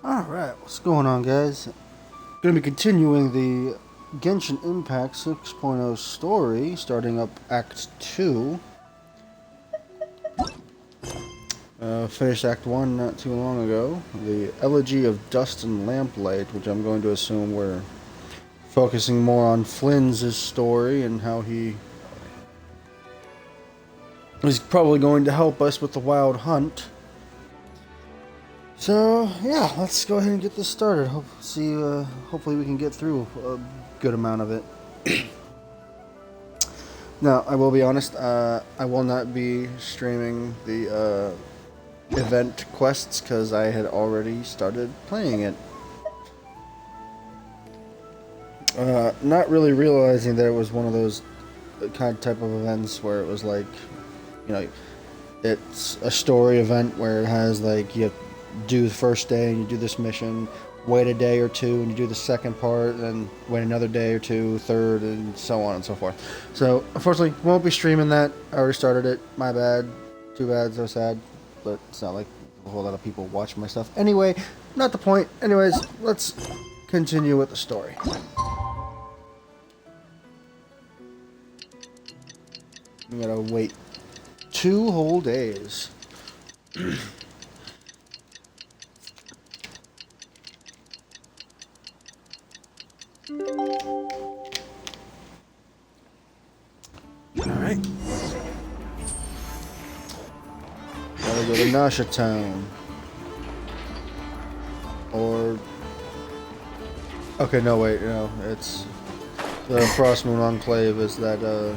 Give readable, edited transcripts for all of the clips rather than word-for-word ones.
Alright, what's going on, guys? Gonna be continuing the Genshin Impact 6.0 story, starting up Act 2. Finished Act 1 not too long ago. The Elegy of Dust and Lamplight, which I'm going to assume we're focusing more on Flynn's story and how he is probably going to help us with the Wild Hunt. So yeah, let's go ahead and get this started. Hopefully we can get through a good amount of it. Now, I will be honest. I will not be streaming the event quests because I had already started playing it. Not really realizing that it was one of those kind of type of events where it was like, you know, it's a story event where it has like you have do the first day and you do this mission, wait a day or two and you do the second part, then wait another day or two, third, and so on and so forth. So unfortunately won't be streaming that. I already started it. My bad. Too bad. So sad. But it's not like a whole lot of people watch my stuff anyway. Not the point. Anyways, let's continue with the story. We gotta wait 2 whole days. Alright. Gotta go to Nasha Town. Or... Okay, no, wait, no. It's... The Frostmoon Enclave is that, the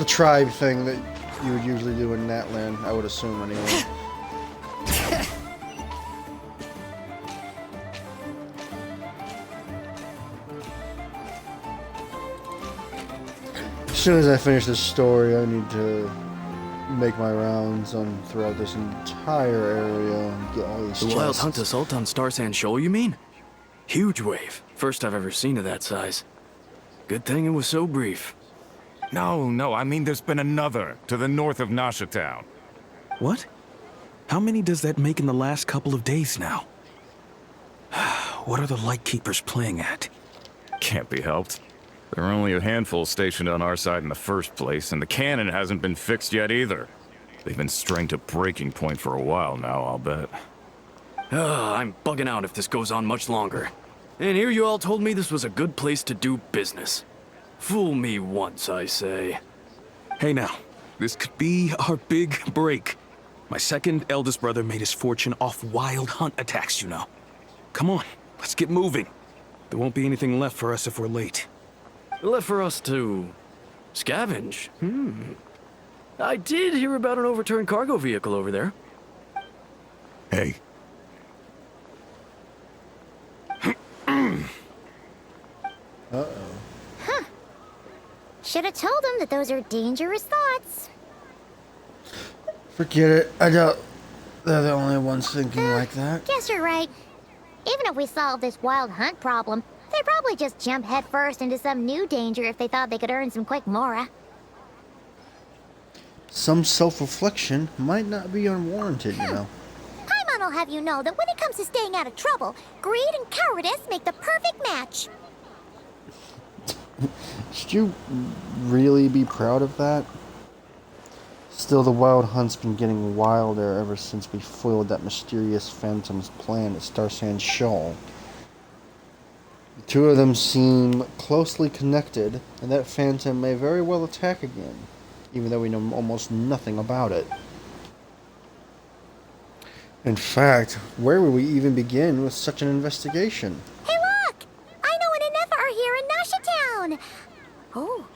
tribe thing that you would usually do in Natland, I would assume, anyway. As soon as I finish this story, I need to make my rounds throughout this entire area and get all these chests. The Wild Hunt assault on Star Sand Shoal, you mean? Huge wave. First I've ever seen of that size. Good thing it was so brief. No, I mean there's been another to the north of Nasha Town. What? How many does that make in the last couple of days now? What are the Lightkeepers playing at? Can't be helped. There are only a handful stationed on our side in the first place, and the cannon hasn't been fixed yet either. They've been strained to breaking point for a while now, I'll bet. I'm bugging out if this goes on much longer. And here you all told me this was a good place to do business. Fool me once, I say. Hey now, this could be our big break. My second eldest brother made his fortune off Wild Hunt attacks, you know. Come on, let's get moving. There won't be anything left for us if we're late. Left for us to... scavenge? I did hear about an overturned cargo vehicle over there. Hey. Uh-oh. Huh. Should have told him that those are dangerous thoughts. Forget it. I doubt they're the only ones thinking like that. Guess you're right. Even if we solve this Wild Hunt problem, they'd probably just jump headfirst into some new danger if they thought they could earn some quick mora. Some self-reflection might not be unwarranted, you know. Paimon will have you know that when it comes to staying out of trouble, greed and cowardice make the perfect match. Should you really be proud of that? Still, the Wild Hunt's been getting wilder ever since we foiled that mysterious Phantom's plan at Star Sand Shoal. The two of them seem closely connected, and that Phantom may very well attack again, even though we know almost nothing about it. In fact, where would we even begin with such an investigation? Hey look! I know and Inefa are here in Nasha Town! Oh,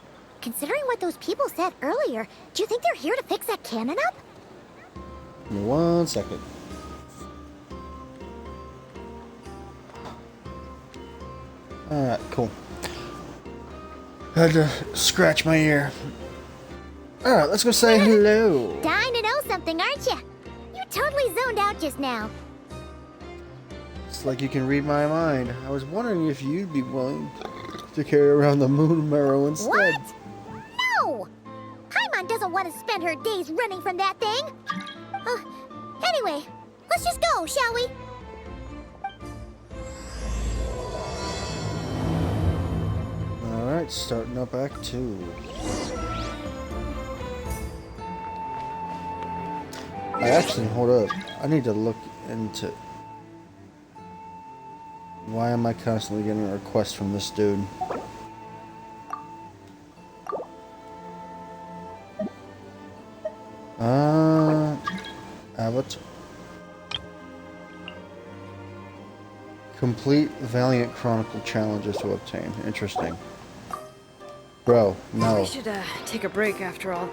considering what those people said earlier, do you think they're here to fix that cannon up? Give me 1 second. Alright, cool. Had to scratch my ear. Alright, let's go say hello. Dying to know something, aren't you? You totally zoned out just now. It's like you can read my mind. I was wondering if you'd be willing to carry around the moon marrow instead. What? No! Paimon doesn't want to spend her days running from that thing. Anyway, let's just go, shall we? Alright, starting up Act 2. Hold up. I need to look into... Why am I constantly getting requests from this dude? Avatar. Complete Valiant Chronicle challenges to obtain. Interesting. Bro, no. We should take a break after all.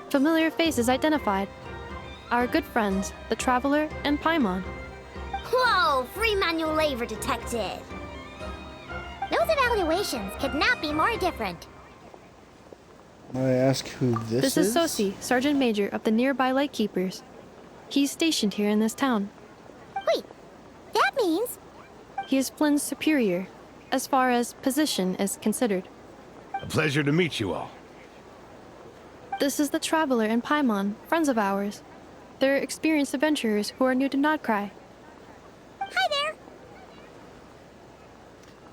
Familiar faces identified. Our good friends, the Traveler and Paimon. Whoa, free manual labor detected. Those evaluations could not be more different. May I ask who this is? This is Sosi, Sergeant Major of the nearby Lightkeepers. He's stationed here in this town. Wait, that means... He is Flynn's superior, as far as position is considered. A pleasure to meet you all. This is the Traveler and Paimon, friends of ours. They're experienced adventurers who are new to Nodcry. Hi there.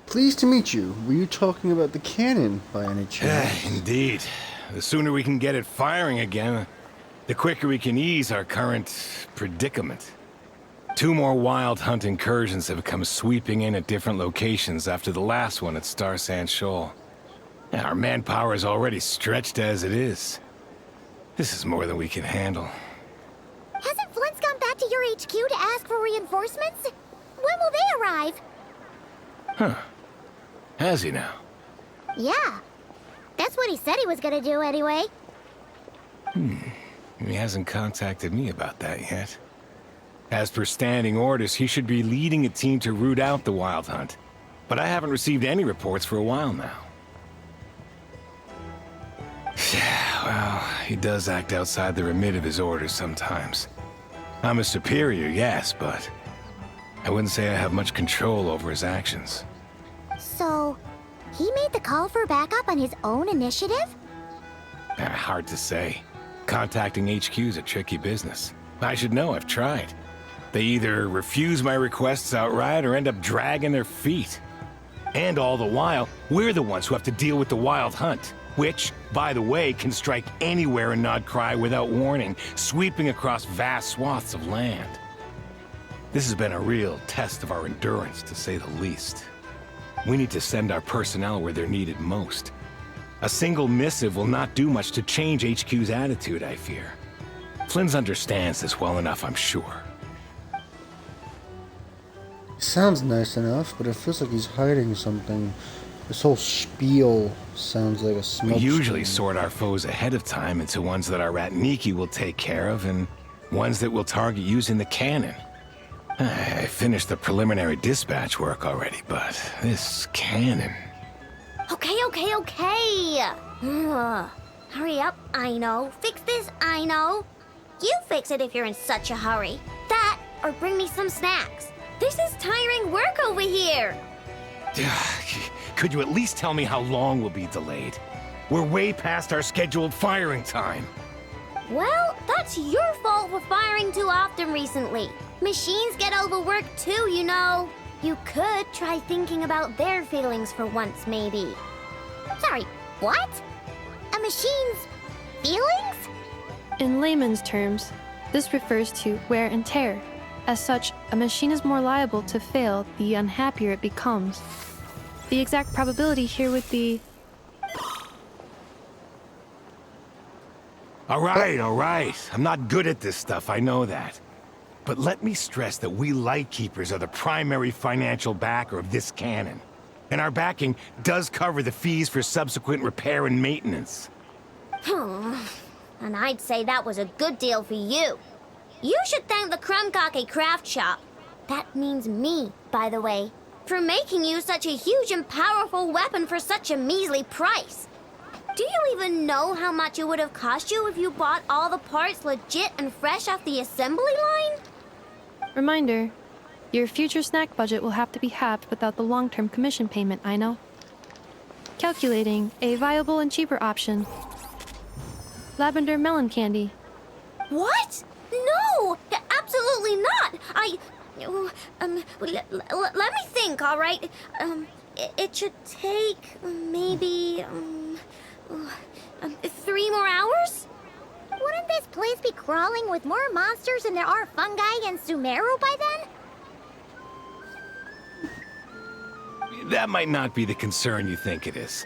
Pleased to meet you. Were you talking about the cannon by any chance? Indeed. The sooner we can get it firing again, the quicker we can ease our current predicament. 2 more wild hunt incursions have come sweeping in at different locations after the last one at Star Sand Shoal. Our manpower is already stretched as it is. This is more than we can handle. Hasn't Flint's gone back to your HQ to ask for reinforcements? When will they arrive? Huh. Has he now? Yeah. That's what he said he was gonna do anyway. He hasn't contacted me about that yet. As per standing orders, he should be leading a team to root out the wild hunt. But I haven't received any reports for a while now. Well, he does act outside the remit of his orders sometimes. I'm a superior, yes, but I wouldn't say I have much control over his actions. So, he made the call for backup on his own initiative? Hard to say. Contacting HQ is a tricky business. I should know, I've tried. They either refuse my requests outright or end up dragging their feet. And all the while, we're the ones who have to deal with the wild hunt. Which, by the way, can strike anywhere in Nodcry without warning, sweeping across vast swaths of land. This has been a real test of our endurance, to say the least. We need to send our personnel where they're needed most. A single missive will not do much to change HQ's attitude, I fear. Flynn's understands this well enough, I'm sure. Sounds nice enough, but it feels like he's hiding something. This whole spiel sounds like a smoke. We usually screen. sort our foes ahead of time into ones that our Ratniki will take care of and ones that we'll target using the cannon. I finished the preliminary dispatch work already, but this cannon... Okay. Hurry up, I know. Fix this, I know. You fix it if you're in such a hurry. That, or bring me some snacks. This is tiring work over here. Could you at least tell me how long we'll be delayed? We're way past our scheduled firing time. Well, that's your fault for firing too often recently. Machines get overworked too, you know. You could try thinking about their feelings for once, maybe. Sorry, what? A machine's feelings? In layman's terms, this refers to wear and tear. As such, a machine is more liable to fail the unhappier it becomes. The exact probability here would be... All right. I'm not good at this stuff, I know that. But let me stress that we Lightkeepers are the primary financial backer of this cannon. And our backing does cover the fees for subsequent repair and maintenance. And I'd say that was a good deal for you. You should thank the Krumkake craft shop. That means me, by the way, for making you such a huge and powerful weapon for such a measly price. Do you even know how much it would have cost you if you bought all the parts legit and fresh off the assembly line? Reminder, your future snack budget will have to be halved without the long-term commission payment, I know. Calculating a viable and cheaper option. Lavender melon candy. What? No! Absolutely not! Let me think, all right? It should take maybe, 3 more hours? Wouldn't this place be crawling with more monsters than there are fungi in Sumeru by then? That might not be the concern you think it is.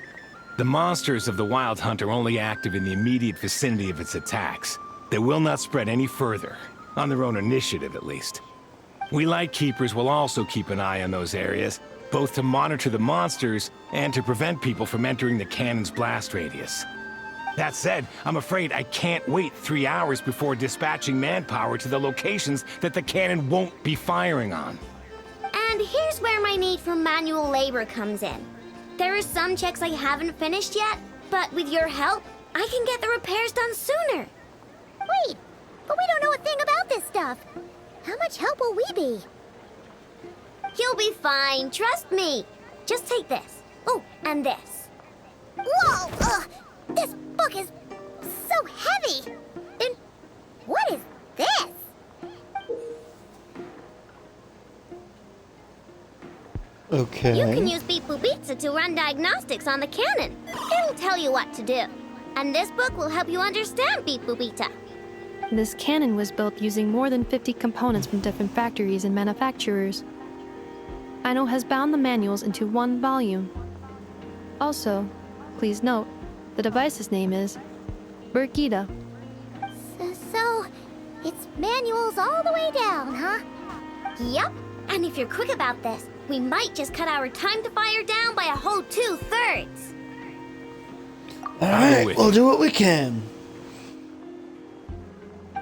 The monsters of the Wild Hunt are only active in the immediate vicinity of its attacks. They will not spread any further, on their own initiative at least. We Lightkeepers will also keep an eye on those areas, both to monitor the monsters and to prevent people from entering the cannon's blast radius. That said, I'm afraid I can't wait 3 hours before dispatching manpower to the locations that the cannon won't be firing on. And here's where my need for manual labor comes in. There are some checks I haven't finished yet, but with your help, I can get the repairs done sooner. Wait, but we don't know a thing about this stuff. How much help will we be? You'll be fine, trust me. Just take this. Oh, and this. Whoa! This book is so heavy! And what is this? Okay. You can use Beep Boop Pizza to run diagnostics on the cannon. It'll tell you what to do. And this book will help you understand Beep Boop Pizza. This cannon was built using more than 50 components from different factories and manufacturers. Aino has bound the manuals into one volume. Also, please note, the device's name is Burkita. So, it's manuals all the way down, huh? Yup. And if you're quick about this, we might just cut our time to fire down by a whole 2/3. Alright, we'll do what we can.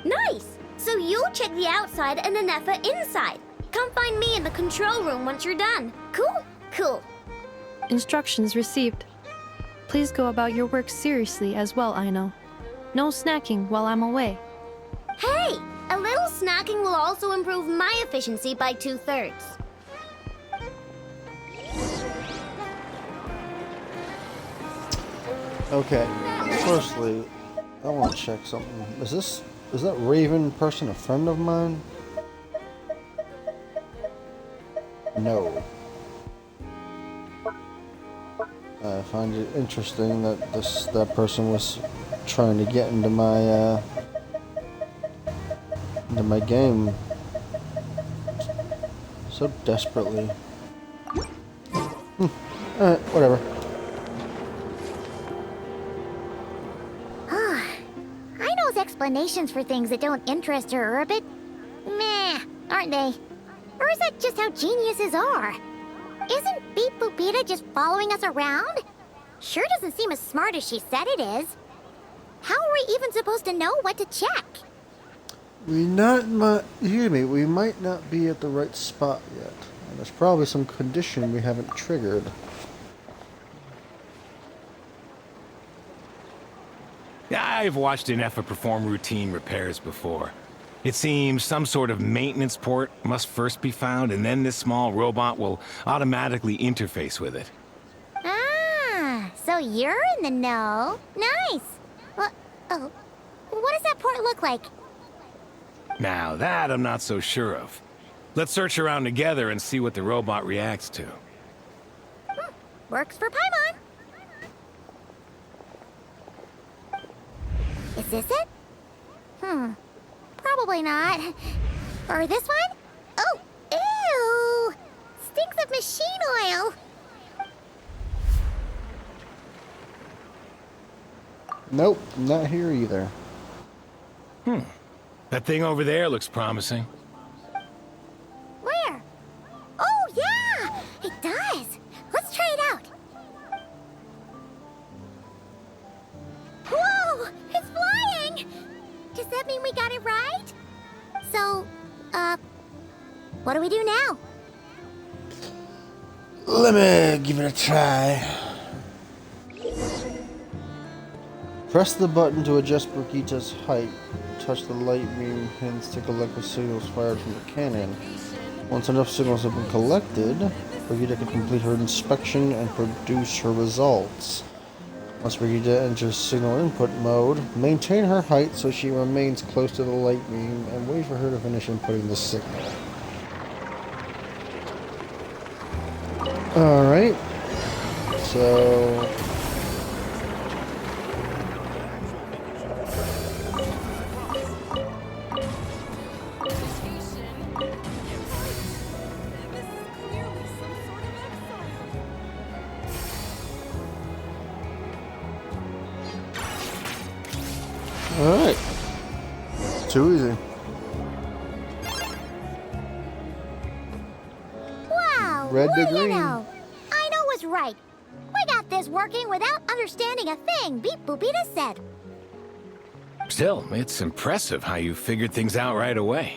Nice! So you'll check the outside and Anefa inside. Come find me in the control room once you're done. Cool? Cool. Instructions received. Please go about your work seriously as well, Aino. No snacking while I'm away. Hey! A little snacking will also improve my efficiency by 2/3. Okay. Firstly, I want to check something. Is that Raven person a friend of mine? No. I find it interesting that that person was trying to get into my game so desperately. Alright, whatever. Aino's explanations for things that don't interest her are a bit meh, aren't they? Or is that just how geniuses are? Isn't Beep Boopita just following us around? Sure doesn't seem as smart as she said it is. How are we even supposed to know what to check? We might not be at the right spot yet. And there's probably some condition we haven't triggered. I've watched Anefa perform routine repairs before. It seems some sort of maintenance port must first be found, and then this small robot will automatically interface with it. Ah, so you're in the know. Nice. What does that port look like? Now that I'm not so sure of. Let's search around together and see what the robot reacts to. Works for Paimon. Is this it? Probably not. Or this one? Oh, ew! Stinks of machine oil. Nope, not here either. That thing over there looks promising. Where? Oh, yeah! It does. Let's try it out. Whoa! It's flying! Does that mean we got it right? So, what do we do now? Let me give it a try. Press the button to adjust Brigitta's height. Touch the light beam pins to collect the signals fired from the cannon. Once enough signals have been collected, Brigitte can complete her inspection and produce her results. Once Brigitte enters signal input mode, maintain her height so she remains close to the light beam and wait for her to finish inputting the signal. Alright. So... Alright. Too easy. Wow, Red to what do you green. know? I know was right. We got this working without understanding a thing Beep Boopita said. Still, it's impressive how you figured things out right away.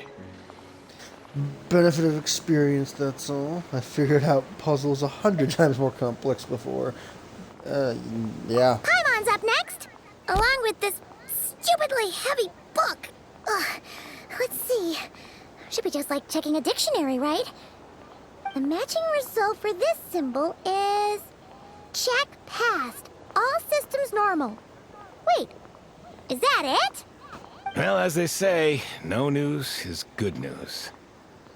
Benefit of experience, that's all. I figured out puzzles 100 times more complex before. Yeah. Paimon's up next, along with this stupidly heavy book. Ugh. Let's see. Should be just like checking a dictionary, right? The matching result for this symbol is... check passed. All systems normal. Wait, is that it? Well, as they say, no news is good news.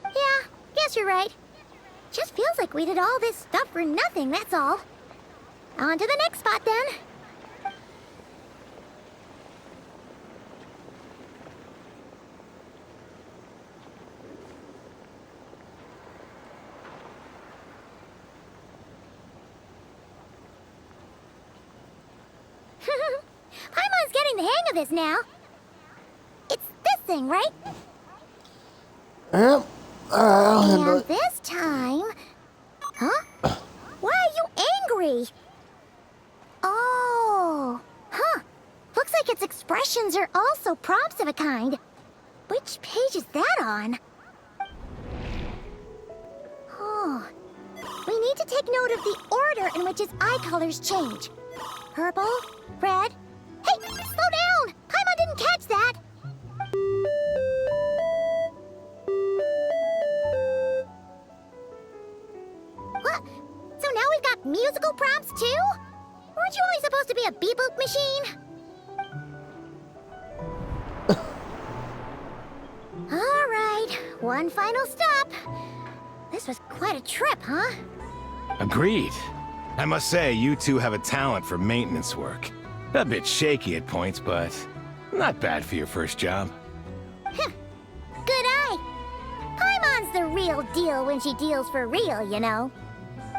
Yeah, guess you're right. Just feels like we did all this stuff for nothing, that's all. On to the next spot, then. Paimon's getting the hang of this now. It's this thing, right? Yep. I'll handle And it. this time... Huh? Why are you angry? Oh. Huh. Looks like its expressions are also prompts of a kind. Which page is that on? Oh. We need to take note of the order in which its eye colors change. Purple, red... Hey, slow down! Paimon didn't catch that! What? So now we've got musical prompts too? Weren't you only supposed to be a beep-boop machine? Alright, one final stop. This was quite a trip, huh? Agreed. I must say, you two have a talent for maintenance work. A bit shaky at points, but not bad for your first job. Good eye. Paimon's the real deal when she deals for real, you know.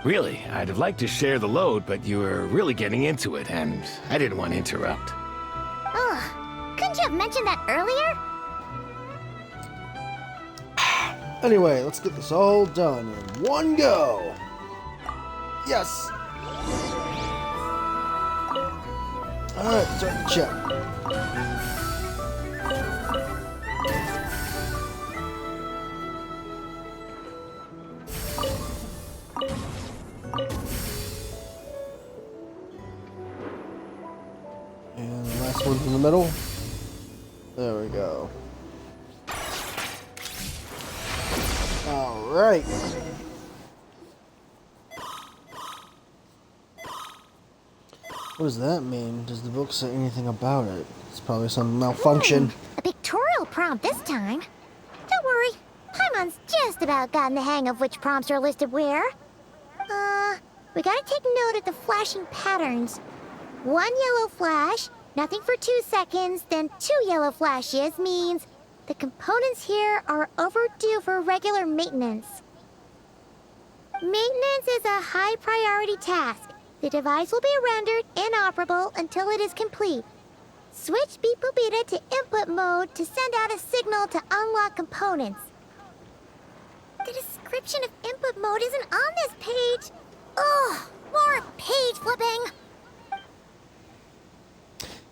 Really, I'd have liked to share the load, but you were really getting into it, and I didn't want to interrupt. Ugh, couldn't you have mentioned that earlier? Anyway, let's get this all done in one go. Yes. Alright, start the check. And the last one's in the middle. There we go. Alright. What does that mean? Does the book say anything about it? It's probably some malfunction. A pictorial prompt this time. Don't worry, Paimon's just about gotten the hang of which prompts are listed where. We gotta take note of the flashing patterns. One yellow flash, nothing for 2 seconds, then 2 yellow flashes means the components here are overdue for regular maintenance. Maintenance is a high priority task. The device will be rendered inoperable until it is complete. Switch Beep Boopita to input mode to send out a signal to unlock components. The description of input mode isn't on this page. Ugh, more page flipping.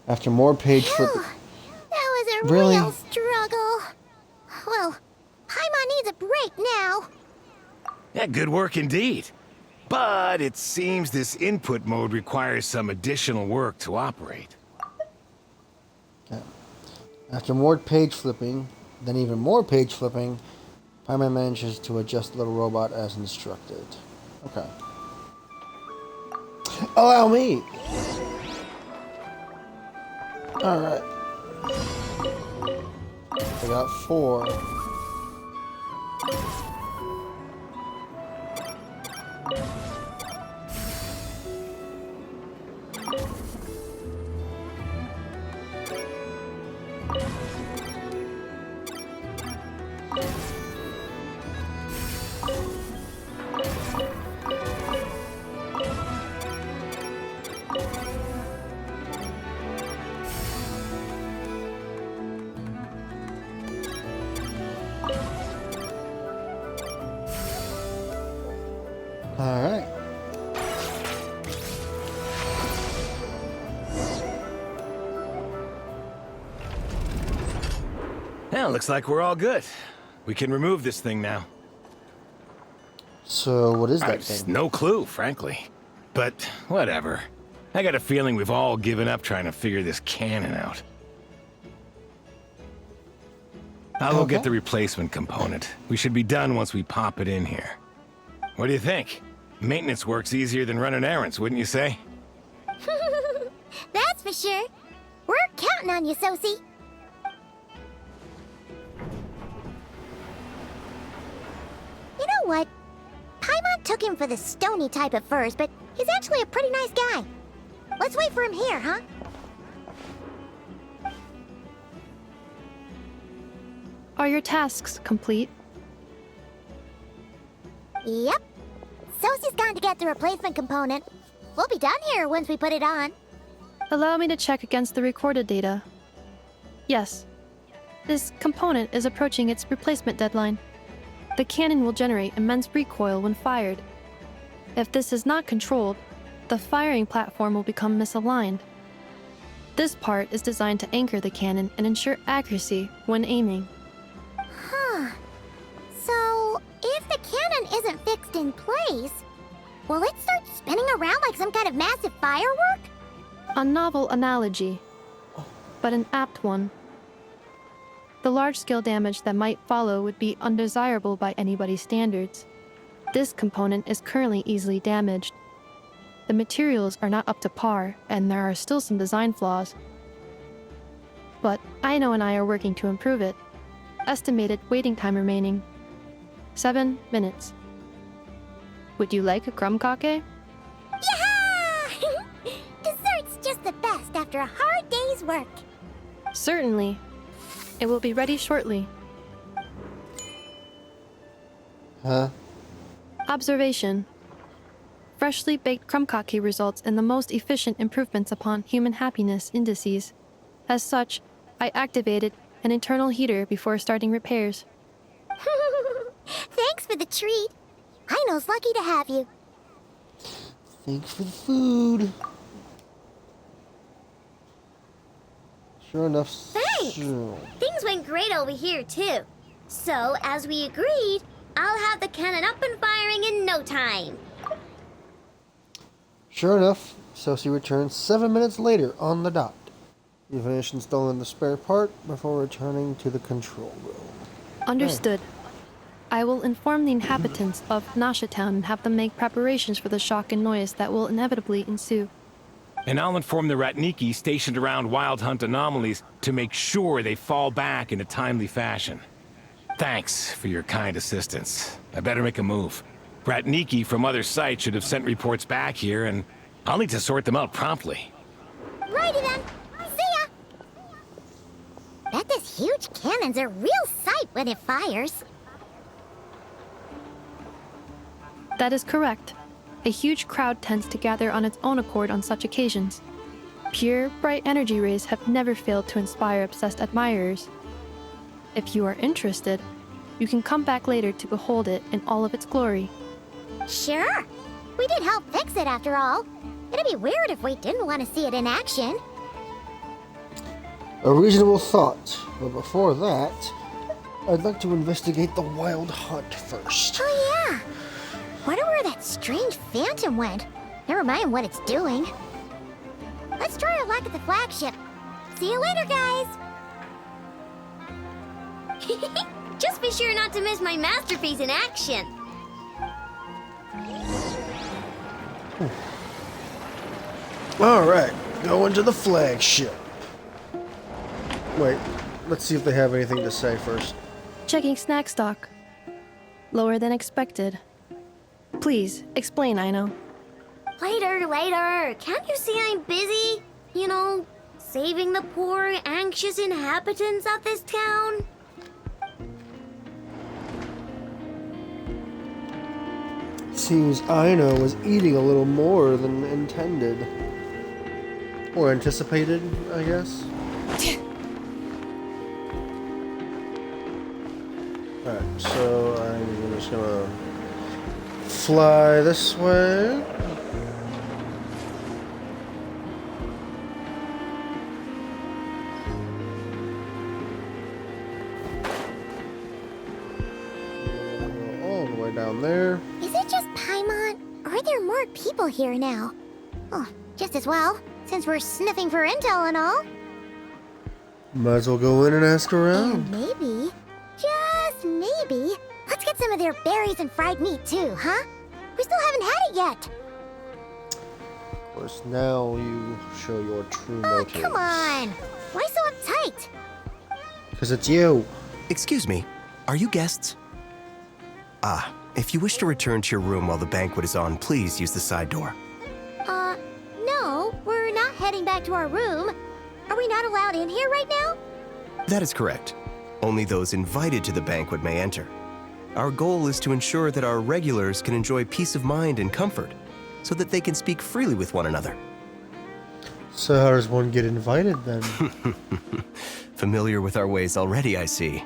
After more page Phew, flip. that was a Really? real struggle. Well, Paimon needs a break now. Yeah, good work indeed. But it seems this input mode requires some additional work to operate. After more page flipping, then even more page flipping, Paimon manages to adjust the little robot as instructed. Okay. Allow me. Alright. I got 4. Alright. Well, looks like we're all good. We can remove this thing now. So, what is that I've thing? no clue, frankly. But whatever. I got a feeling we've all given up trying to figure this cannon out. I'll go get the replacement component. We should be done once we pop it in here. What do you think? Maintenance work's easier than running errands, wouldn't you say? That's for sure. We're counting on you, Sosie. You know what? Paimon took him for the stony type at first, but he's actually a pretty nice guy. Let's wait for him here, huh? Are your tasks complete? Yep. Sosie's gone to get the replacement component. We'll be done here once we put it on. Allow me to check against the recorded data. Yes. This component is approaching its replacement deadline. The cannon will generate immense recoil when fired. If this is not controlled, the firing platform will become misaligned. This part is designed to anchor the cannon and ensure accuracy when aiming. Huh. So, if the cannon isn't fixed in place, will it start spinning around like some kind of massive firework? A novel analogy, but an apt one. The large-scale damage that might follow would be undesirable by anybody's standards. This component is currently easily damaged. The materials are not up to par, and there are still some design flaws. But Aino and I are working to improve it. Estimated waiting time remaining: 7 minutes. Would you like a crumb-kake? Yeah! Dessert's just the best after a hard day's work. Certainly. It will be ready shortly. Huh? Observation. Freshly baked crumb-kake results in the most efficient improvements upon human happiness indices. As such, I activated an internal heater before starting repairs. Thanks for the treat. Aino's lucky to have you. Thanks for the food. Sure enough. Thanks. So, Things went great over here, too. So, as we agreed, I'll have the cannon up and firing in no time. sure enough, Sosie returns 7 minutes later on the dot. You finish installing the spare part before returning to the control room. Understood. I will inform the inhabitants of Nasha Town and have them make preparations for the shock and noise that will inevitably ensue. And I'll inform the Ratniki stationed around Wild Hunt anomalies to make sure they fall back in a timely fashion. Thanks for your kind assistance. I better make a move. Ratniki from other sites should have sent reports back here, and I'll need to sort them out promptly. Righty then. See ya! Bet this huge cannon's a real sight when it fires. That is correct. A huge crowd tends to gather on its own accord on such occasions. Pure, bright energy rays have never failed to inspire obsessed admirers. If you are interested, you can come back later to behold it in all of its glory. Sure. We did help fix it after all. It'd be weird if we didn't want to see it in action. A reasonable thought, but before that, I'd like to investigate the Wild Hunt first. Oh yeah. Wonder where that strange phantom went. Never mind what it's doing. Let's try our luck at the flagship. See you later, guys. Just be sure not to miss my masterpiece in action. Alright, going to the flagship. Wait, let's see if they have anything to say first. Checking snack stock. Lower than expected. Please, explain, Aino. Later. Can't you see I'm busy? You know, saving the poor, anxious inhabitants of this town? Seems Aino was eating a little more than intended. Or anticipated, I guess. Alright, so I'm just gonna fly this way. All the way down there. Is it just Paimon? Or are there more people here now? Oh, just as well, since we're sniffing for intel and all. Might as well go in and ask around. And maybe, just maybe, let's get some of their berries and fried meat too, huh? We still haven't had it yet. Of course, now you show your true Oh, motives. come on. Why so uptight? Because it's you. Excuse me, are you guests? Ah, if you wish to return to your room while the banquet is on, please use the side door. No, we're not heading back to our room. Are we not allowed in here right now? That is correct. Only those invited to the banquet may enter. Our goal is to ensure that our regulars can enjoy peace of mind and comfort, so that they can speak freely with one another. So how does one get invited then? Familiar with our ways already, I see.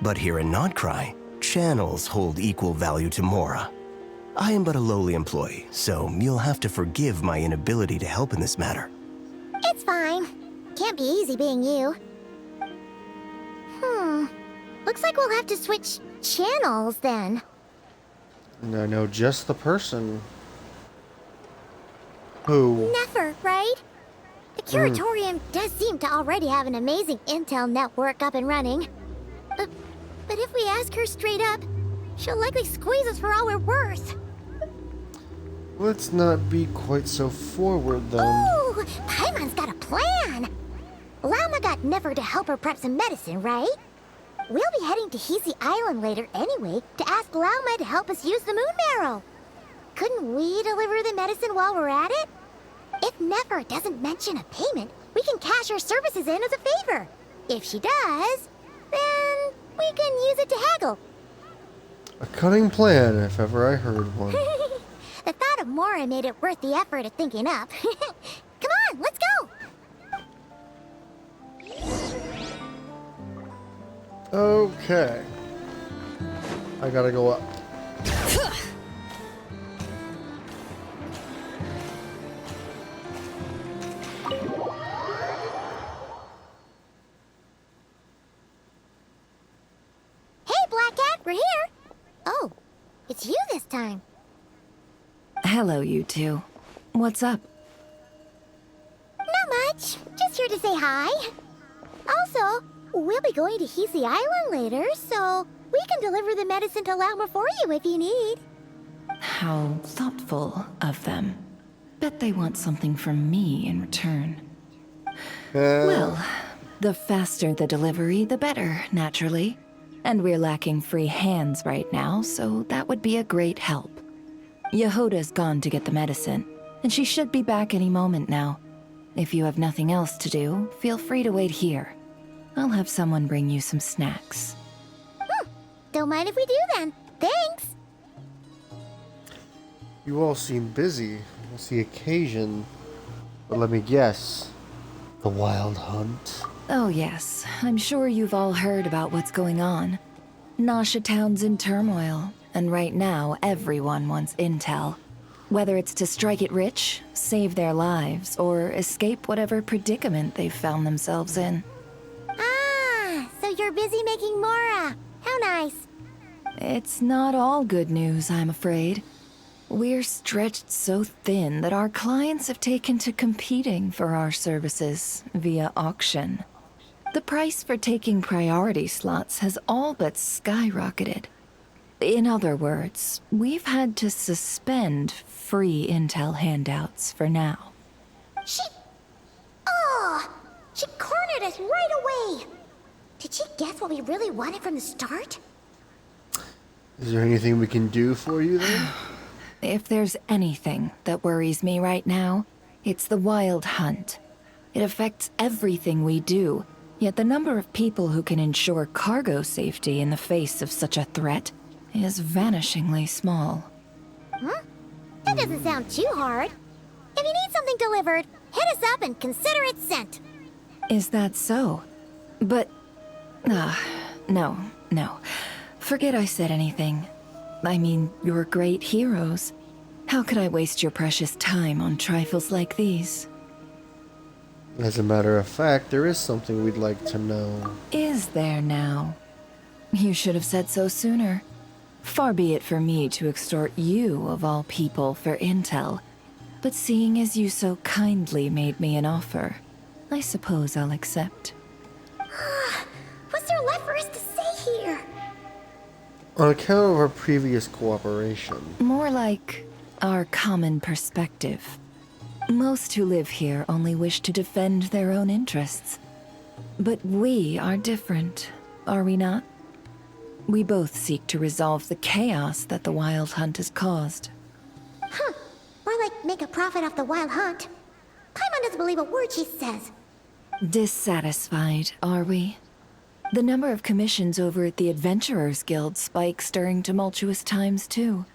But here in Nodcry, channels hold equal value to Mora. I am but a lowly employee, so you'll have to forgive my inability to help in this matter. It's fine. Can't be easy being you. Looks like we'll have to switch channels then. And I know just the person. Who? Never, right? The Curatorium does seem to already have an amazing intel network up and running. But if we ask her straight up, she'll likely squeeze us for all we're worth. Let's not be quite so forward then. Ooh, Paimon's got a plan! Llama got Nefer to help her prep some medicine, right? We'll be heading to Hisi Island later anyway to ask Llama to help us use the moon marrow. Couldn't we deliver the medicine while we're at it? If Nefer doesn't mention a payment, we can cash our services in as a favor. If she does, then we can use it to haggle. A cunning plan, if ever I heard one. The thought of Mora made it worth the effort of thinking up. Come on, let's go! Okay. I gotta go up. Hey, Black Cat, we're here! Oh, it's you this time. Hello, you two. What's up? Not much. Just here to say hi. Also, we'll be going to Hisi Island later, so we can deliver the medicine to Llama for you if you need. How thoughtful of them. Bet they want something from me in return. Well, the faster the delivery, the better, naturally. And we're lacking free hands right now, so that would be a great help. Yehoda's gone to get the medicine, and she should be back any moment now. If you have nothing else to do, feel free to wait here. I'll have someone bring you some snacks. Don't mind if we do then. Thanks. You all seem busy. What's the occasion? But let me guess. The Wild Hunt. Oh yes, I'm sure you've all heard about what's going on. Nasha Town's in turmoil, and right now everyone wants intel. Whether it's to strike it rich, save their lives, or escape whatever predicament they've found themselves in. Ah, so you're busy making Mora. How nice. It's not all good news, I'm afraid. We're stretched so thin that our clients have taken to competing for our services via auction. The price for taking priority slots has all but skyrocketed. In other words, we've had to suspend free intel handouts for now. She cornered us right away! Did she guess what we really wanted from the start? Is there anything we can do for you then? If there's anything that worries me right now, it's the wild hunt. It affects everything we do, yet the number of people who can ensure cargo safety in the face of such a threat is vanishingly small. Huh? That doesn't sound too hard. If you need something delivered, hit us up and consider it sent. Is that so? But... no. Forget I said anything. I mean, you're great heroes. How could I waste your precious time on trifles like these? As a matter of fact, there is something we'd like to know. Is there now? You should have said so sooner. Far be it for me to extort you, of all people, for intel. But seeing as you so kindly made me an offer, I suppose I'll accept. What's there left for us to say here? On account of our previous cooperation. More like our common perspective. Most who live here only wish to defend their own interests. But we are different, are we not? We both seek to resolve the chaos that the Wild Hunt has caused. Huh. More like make a profit off the Wild Hunt. Paimon doesn't believe a word she says. Dissatisfied, are we? The number of commissions over at the Adventurers Guild spikes during tumultuous times, too.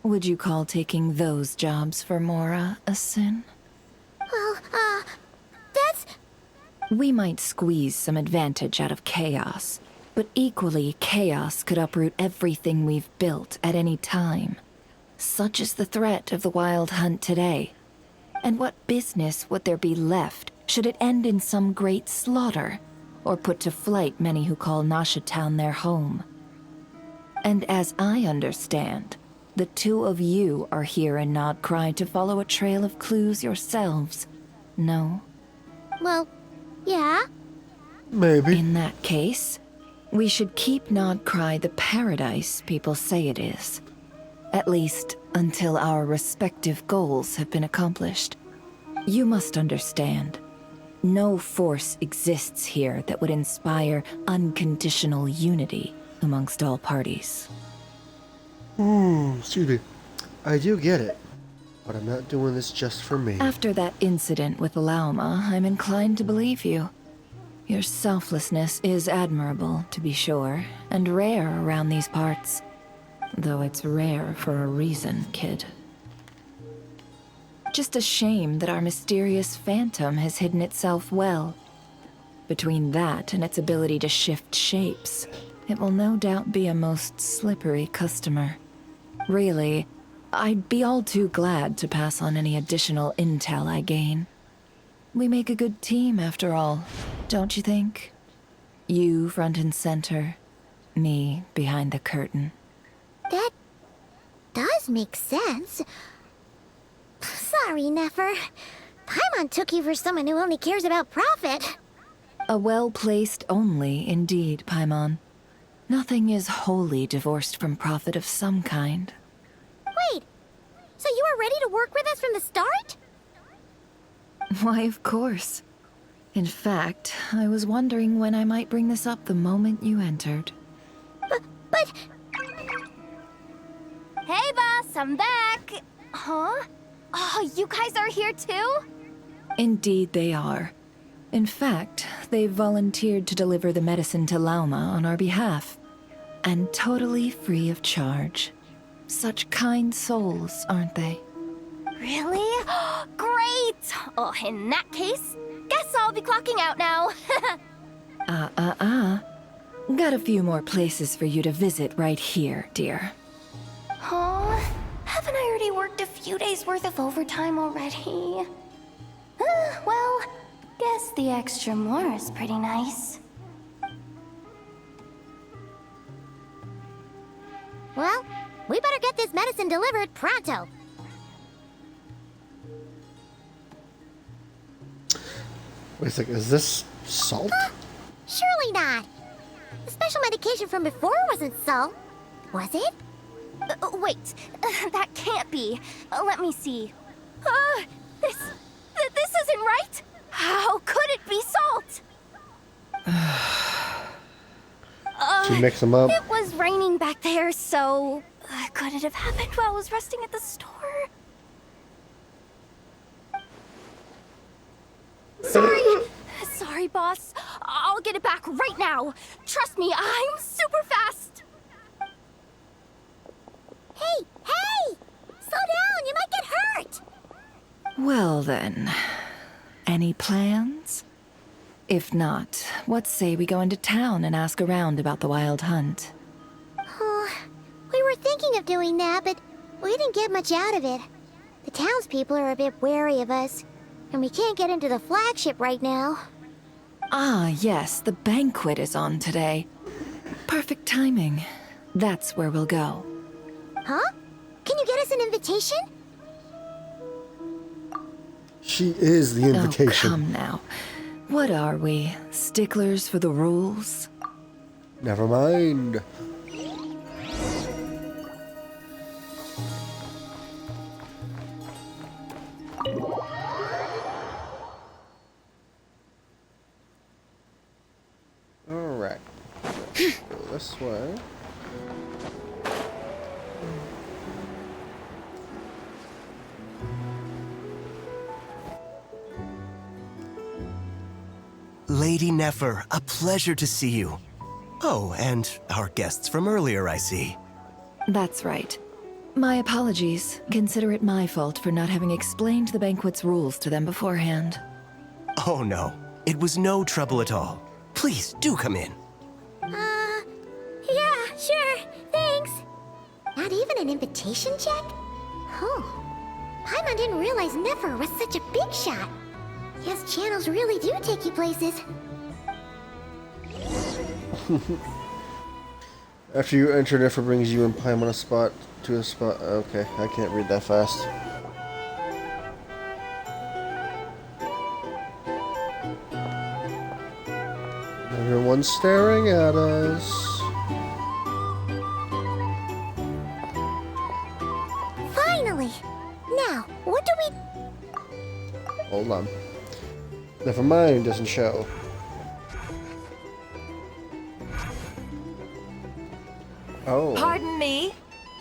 Would you call taking those jobs for Mora a sin? Well, that's... We might squeeze some advantage out of chaos, but equally, chaos could uproot everything we've built at any time. Such is the threat of the Wild Hunt today. And what business would there be left should it end in some great slaughter, or put to flight many who call Nasha Town their home? And as I understand, the two of you are here in Nodcry to follow a trail of clues yourselves, no? Well, yeah. Maybe. In that case, we should keep Nodcry the paradise people say it is. At least, until our respective goals have been accomplished. You must understand, no force exists here that would inspire unconditional unity amongst all parties. Excuse me. I do get it, but I'm not doing this just for me. After that incident with Lauma, I'm inclined to believe you. Your selflessness is admirable, to be sure, and rare around these parts. Though it's rare for a reason, kid. Just a shame that our mysterious phantom has hidden itself well. Between that and its ability to shift shapes, it will no doubt be a most slippery customer. Really, I'd be all too glad to pass on any additional intel I gain. We make a good team, after all, don't you think? You front and center, me behind the curtain. That does make sense. Sorry, Nefer. Paimon took you for someone who only cares about profit. A well-placed only, indeed, Paimon. Nothing is wholly divorced from profit of some kind. Wait, so you were ready to work with us from the start? Why, of course. In fact, I was wondering when I might bring this up the moment you entered. But... Hey, boss, I'm back. Huh? Oh, you guys are here too? Indeed they are. In fact, they've volunteered to deliver the medicine to Lauma on our behalf. And totally free of charge. Such kind souls, aren't they? Really? Great! Oh, in that case, guess I'll be clocking out now. Got a few more places for you to visit right here, dear. Huh? Haven't I already worked a few days worth of overtime already? Well, guess the extra more is pretty nice. Well, we better get this medicine delivered pronto. Wait a second, is this salt? Surely not. The special medication from before wasn't salt, was it? Wait, that can't be. Let me see. This To mix them up. It was raining back there, so could it have happened while I was resting at the store? Sorry. Sorry, boss. I'll get it back right now. Trust me, I'm super fast. Hey, hey! Slow down, you might get hurt. Well then, any plans? If not, what say we go into town and ask around about the wild hunt? We were thinking of doing that, but we didn't get much out of it. The townspeople are a bit wary of us, and we can't get into the flagship right now. Ah, yes, the banquet is on today. Perfect timing. That's where we'll go. Huh? Can you get us an invitation? She is the invitation. Oh, come now. What are we? Sticklers for the rules? Never mind. Alright. Let's go this way. Lady Nefer, a pleasure to see you. Oh, and our guests from earlier, I see. That's right. My apologies. Consider it my fault for not having explained the banquet's rules to them beforehand. Oh no, it was no trouble at all. Please, do come in. Yeah, sure. Thanks. Not even an invitation check? Oh. Paimon didn't realize Nefer was such a big shot. Yes, channels really do take you places. After you enter, Nefer brings you and Paimon to a spot. Okay, I can't read that fast. Everyone's staring at us. Finally! Now, what do we... Hold on. Never mind, doesn't show. Oh. Pardon me.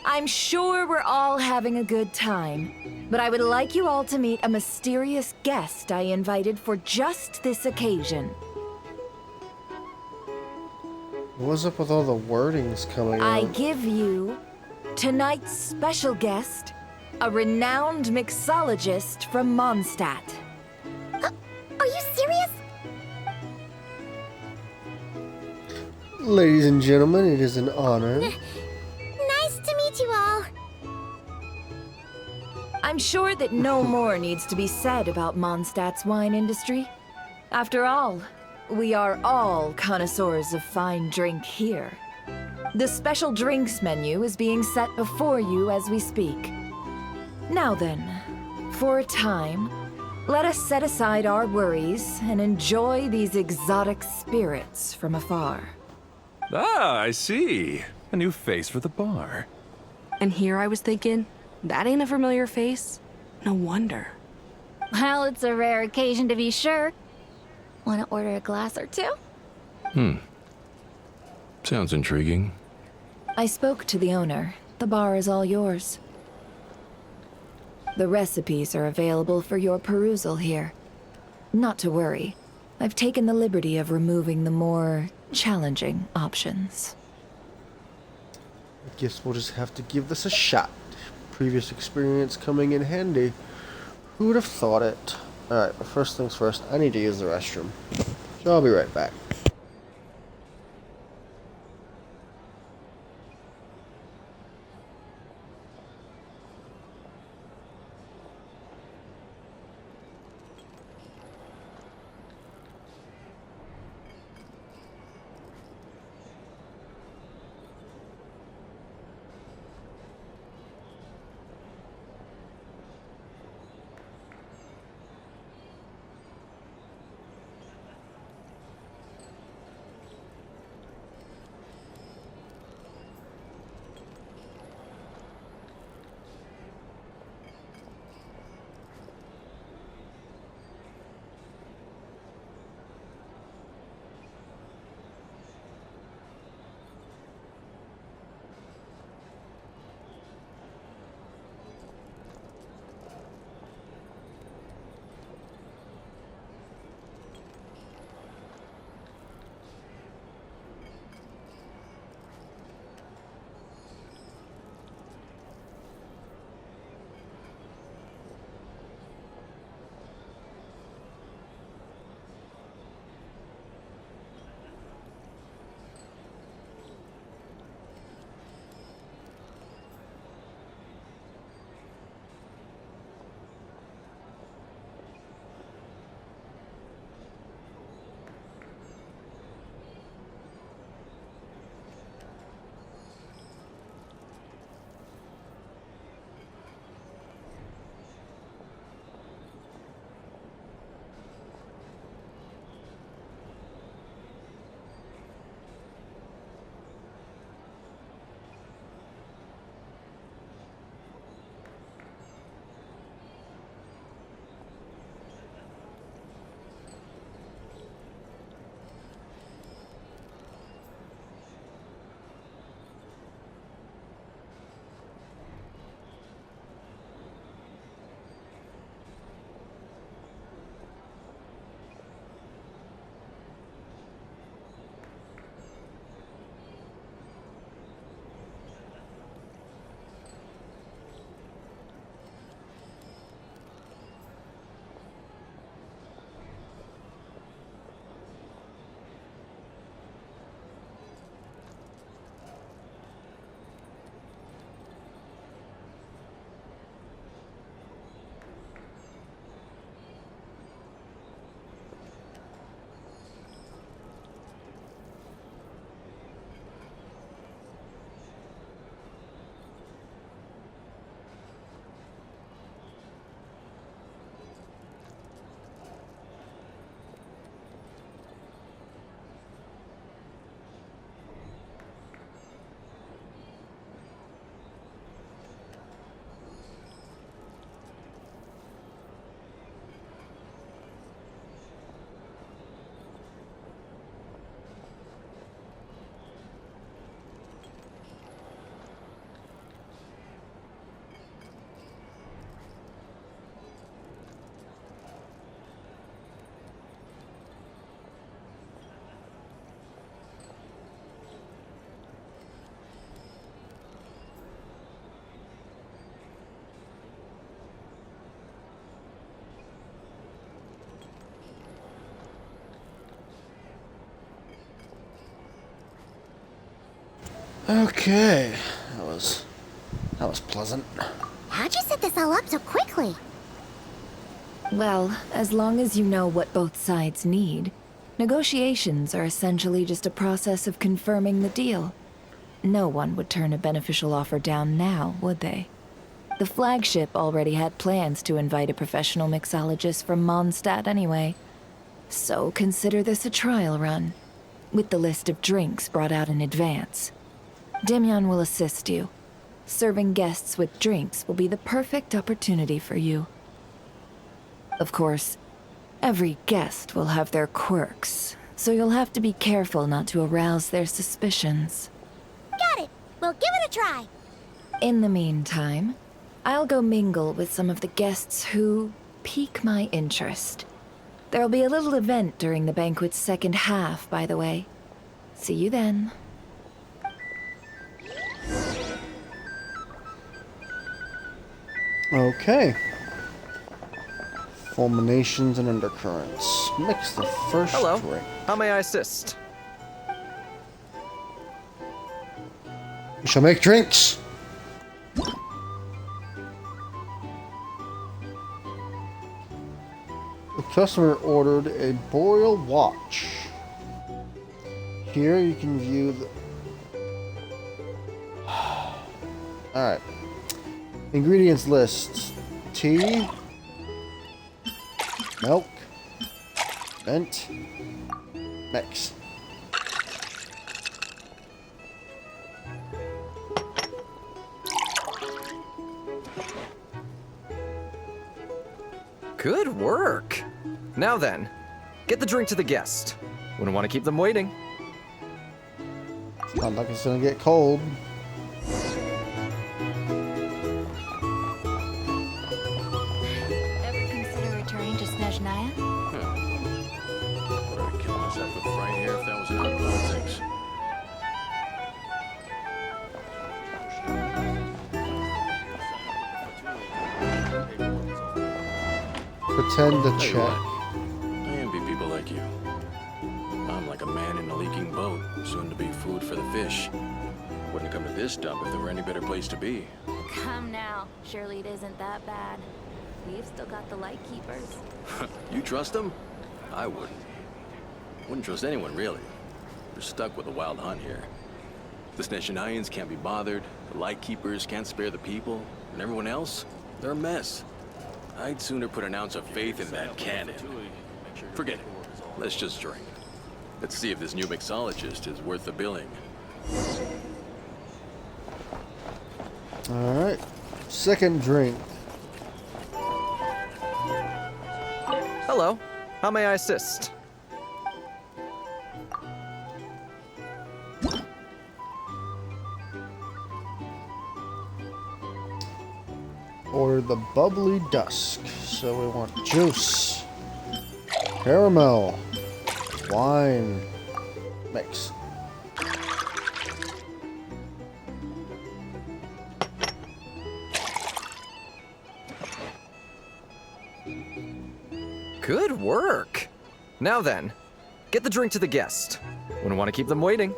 I'm sure we're all having a good time, but I would like you all to meet a mysterious guest I invited for just this occasion. What's up with all the wordings coming I out? give you tonight's special guest, a renowned mixologist from Mondstadt. Are you serious? Ladies and gentlemen, it is an honor. Nice to meet you all. I'm sure that no more needs to be said about Mondstadt's wine industry. After all, we are all connoisseurs of fine drink here. The special drinks menu is being set before you as we speak. Now then, for a time, let us set aside our worries and enjoy these exotic spirits from afar. Ah, I see. A new face for the bar. And here I was thinking, that ain't a familiar face. No wonder. Well, it's a rare occasion to be sure. Want to order a glass or two? Sounds intriguing. I spoke to the owner. The bar is all yours. The recipes are available for your perusal here. Not to worry. I've taken the liberty of removing the more challenging options. I guess we'll just have to give this a shot. Previous experience coming in handy. Who would have thought it? Alright, but first things first, I need to use the restroom. So I'll be right back. Okay, that was pleasant. How'd you set this all up so quickly? Well, as long as you know what both sides need, negotiations are essentially just a process of confirming the deal. No one would turn a beneficial offer down now, would they? The flagship already had plans to invite a professional mixologist from Mondstadt anyway. So consider this a trial run, with the list of drinks brought out in advance. Demyon will assist you. Serving guests with drinks will be the perfect opportunity for you. Of course, every guest will have their quirks, so you'll have to be careful not to arouse their suspicions. Got it. We'll give it a try. In the meantime, I'll go mingle with some of the guests who pique my interest. There'll be a little event during the banquet's second half, by the way. See you then. Okay. Fulminations and undercurrents. Mix the first Hello. drink. How may I assist? You shall make drinks. The customer ordered a Boreal watch. Here you can view the... Alright. Ingredients list. Tea. Milk. Mint. Mix. Good work. Now then, get the drink to the guest. Wouldn't want to keep them waiting. It's not like it's gonna get cold. Ever consider returning to Snezhnaya? I'd kill myself with fright here if that was enough politics. Pretend to Tell you check. what, I envy people like you. I'm like a man in a leaking boat, soon to be food for the fish. Wouldn't come to this dump if there were any better place to be. Come now. Surely it isn't that bad. We've still got the light keepers. You trust them? I wouldn't. Wouldn't trust anyone, really. We're stuck with a wild hunt here. The Snezhnayans can't be bothered, the Lightkeepers can't spare the people, and everyone else, they're a mess. I'd sooner put an ounce of faith in that cannon. Forget it. Let's just drink. Let's see if this new mixologist is worth the billing. Alright. Second drink. Hello. How may I assist? Order the bubbly dusk. So we want juice, caramel, wine, mix. Good work. Now then, get the drink to the guest. Wouldn't want to keep them waiting.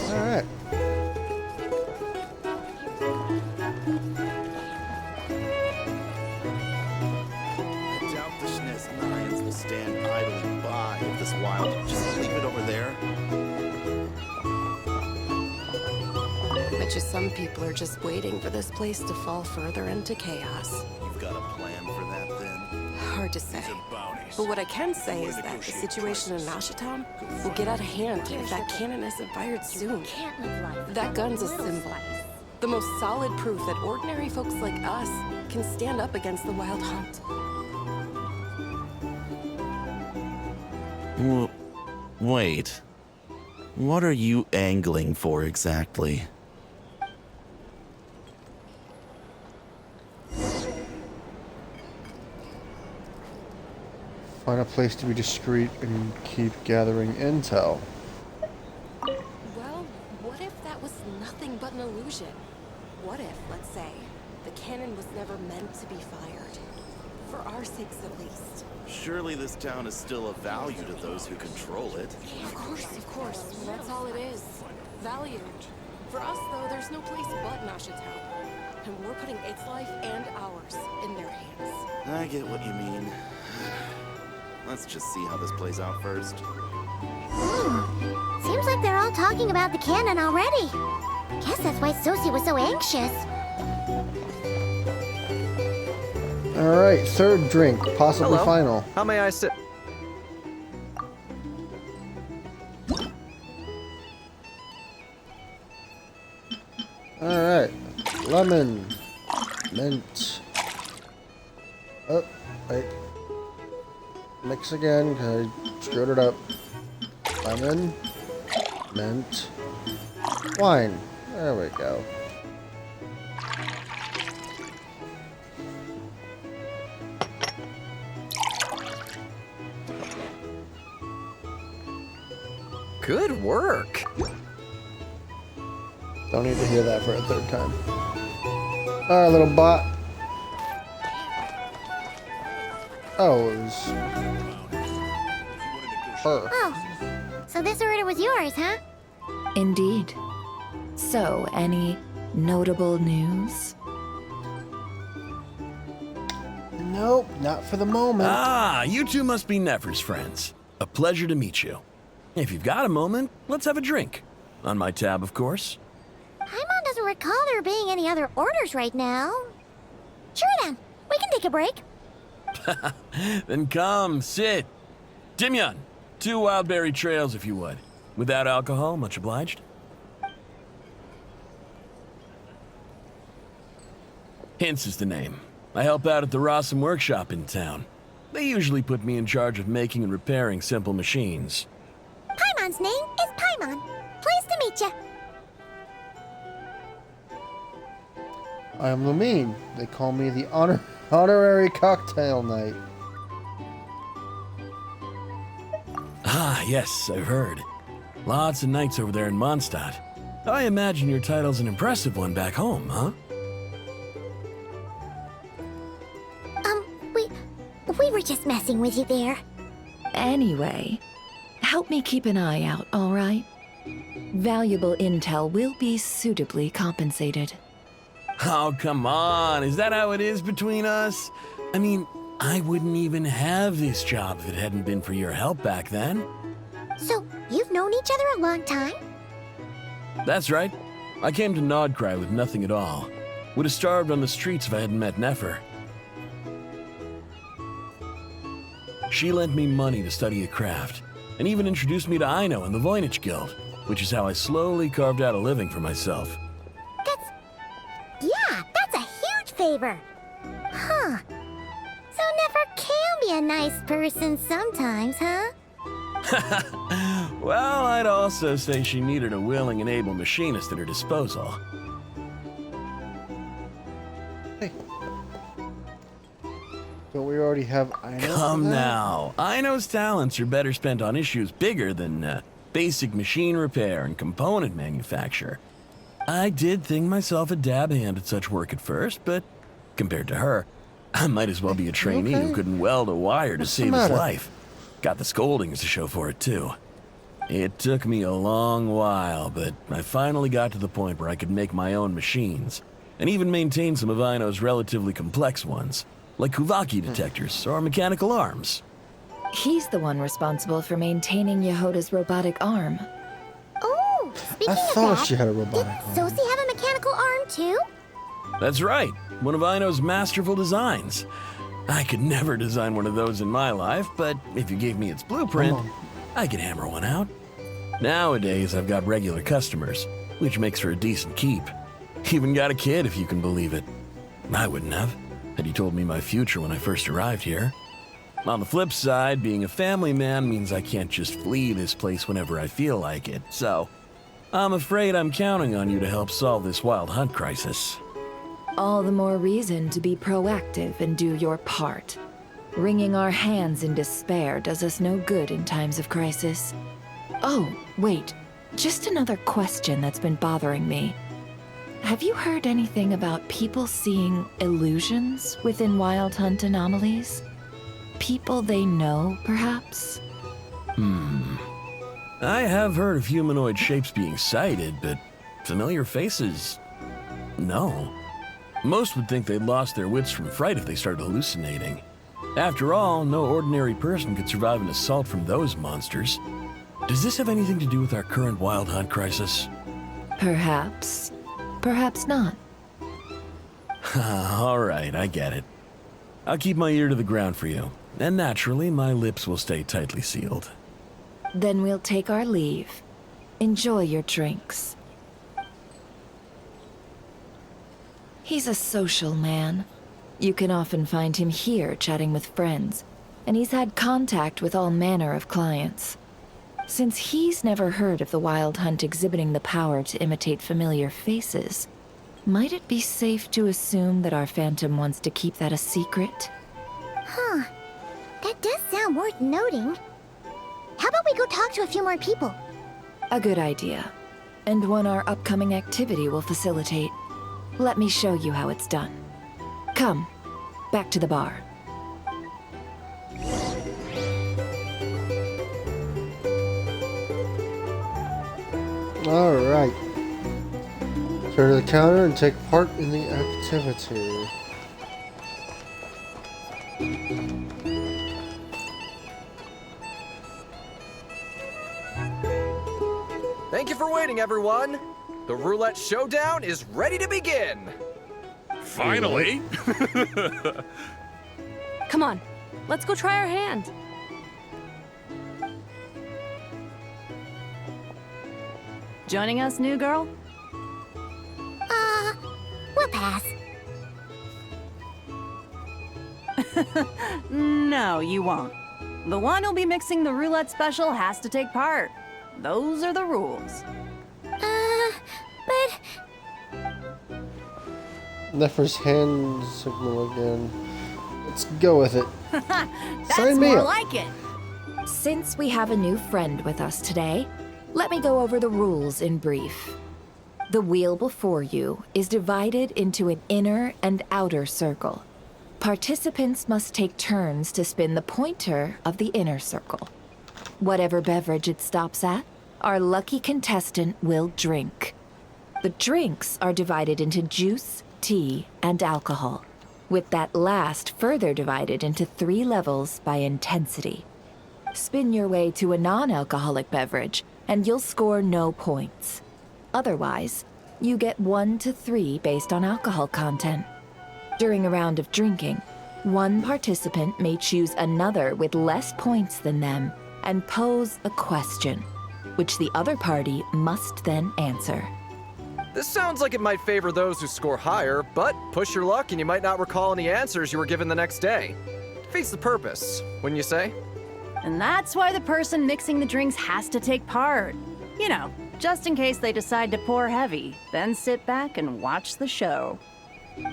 Alright. I doubt the Snezhnayans will stand idly by if this wild... Just leave it over there. Bet you some people are just waiting for this place to fall further into chaos. You've got a plan for that, then? Hard to say. But what I can say is that the situation in Nashitown will get out of hand if that cannon isn't fired soon. Can't live life. That gun's a Little symbol. slice. The most solid proof that ordinary folks like us can stand up against the wild hunt. Wait. What are you angling for exactly? Find a place to be discreet and keep gathering intel. Well, what if that was nothing but an illusion? What if, let's say, the cannon was never meant to be fired? For our our sakes at least. Surely this town is still of value to those who control it. Of course. That's all it is. Value. For us, though, there's no place but Nasha Town. And we're putting its life and ours in their hands. I get what you mean. Let's just see how this plays out first. Seems like they're all talking about the cannon already. Guess that's why Sosie was so anxious. Alright, third drink, possibly Hello. final. How may I sit? Alright, lemon, mint. Oh, wait. Mix again, because I screwed it up. Lemon, mint, wine. There we go. Good work. Don't need to hear that for a third time. Alright, little bot. Oh, it was her. Oh, so this order was yours, huh? Indeed. So, any notable news? Nope, not for the moment. Ah, you two must be Nefer's friends. A pleasure to meet you. If you've got a moment, let's have a drink. On my tab, of course. Paimon doesn't recall there being any other orders right now. Sure then, we can take a break. Then come, sit. Dimyon, 2 wildberry trails if you would. Without alcohol, much obliged. Hints is the name. I help out at the Rossum workshop in town. They usually put me in charge of making and repairing simple machines. Paimon's name is Paimon. Pleased to meet you. I am Lumine. They call me the honorary cocktail knight. Ah, yes, I've heard. Lots of knights over there in Mondstadt. I imagine your title's an impressive one back home, huh? We were just messing with you there. Anyway, help me keep an eye out, all right? Valuable intel will be suitably compensated. Oh, come on. Is that how it is between us? I mean, I wouldn't even have this job if it hadn't been for your help back then. So, you've known each other a long time? That's right. I came to Nodcry with nothing at all. Would have starved on the streets if I hadn't met Nefer. She lent me money to study a craft, and even introduced me to Aino and the Voynich Guild, which is how I slowly carved out a living for myself. That's a huge favor. Huh. So Nefer can be a nice person sometimes, huh? Well, I'd also say she needed a willing and able machinist at her disposal. Don't we already have Aino? Come now. Aino's talents are better spent on issues bigger than basic machine repair and component manufacture. I did think myself a dab hand at such work at first, but compared to her, I might as well be a trainee who couldn't weld a wire to save his life. Got the scoldings to show for it, too. It took me a long while, but I finally got to the point where I could make my own machines, and even maintain some of Aino's relatively complex ones, like Kuvaki detectors or mechanical arms. He's the one responsible for maintaining Yehoda's robotic arm. Oh, speaking I of thought that, she had a robotic did arm. Sosie have a mechanical arm too? That's right, one of Aino's masterful designs. I could never design one of those in my life, but if you gave me its blueprint, I could hammer one out. Nowadays, I've got regular customers, which makes for a decent keep. Even got a kid, if you can believe it. I wouldn't have, had you told me my future when I first arrived here. On the flip side, being a family man means I can't just flee this place whenever I feel like it, so I'm afraid I'm counting on you to help solve this wild hunt crisis. All the more reason to be proactive and do your part. Wringing our hands in despair does us no good in times of crisis. Oh, wait. Just another question that's been bothering me. have you heard anything about people seeing illusions within Wild Hunt anomalies? People they know, perhaps? I have heard of humanoid shapes being sighted, but familiar faces? No. Most would think they'd lost their wits from fright if they started hallucinating. After all, no ordinary person could survive an assault from those monsters. Does this have anything to do with our current Wild Hunt crisis? Perhaps. Perhaps not. All right, I get it. I'll keep my ear to the ground for you, and naturally, my lips will stay tightly sealed. Then we'll take our leave. Enjoy your drinks. He's a social man. You can often find him here chatting with friends, and he's had contact with all manner of clients. Since he's never heard of the Wild Hunt exhibiting the power to imitate familiar faces, might it be safe to assume that our Phantom wants to keep that a secret? Huh. That does sound worth noting. How about we go talk to a few more people? A good idea. And one our upcoming activity will facilitate. Let me show you how it's done. Come, back to the bar. Alright. Turn to the counter and take part in the activity. Thank you for waiting, everyone. The roulette showdown is ready to begin. Finally! Come on, let's go try our hand. Joining us, new girl? We'll pass. No, you won't. The one who'll be mixing the roulette special has to take part. Those are the rules. But... Nefer's hand signal again. Let's go with it. That's Sign me more up. like it. Since we have a new friend with us today, let me go over the rules in brief. The wheel before you is divided into an inner and outer circle. Participants must take turns to spin the pointer of the inner circle. Whatever beverage it stops at, our lucky contestant will drink. The drinks are divided into juice, tea, and alcohol, with that last further divided into 3 levels by intensity. Spin your way to a non-alcoholic beverage, and you'll score no points. Otherwise, you get 1 to 3 based on alcohol content. During a round of drinking, one participant may choose another with less points than them and pose a question, which the other party must then answer. This sounds like it might favor those who score higher, but push your luck and you might not recall any answers you were given the next day. Defeats the purpose, wouldn't you say? And that's why the person mixing the drinks has to take part. You know, just in case they decide to pour heavy, then sit back and watch the show.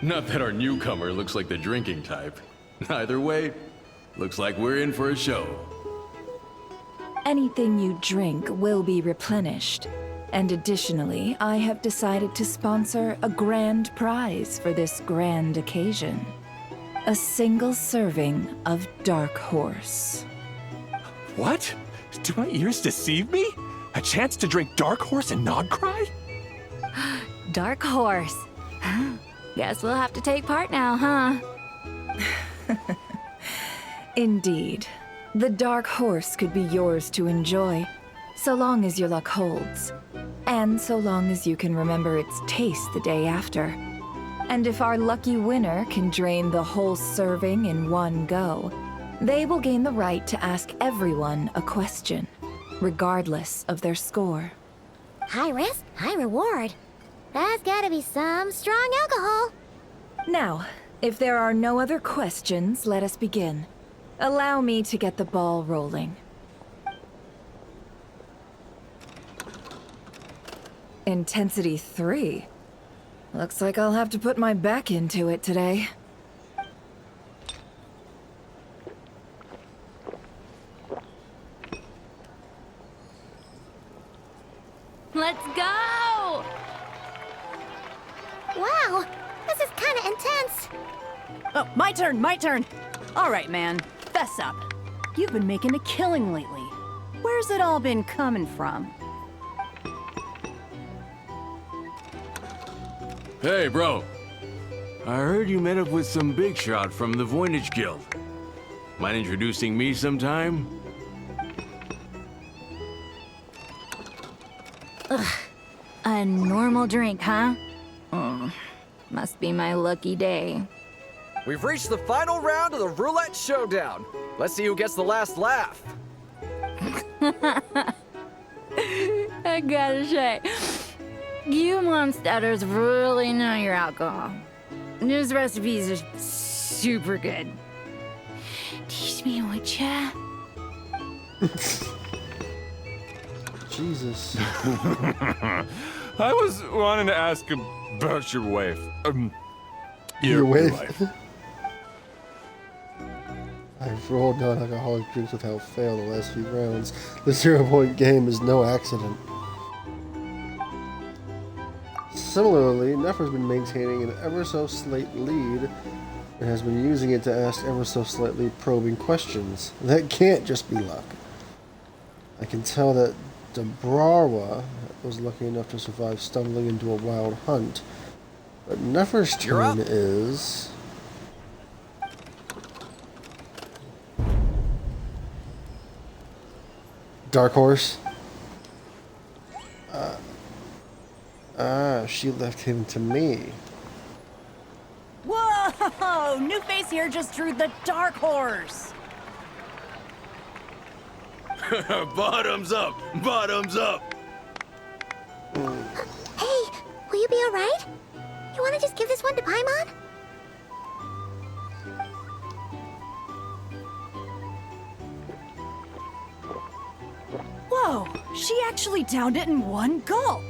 Not that our newcomer looks like the drinking type. Either way, looks like we're in for a show. Anything you drink will be replenished. And additionally, I have decided to sponsor a grand prize for this grand occasion. A single serving of Dark Horse. What? Do my ears deceive me? A chance to drink Dark Horse and not cry? Dark Horse. Guess we'll have to take part now, huh? Indeed. The Dark Horse could be yours to enjoy, so long as your luck holds. And so long as you can remember its taste the day after. And if our lucky winner can drain the whole serving in one go, they will gain the right to ask everyone a question, regardless of their score. High risk, high reward. That's gotta be some strong alcohol. Now, if there are no other questions, let us begin. Allow me to get the ball rolling. Intensity 3. Looks like I'll have to put my back into it today. Let's go! Wow, this is kind of intense. Oh, my turn, my turn. All right, man, fess up. You've been making a killing lately. Where's it all been coming from? Hey, bro. I heard you met up with some big shot from the Voynich Guild. Mind introducing me sometime? Ugh. A normal drink, huh? Must be my lucky day. We've reached the final round of the roulette showdown. Let's see who gets the last laugh. I gotta say, you monsters really know your alcohol. This recipes are super good. Teach me, would ya? Jesus. I was wanting to ask about your wife. Your wife? I've rolled non-alcoholic drinks without fail the last few rounds. The 0-point game is no accident. Similarly, Nefer's been maintaining an ever-so-slight lead and has been using it to ask ever-so-slightly probing questions. That can't just be luck. I can tell that Debrawa was lucky enough to survive stumbling into a wild hunt. But Nefer's turn is... Dark Horse. She left him to me. Whoa! New face here just drew the Dark Horse. Bottoms up! Bottoms up! Hey, will you be alright? You wanna just give this one to Paimon? Whoa! She actually downed it in one gulp.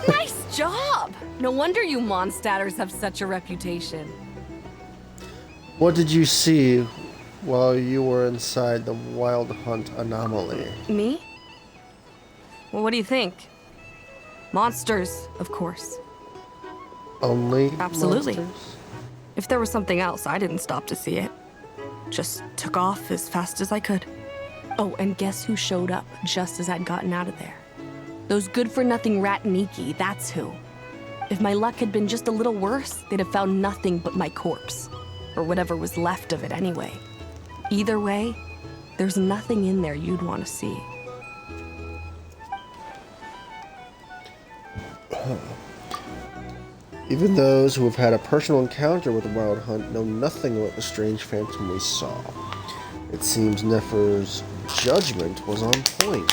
Nice job! No wonder you monstatters have such a reputation. What did you see while you were inside the Wild Hunt anomaly? Me? Well, what do you think? Monsters, of course. Only Absolutely. monsters? If there was something else, I didn't stop to see it. Just took off as fast as I could. Oh, and guess who showed up just as I'd gotten out of there? Those good-for-nothing Ratniki, that's who. If my luck had been just a little worse, they'd have found nothing but my corpse. Or whatever was left of it anyway. Either way, there's nothing in there you'd want to see. Even those who have had a personal encounter with the Wild Hunt know nothing about the strange phantom we saw. It seems Nefer's judgment was on point.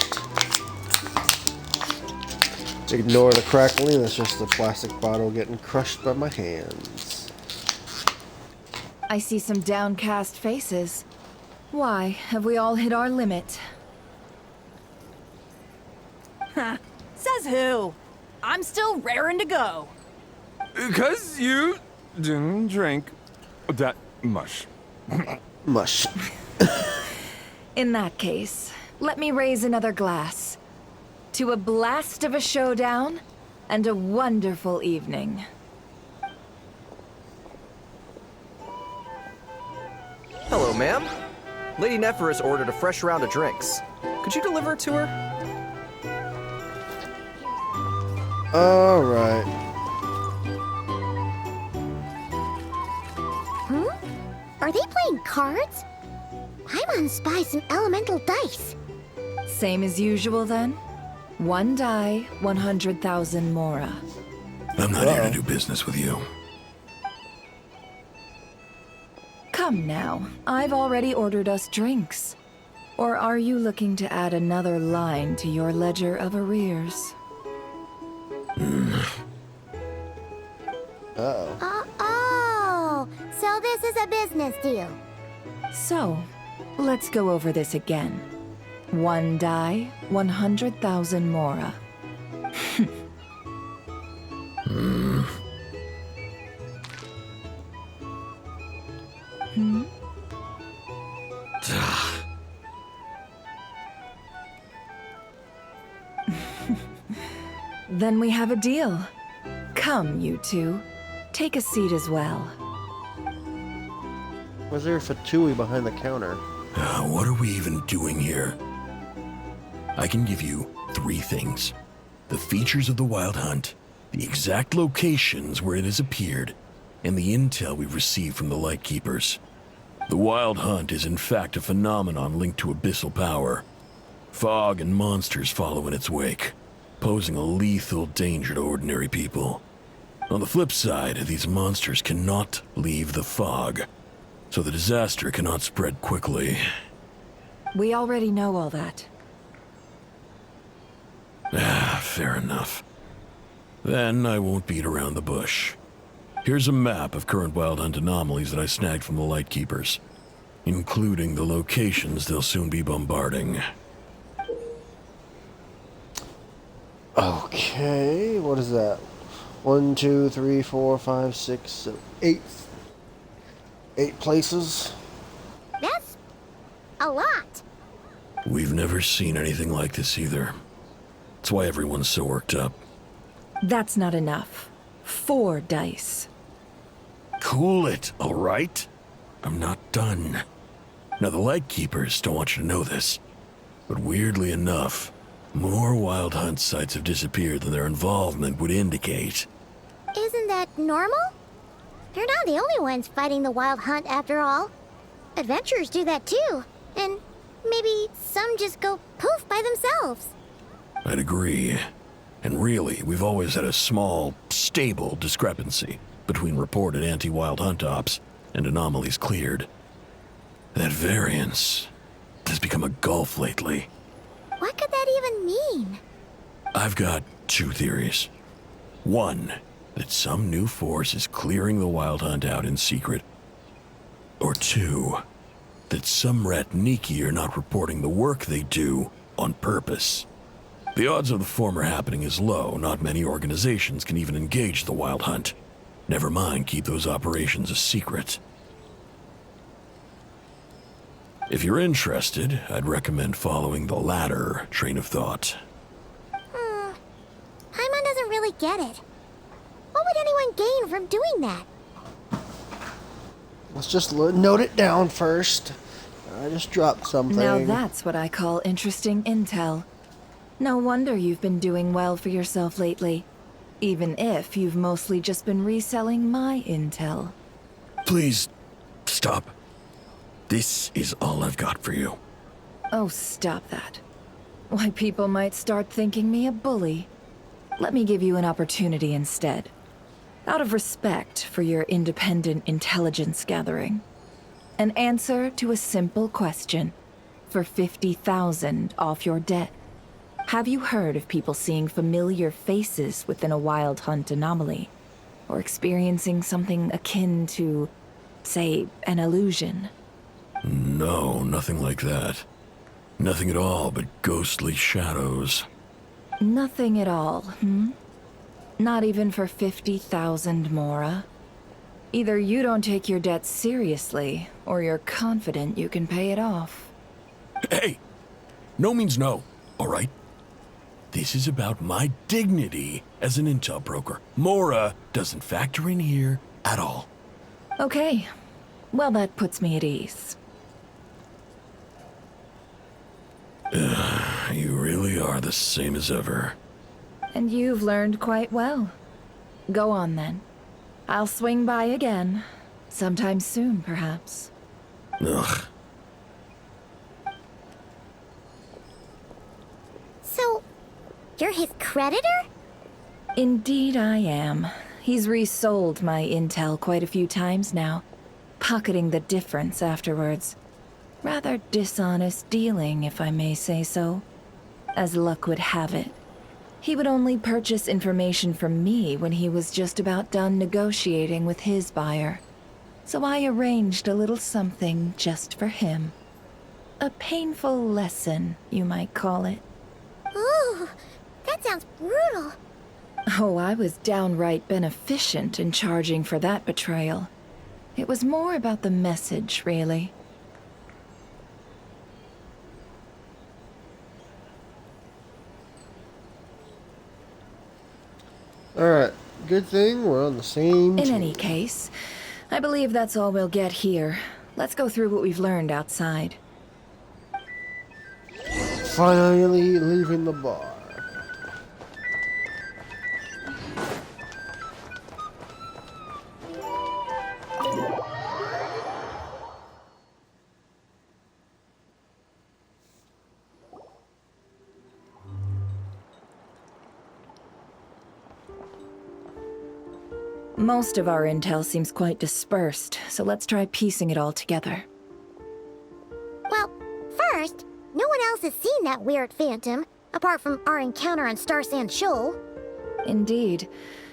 Ignore the crackling, that's just a plastic bottle getting crushed by my hands. I see some downcast faces. Why, have we all hit our limit? Huh. Says who? I'm still raring to go. 'Cause you didn't drink that much. Mush. In that case, let me raise another glass. To a blast of a showdown and a wonderful evening. Hello, ma'am. Lady Nefer has ordered a fresh round of drinks. Could you deliver it to her? Alright. Are they playing cards? Paimon spies some elemental dice. Same as usual then? One die, 100,000 Mora. I'm not here to do business with you. Come now, I've already ordered us drinks. Or are you looking to add another line to your ledger of arrears? Uh-oh. Oh, so this is a business deal. So, let's go over this again. One die, 100,000 Mora. Hmm? Then we have a deal. Come, you two. Take a seat as well. Was there a Fatui behind the counter? What are we even doing here? I can give you 3 things. The features of the Wild Hunt, the exact locations where it has appeared, and the intel we've received from the Lightkeepers. The Wild Hunt is in fact a phenomenon linked to abyssal power. Fog and monsters follow in its wake, posing a lethal danger to ordinary people. On the flip side, these monsters cannot leave the fog, so the disaster cannot spread quickly. We already know all that. Fair enough. Then I won't beat around the bush. Here's a map of current Wild Hunt anomalies that I snagged from the Lightkeepers, including the locations they'll soon be bombarding. Okay, what is that? 1, 2, 3, 4, 5, 6, 7, 8. 8 places. That's a lot. We've never seen anything like this either. That's why everyone's so worked up. That's not enough. 4 dice. Cool it, all right? I'm not done. Now, the Lightkeepers don't want you to know this, but weirdly enough, more Wild Hunt sites have disappeared than their involvement would indicate. Isn't that normal? They're not the only ones fighting the Wild Hunt after all. Adventurers do that too. And maybe some just go poof by themselves. I'd agree. And really, we've always had a small, stable discrepancy between reported anti-Wild Hunt ops and anomalies cleared. That variance has become a gulf lately. What could that even mean? I've got 2 theories. 1, that some new force is clearing the Wild Hunt out in secret. Or 2, that some Ratniki are not reporting the work they do on purpose. The odds of the former happening is low. Not many organizations can even engage the Wild Hunt. Never mind keep those operations a secret. If you're interested, I'd recommend following the latter train of thought. Paimon doesn't really get it. What would anyone gain from doing that? Let's just note it down first. I just dropped something. Now that's what I call interesting intel. No wonder you've been doing well for yourself lately. Even if you've mostly just been reselling my intel. Please, stop. This is all I've got for you. Oh, stop that. Why, people might start thinking me a bully. Let me give you an opportunity instead. Out of respect for your independent intelligence gathering. An answer to a simple question for 50,000 off your debt. Have you heard of people seeing familiar faces within a Wild Hunt anomaly? Or experiencing something akin to, say, an illusion? No, nothing like that. Nothing at all but ghostly shadows. Nothing at all, Not even for 50,000 Mora? Either you don't take your debt seriously, or you're confident you can pay it off. Hey! No means no, all right? This is about my dignity as an intel broker. Mora doesn't factor in here at all. Okay. Well, that puts me at ease. You really are the same as ever. And you've learned quite well. Go on, then. I'll swing by again. Sometime soon, perhaps. Ugh. So, you're his creditor? Indeed I am. He's resold my intel quite a few times now, pocketing the difference afterwards. Rather dishonest dealing, if I may say so. As luck would have it, he would only purchase information from me when he was just about done negotiating with his buyer. So I arranged a little something just for him. A painful lesson, you might call it. Ooh, that sounds brutal. Oh, I was downright beneficent in charging for that betrayal. It was more about the message, really. Alright, good thing we're on the same In team. any case, I believe that's all we'll get here. Let's go through what we've learned outside. Finally leaving the bar. Most of our intel seems quite dispersed, so let's try piecing it all together. Well, first, no one else has seen that weird phantom, apart from our encounter on Star Sand Shoal. Indeed.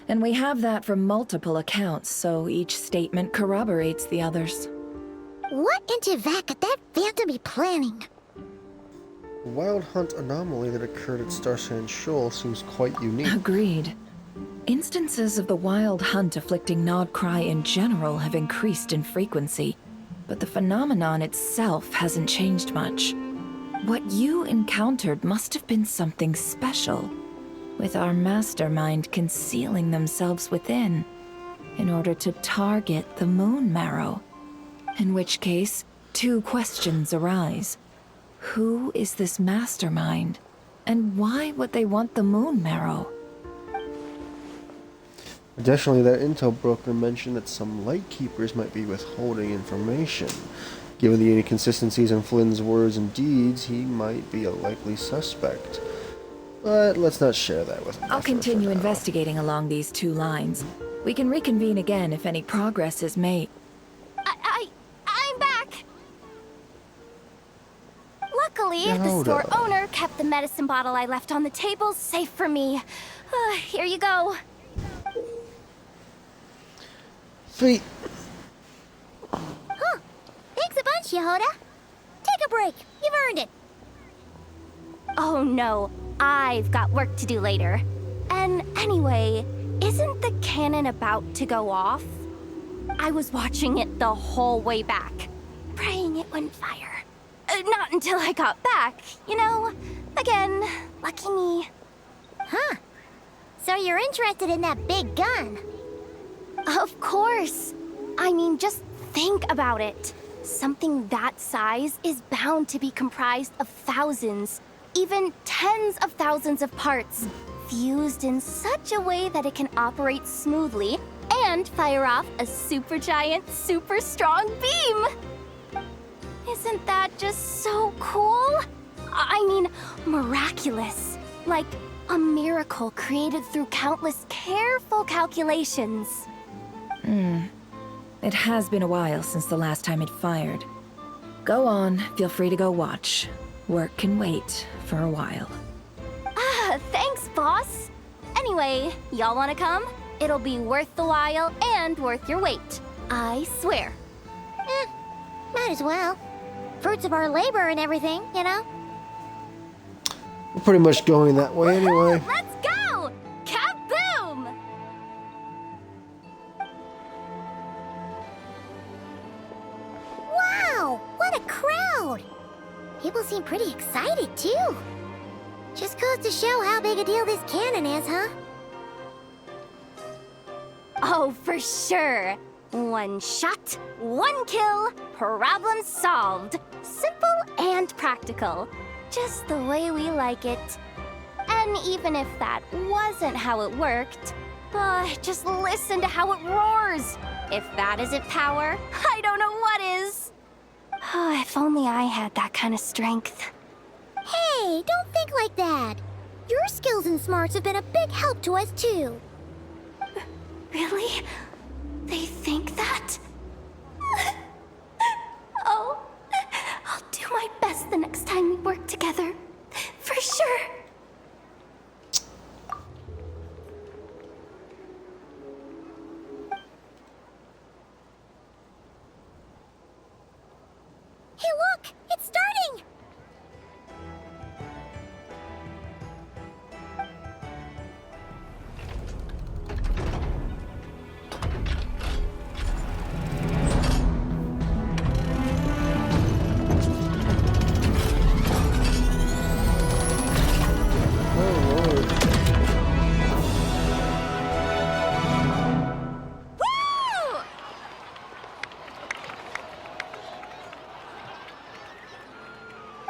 And we have that from multiple accounts, so each statement corroborates the others. What in Teyvat could that phantom be planning? The wild hunt anomaly that occurred at Star Sand Shoal seems quite unique. Agreed. Instances of the wild hunt afflicting Nodcry in general have increased in frequency, but the phenomenon itself hasn't changed much. What you encountered must have been something special, with our mastermind concealing themselves within, in order to target the Moon Marrow. In which case, two questions arise. Who is this mastermind? And why would they want the Moon Marrow? Additionally, that intel broker mentioned that some Lightkeepers might be withholding information. Given the inconsistencies in Flynn's words and deeds, he might be a likely suspect. But let's not share that with him. I'll continue investigating along these two lines. We can reconvene again if any progress is made. I'm back! Luckily, the Hold store up. owner kept the medicine bottle I left on the table safe for me. Here you go. Sweet. Huh. Thanks a bunch, Yehoda. Take a break. You've earned it. Oh no, I've got work to do later. And anyway, isn't the cannon about to go off? I was watching it the whole way back, praying it wouldn't fire. Not until I got back, you know? Again, lucky me. Huh. So you're interested in that big gun? Of course. I mean, just think about it. Something that size is bound to be comprised of thousands, even tens of thousands of parts, fused in such a way that it can operate smoothly and fire off a supergiant, super strong beam. Isn't that just so cool? I mean, miraculous. Like a miracle created through countless careful calculations. It has been a while since the last time it fired. Go on, feel free to go watch. Work can wait for a while. Thanks, boss. Anyway, y'all wanna come? It'll be worth the while and worth your wait. I swear. Might as well. Fruits of our labor and everything, you know? We're pretty much going that way anyway. Let's go! Kaboom! Wow! What a crowd! People seem pretty excited, too. Just goes to show how big a deal this cannon is, huh? Oh, for sure. One shot, one kill, problem solved. Simple and practical. Just the way we like it. And even if that wasn't how it worked, just listen to how it roars. If that isn't power, I don't know what is. If only I had that kind of strength. Hey, don't think like that. Your skills and smarts have been a big help to us, too. Really? They think that? Oh, I'll do my best the next time we work together. For sure. Hey, look! It's starting!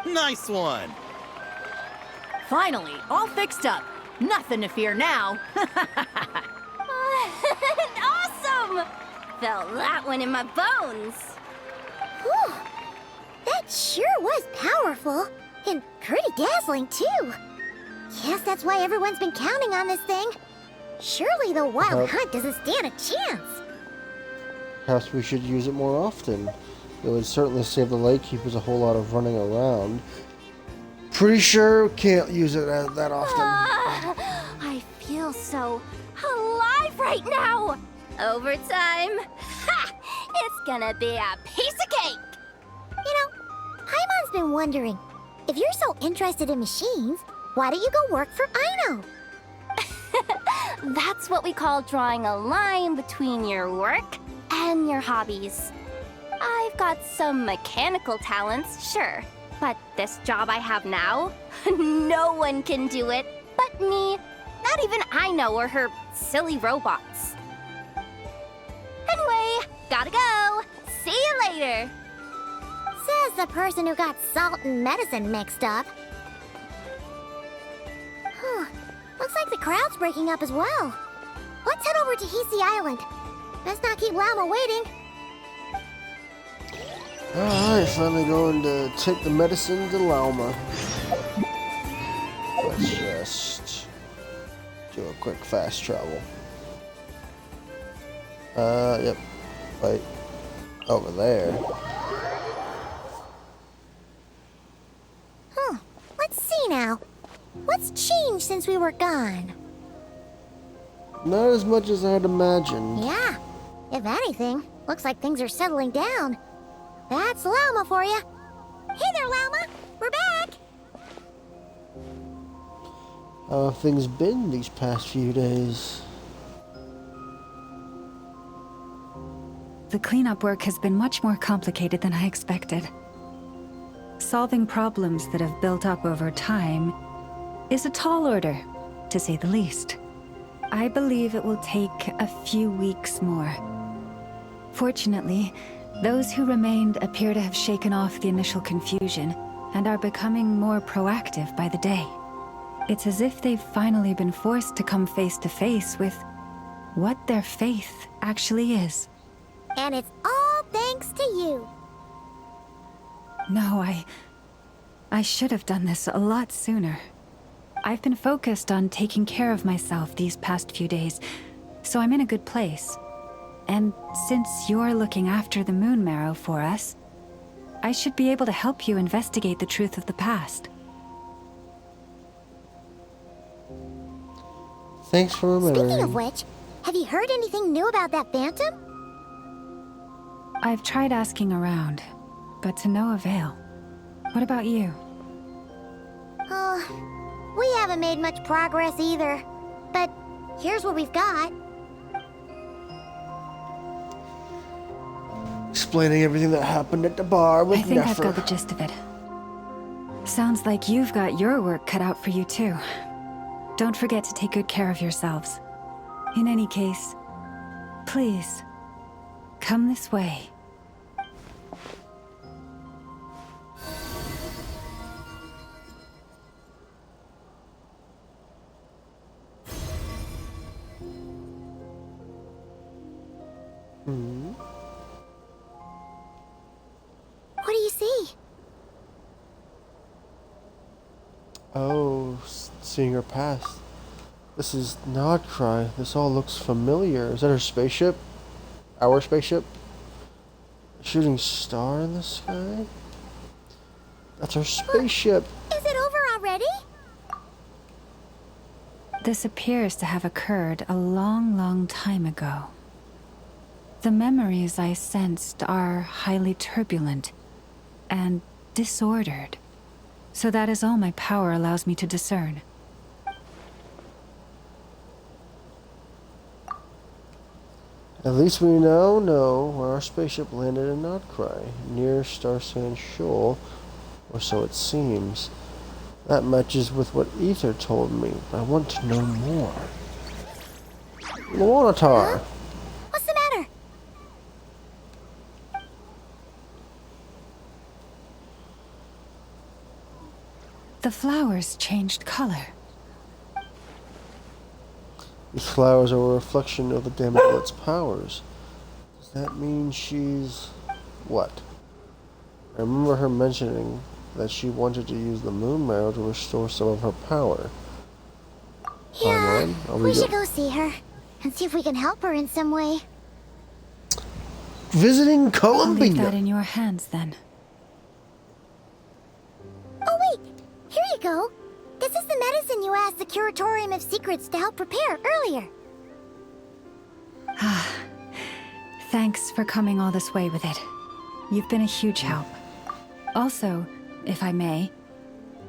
Nice one! Finally, all fixed up. Nothing to fear now. Awesome! Felt that one in my bones. Whew. That sure was powerful. And pretty dazzling, too. Guess that's why everyone's been counting on this thing. Surely the Wild Hunt doesn't stand a chance. Perhaps we should use it more often. It would certainly save the Lightkeepers a whole lot of running around. Pretty sure can't use it that often. I feel so alive right now. Overtime. Ha! It's gonna be a piece of cake. You know, Paimon's been wondering, if you're so interested in machines, why don't you go work for Aino? That's what we call drawing a line between your work and your hobbies. I've got some mechanical talents, sure. But this job I have now, no one can do it but me. Not even Aino or her silly robots. Anyway, gotta go. See you later. Says the person who got salt and medicine mixed up. Huh. Looks like the crowd's breaking up as well. Let's head over to Hisi Island. Best not keep Llama waiting. Alright, finally going to take the medicine to Lauma. Let's just do a quick fast travel. Yep. Right over there. Huh. Let's see now. What's changed since we were gone? Not as much as I'd imagined. Yeah. If anything, looks like things are settling down. That's Llama for you. Hey there, Llama. We're back. How have things been these past few days? The cleanup work has been much more complicated than I expected. Solving problems that have built up over time is a tall order, to say the least. I believe it will take a few weeks more. Fortunately, those who remained appear to have shaken off the initial confusion and are becoming more proactive by the day. It's as if they've finally been forced to come face to face with what their faith actually is. And it's all thanks to you. No, I should have done this a lot sooner. I've been focused on taking care of myself these past few days, so I'm in a good place. And since you're looking after the Moon Marrow for us, I should be able to help you investigate the truth of the past. Thanks for remembering. Speaking of which, have you heard anything new about that Phantom? I've tried asking around, but to no avail. What about you? We haven't made much progress either. But here's what we've got. Explaining everything that happened at the bar with I think I've Nefer. got the gist of it. Sounds like you've got your work cut out for you too. Don't forget to take good care of yourselves. In any case, please, come this way. What do you see? Oh, seeing her past. This is Nodcry. This all looks familiar. Is that her spaceship? Our spaceship? A shooting star in the sky? That's our spaceship. Is it over already? This appears to have occurred a long, long time ago. The memories I sensed are highly turbulent and disordered. So that is all my power allows me to discern. At least we now know where our spaceship landed in Nodcry, near Starsand Shoal, or so it seems. That matches with what Ether told me. I want to know more. Luanatar! What's the matter? The flowers changed color. These flowers are a reflection of the Damolet's powers. Does that mean she's... what? I remember her mentioning that she wanted to use the moon marrow to restore some of her power. Yeah, Timeline? we should go see her and see if we can help her in some way. Visiting I'll Columbia! leave that in your hands, then. Oh wait, here you go. This is the medicine you asked the Curatorium of Secrets to help prepare earlier. Thanks for coming all this way with it. You've been a huge help. Also, if I may,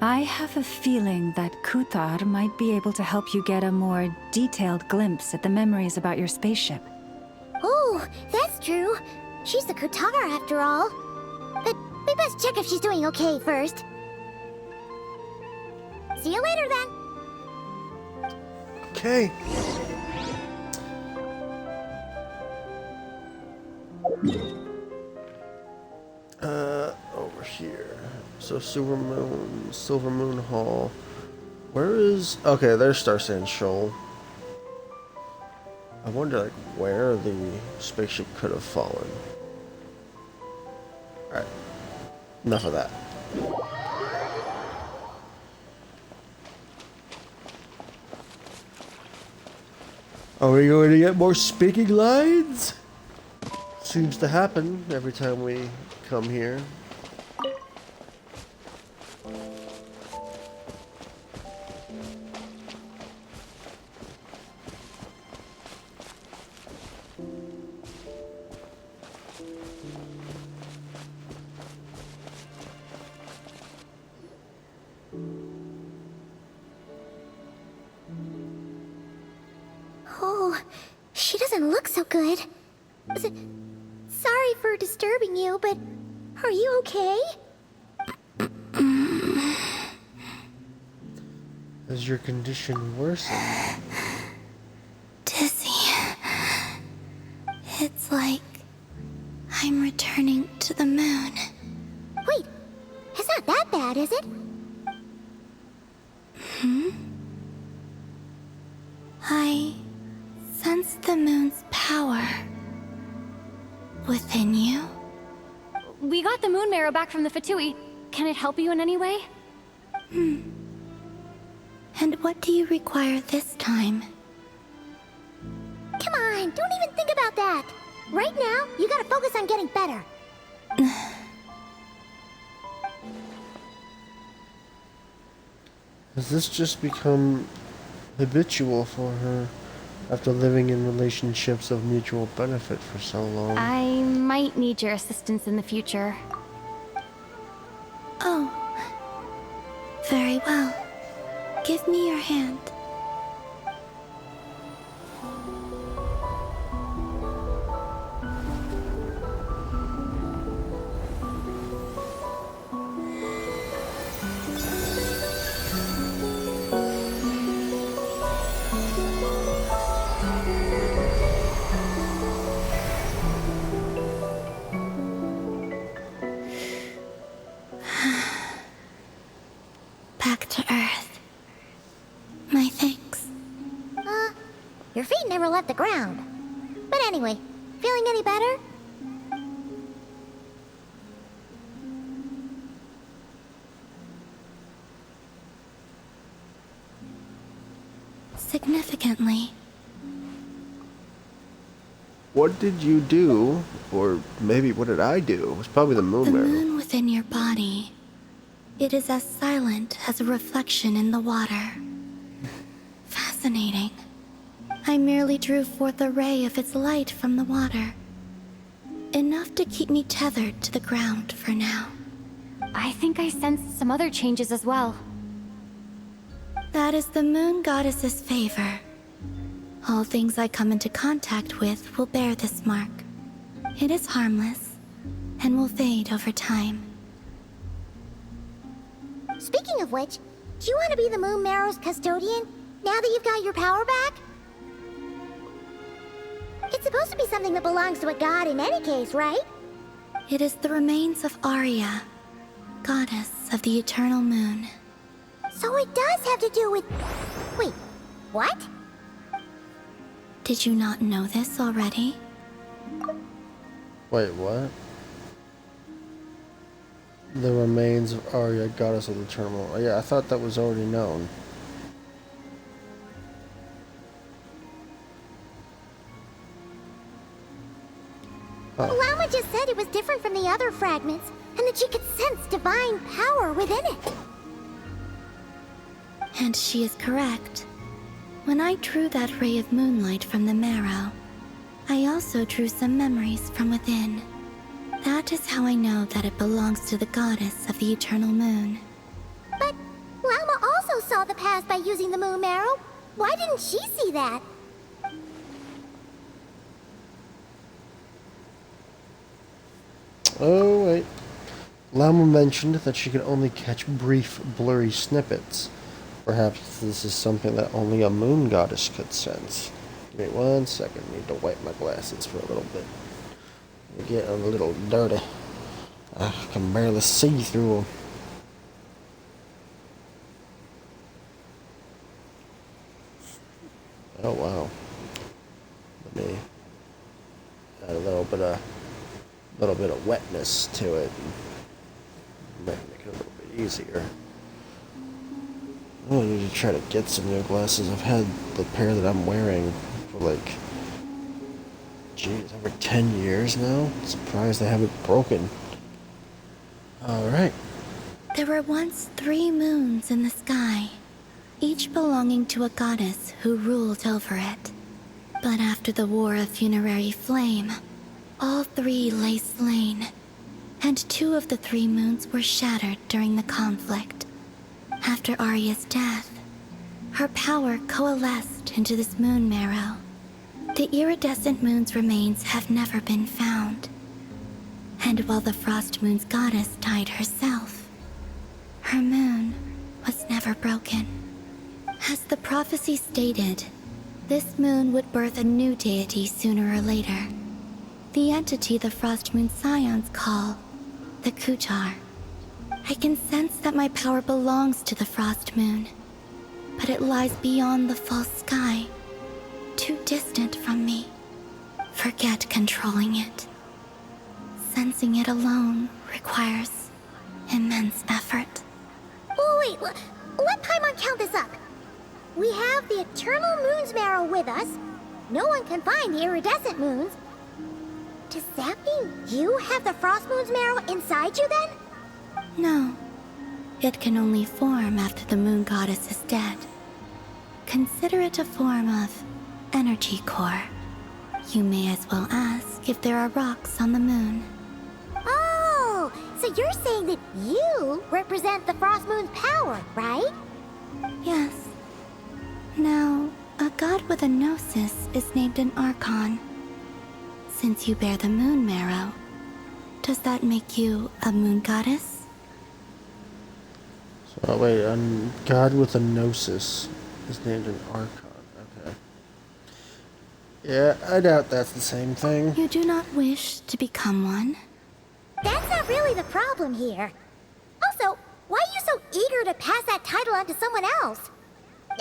I have a feeling that Kuthar might be able to help you get a more detailed glimpse at the memories about your spaceship. Oh, that's true. She's the Kutar after all. But we best check if she's doing okay first. See you later then. Okay. Over here. So Silver Moon Hall. Where is... okay, there's Star Sand Shoal. I wonder, like, where the spaceship could have fallen. Alright. Enough of that. Are we going to get more speaking lines? Seems to happen every time we come here. Oh, she doesn't look so good. Sorry for disturbing you, but are you okay? Has your condition worsened? Dizzy. It's like I'm returning to the moon. Wait, it's not that bad, is it? I sense the moon's power within you. We got the moon marrow back from the Fatui. Can it help you in any way? And what do you require this time? Come on, don't even think about that. Right now, you gotta focus on getting better. Has this just become habitual for her after living in relationships of mutual benefit for so long? I might need your assistance in the future. Oh. Very well. Give me your hand. Back to Earth. My thanks. Your feet never left the ground. But anyway, feeling any better? Significantly. What did you do? Or maybe what did I do? It was probably the moon The marrow. moon within your body. It is as silent as a reflection in the water. Fascinating. I merely drew forth a ray of its light from the water. Enough to keep me tethered to the ground for now. I think I sensed some other changes as well. That is the moon goddess's favor. All things I come into contact with will bear this mark. It is harmless, and will fade over time. Speaking of which, do you want to be the moon marrow's custodian now that you've got your power back? It's supposed to be something that belongs to a god in any case, right? It is the remains of Arya, goddess of the eternal moon. So it does have to do with... Wait, what? Did you not know this already? Wait, what? The remains of Arya, goddess of the eternal. Oh, yeah, I thought that was already known. Lama just said it was different from the other fragments, and that she could sense divine power within it. And she is correct. When I drew that ray of moonlight from the marrow, I also drew some memories from within. That is how I know that it belongs to the goddess of the eternal moon. But Lama also saw the past by using the moon marrow. Why didn't she see that? Oh, wait. Lama mentioned that she could only catch brief, blurry snippets. Perhaps this is something that only a moon goddess could sense. Give me 1 second. I need to wipe my glasses for a little bit. They get a little dirty. I can barely see through them. Oh wow. Let me add a little bit of wetness to it. Make it a little bit easier. I need to try to get some new glasses. I've had the pair that I'm wearing for like, geez, over 10 years now. I'm surprised they haven't broken. Alright. There were once 3 moons in the sky, each belonging to a goddess who ruled over it. But after the War of Funerary Flame, all 3 lay slain, and 2 of the 3 moons were shattered during the conflict. After Arya's death, her power coalesced into this moon marrow. The iridescent moon's remains have never been found. And while the Frost Moon's goddess died herself, her moon was never broken. As the prophecy stated, this moon would birth a new deity sooner or later. The entity the Frost Moon Scions call the Kuchar. I can sense that my power belongs to the Frost Moon, but it lies beyond the false sky, too distant from me. Forget controlling it. Sensing it alone requires immense effort. Oh, wait, let Paimon count this up. We have the Eternal Moon's marrow with us. No one can find the iridescent moons. Does that mean you have the Frost Moon's marrow inside you then? No. It can only form after the moon goddess is dead. Consider it a form of energy core. You may as well ask if there are rocks on the moon. Oh, so you're saying that you represent the Frost Moon's power, right? Yes. Now, a god with a gnosis is named an Archon. Since you bear the moon marrow, does that make you a moon goddess? So, wait, a god with a gnosis is named an Archon. Okay. Yeah, I doubt that's the same thing. You do not wish to become one? That's not really the problem here. Also, why are you so eager to pass that title on to someone else?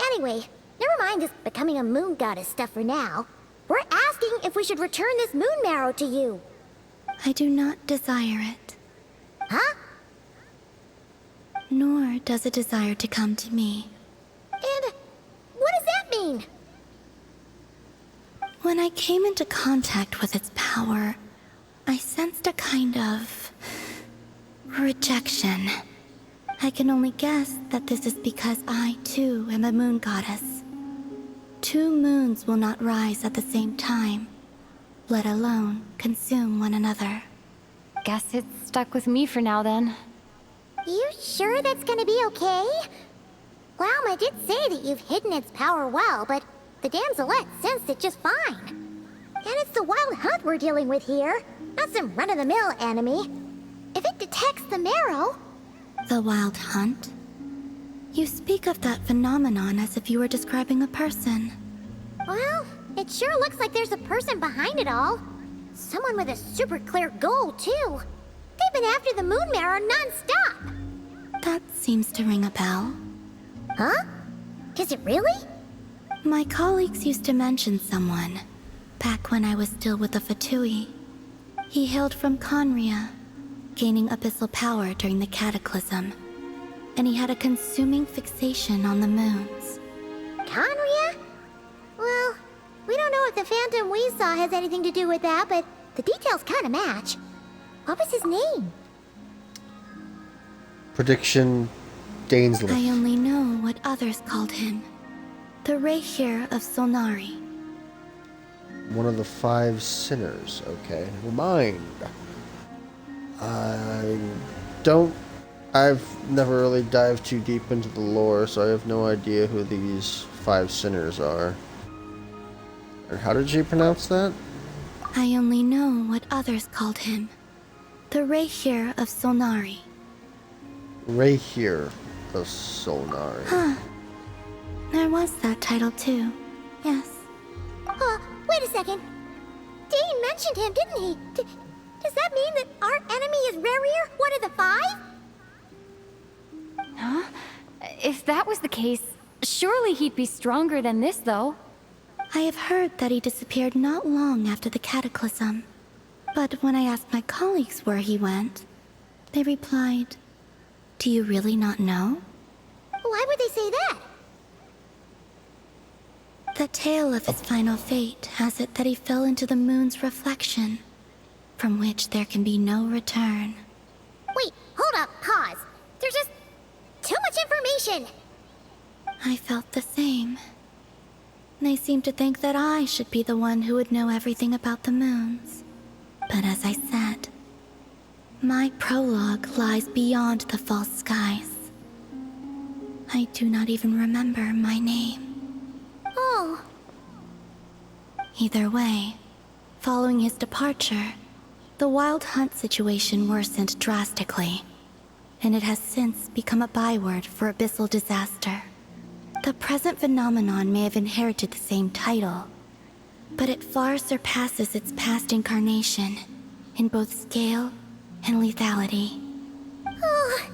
Anyway, never mind this becoming a moon goddess stuff for now. We're asking if we should return this moon marrow to you. I do not desire it. Huh? Nor does it desire to come to me. And what does that mean? When I came into contact with its power, I sensed a kind of rejection. I can only guess that this is because I, too, am a moon goddess. 2 moons will not rise at the same time, let alone consume one another. Guess it's stuck with me for now then. You sure that's gonna be okay? Lama did say that you've hidden its power well, but the damselette sensed it just fine. And it's the wild hunt we're dealing with here, not some run-of-the-mill enemy. If it detects the marrow... The wild hunt? You speak of that phenomenon as if you were describing a person. Well, it sure looks like there's a person behind it all. Someone with a super clear goal, too. They've been after the moon marrow non-stop. That seems to ring a bell. Huh? Is it really? My colleagues used to mention someone, back when I was still with the Fatui. He hailed from Conria, gaining abyssal power during the Cataclysm, and he had a consuming fixation on the moons. Conria? Well, we don't know if the phantom we saw has anything to do with that, but the details kind of match. What was his name? Prediction, Dainsleif. I only know what others called him. The Rehir of Solnari. One of the 5 sinners. Okay, never mind. I've never really dived too deep into the lore, so I have no idea who these 5 sinners are. Or how did you pronounce that? I only know what others called him. The Rehir of Solnari. Rehir of Solnari. Huh. There was that title too. Yes. Wait a second. Dane mentioned him, didn't he? Does that mean that our enemy is Rerir, one of the 5? Huh? If that was the case, surely he'd be stronger than this, though. I have heard that he disappeared not long after the Cataclysm. But when I asked my colleagues where he went, they replied, "Do you really not know?" Why would they say that? The tale of his final fate has it that he fell into the moon's reflection, from which there can be no return. Wait, hold up, pause. There's just too much information. I felt the same. They seemed to think that I should be the one who would know everything about the moons. But as I said, my prologue lies beyond the false skies. I do not even remember my name. Oh. Either way, following his departure, the Wild Hunt situation worsened drastically, and it has since become a byword for abyssal disaster. The present phenomenon may have inherited the same title, but it far surpasses its past incarnation in both scale and lethality. Oh,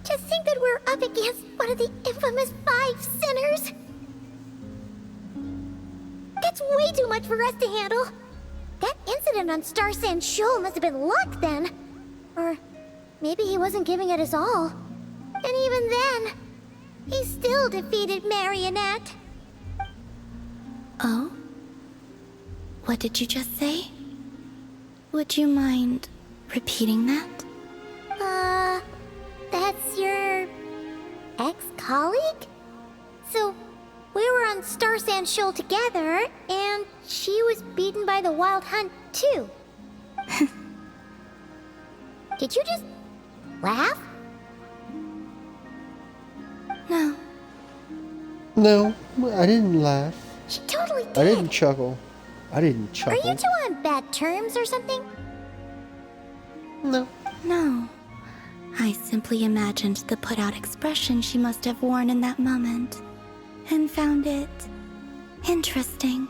to think that we're up against one of the infamous 5 sinners. That's way too much for us to handle. That incident on Star Sand Shoal must have been luck then. Or maybe he wasn't giving it his all. And even then, he still defeated Marionette. Oh? What did you just say? Would you mind repeating that? That's your ex-colleague? So, we were on Star Sand Shoal together, and she was beaten by the Wild Hunt, too. Did you just laugh? No. No, I didn't laugh. She totally did. I didn't chuckle. I didn't chuckle. Are you two on bad terms or something? No. No. I simply imagined the put-out expression she must have worn in that moment, and found it interesting.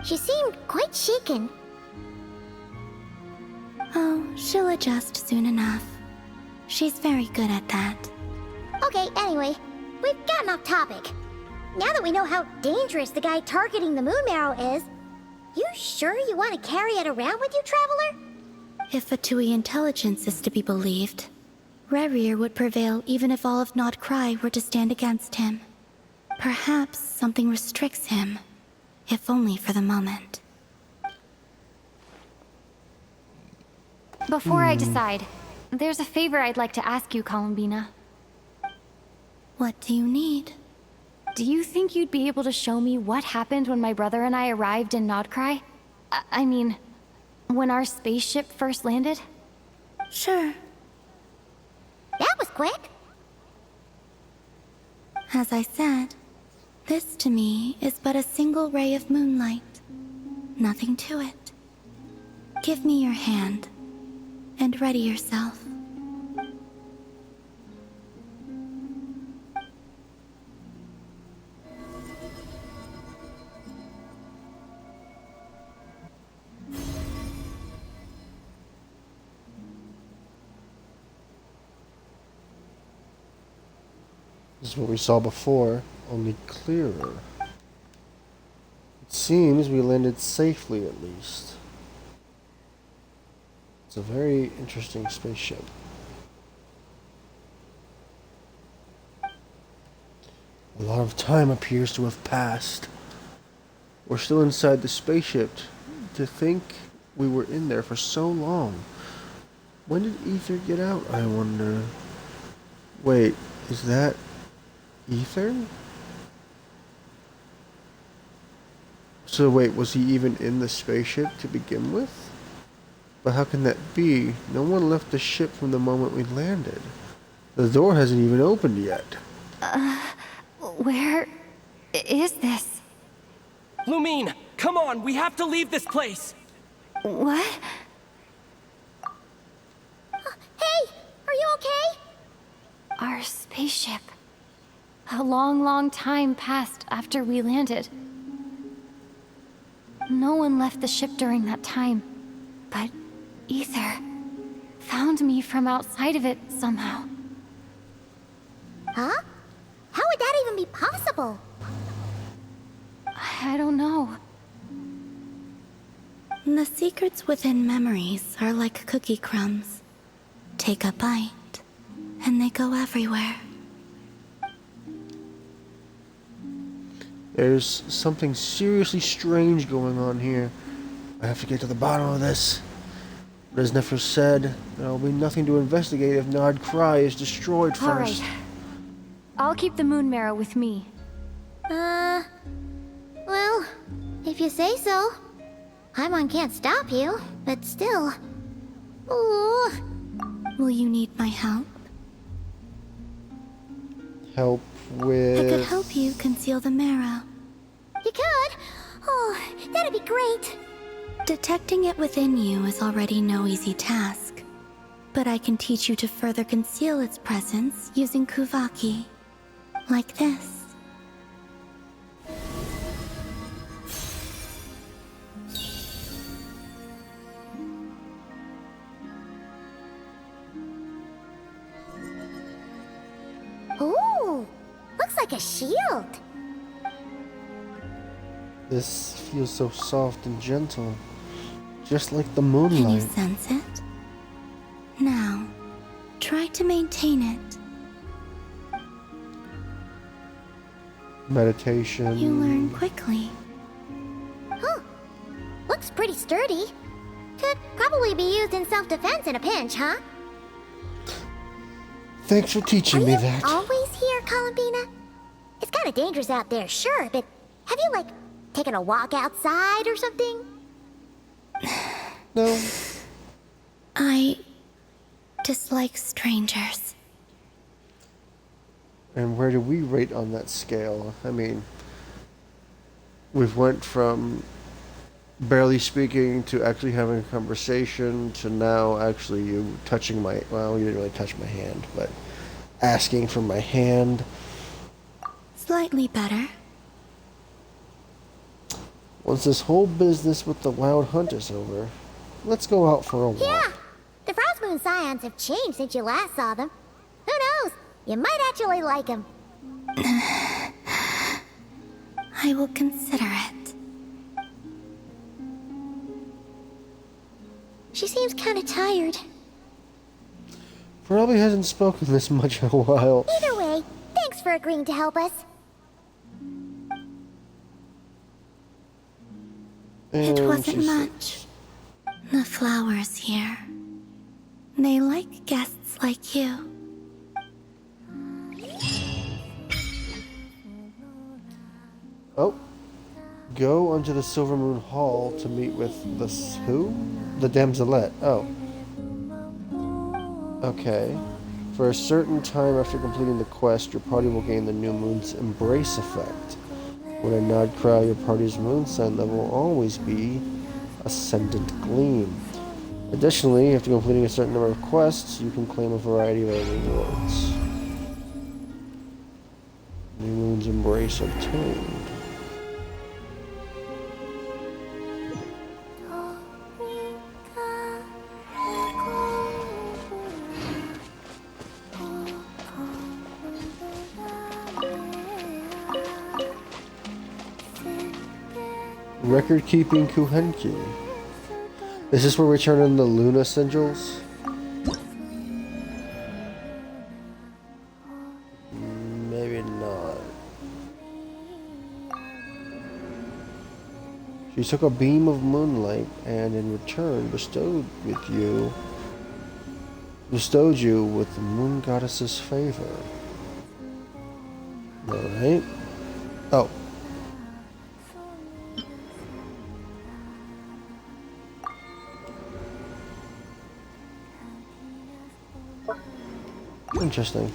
She seemed quite shaken. Oh, she'll adjust soon enough. She's very good at that. Okay, anyway, we've gotten off topic. Now that we know how dangerous the guy targeting the moon marrow is, you sure you want to carry it around with you, Traveler? If Fatui intelligence is to be believed, Rerir would prevail even if all of Nod Cry were to stand against him. Perhaps something restricts him, if only for the moment. Before I decide, there's a favor I'd like to ask you, Columbina. What do you need? Do you think you'd be able to show me what happened when my brother and I arrived in Nodcry? I mean, when our spaceship first landed? Sure. That was quick. As I said, this to me is but a single ray of moonlight. Nothing to it. Give me your hand, and ready yourself. This is what we saw before, only clearer. It seems we landed safely at least. It's a very interesting spaceship. A lot of time appears to have passed. We're still inside the spaceship. To think we were in there for so long. When did Ether get out, I wonder? Wait, is that Ether? So wait, was he even in the spaceship to begin with? But how can that be? No one left the ship from the moment we landed. The door hasn't even opened yet. Where is this? Lumine, come on, we have to leave this place. What? Hey, are you okay? Our spaceship. A long, long time passed after we landed. No one left the ship during that time, but Ether found me from outside of it somehow. Huh? How would that even be possible? I don't know. The secrets within memories are like cookie crumbs. Take a bite, and they go everywhere. There's something seriously strange going on here. I have to get to the bottom of this. But as Nefer said, there will be nothing to investigate if Nod Cry is destroyed first. All right. I'll keep the moon marrow with me. Well, if you say so. Paimon can't stop you, but still. Ooh. Will you need my help? Help with... I could help you conceal the marrow. You could? Oh, that'd be great. Detecting it within you is already no easy task. But I can teach you to further conceal its presence using Kuvaki. Like this. Ooh, looks like a shield. This feels so soft and gentle. Just like the Can you moonlight. sense it? Now, try to maintain it. Meditation. You learn quickly. Huh. Looks pretty sturdy. Could probably be used in self-defense in a pinch, huh? Thanks for teaching me Are you that. always here, Columbina? It's kind of dangerous out there, sure, but have you, like, taken a walk outside or something? No. I dislike strangers. And where do we rate on that scale? I mean, we've went from barely speaking to actually having a conversation to now actually you touching my, well, you didn't really touch my hand, but asking for my hand. Slightly better. Once this whole business with the wild hunt is over, let's go out for a walk. Yeah, the Frost Moon Scions have changed since you last saw them. Who knows? You might actually like them. I will consider it. She seems kind of tired. Probably hasn't spoken this much in a while. Either way, thanks for agreeing to help us. It And wasn't she much. The flowers here. They like guests like you. Oh. Go onto the Silver Moon Hall to meet with the who? The Damselette. Oh. Okay. For a certain time after completing the quest, your party will gain the new moon's embrace effect. When a nod cry, your party's moon sign level will always be Ascendant Gleam. Additionally, after completing a certain number of quests, you can claim a variety of other rewards. New moon's embrace obtained. Record-keeping Kuhenki. Is this where we turn in the Luna sigils? Maybe not. She took a beam of moonlight and in return bestowed you with the moon goddess's favor. Alright. Oh. Interesting.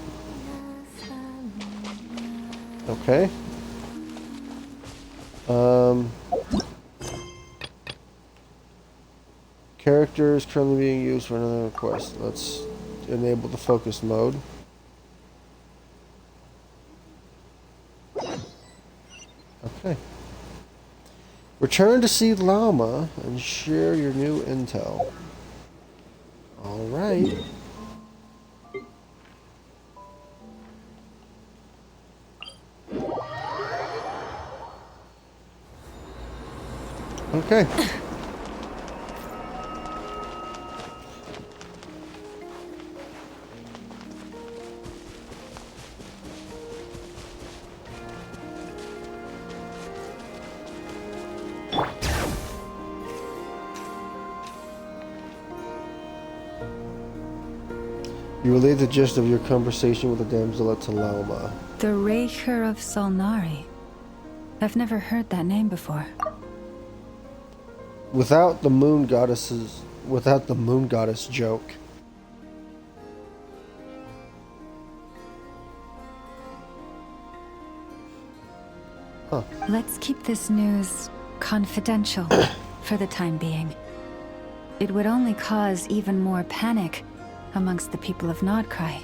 Okay. Character is currently being used for another request. Let's enable the focus mode. Okay. Return to see Llama and share your new intel. Alright. Okay. You relayed the gist of your conversation with the damsel at Talama. The Raker of Solnari. I've never heard that name before. Without the moon goddess joke. Huh. Let's keep this news confidential for the time being. It would only cause even more panic amongst the people of Nodcry.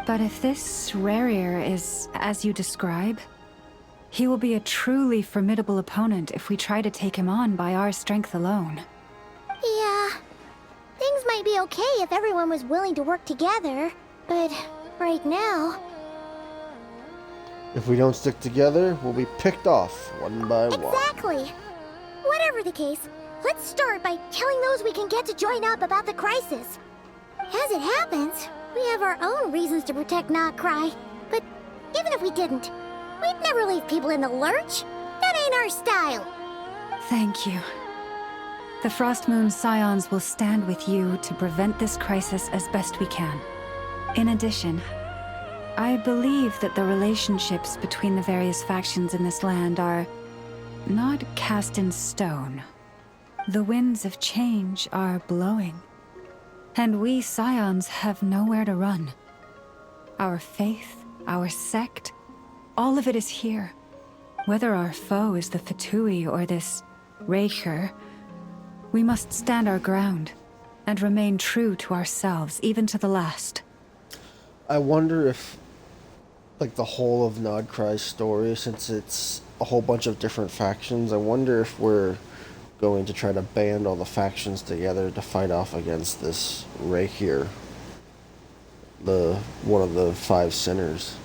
But if this Rarier is as you describe, he will be a truly formidable opponent if we try to take him on by our strength alone. Yeah. Things might be okay if everyone was willing to work together, but right now... If we don't stick together, we'll be picked off one by one. Exactly. Whatever the case, let's start by telling those we can get to join up about the crisis. As it happens, we have our own reasons to protect Nodcry, but even if we didn't, we'd never leave people in the lurch. That ain't our style. Thank you. The Frostmoon Scions will stand with you to prevent this crisis as best we can. In addition, I believe that the relationships between the various factions in this land are not cast in stone. The winds of change are blowing, and we Scions have nowhere to run. Our faith, our sect, all of it is here. Whether our foe is the Fatui or this Raker, we must stand our ground and remain true to ourselves, even to the last. I wonder if, like, the whole of Nodcry's story, since it's a whole bunch of different factions, I wonder if we're going to try to band all the factions together to fight off against this Raker, one of the 5 sinners.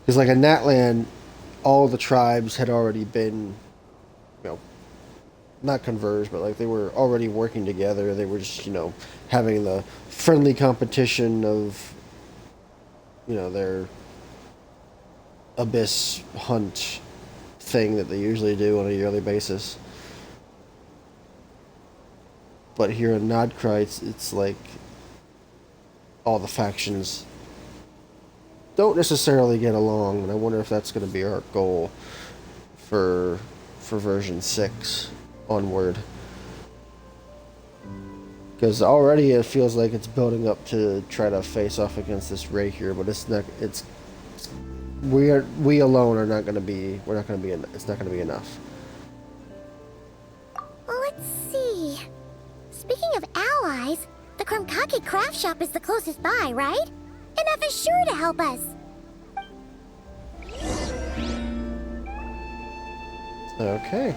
Because, like, in Natlan, all the tribes had already been, you know, not converged, but, like, they were already working together. They were just, you know, having the friendly competition of, you know, their abyss hunt thing that they usually do on a yearly basis. But here in Nodcry, it's like all the factions don't necessarily get along, and I wonder if that's going to be our goal for version 6 onward. Because already it feels like it's building up to try to face off against this Raker, but it's not. We alone are not going to be. We're not going to be. It's not going to be enough. Let's see. Speaking of allies, the Krumkake craft shop is the closest by, right? And F is sure to help us. Okay.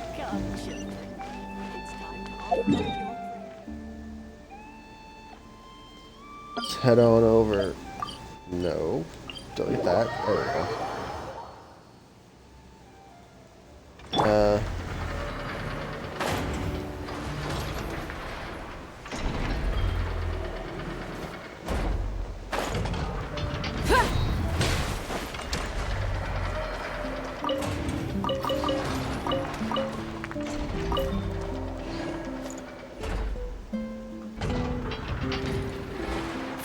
Let's head on over. No. Delete that. There we go.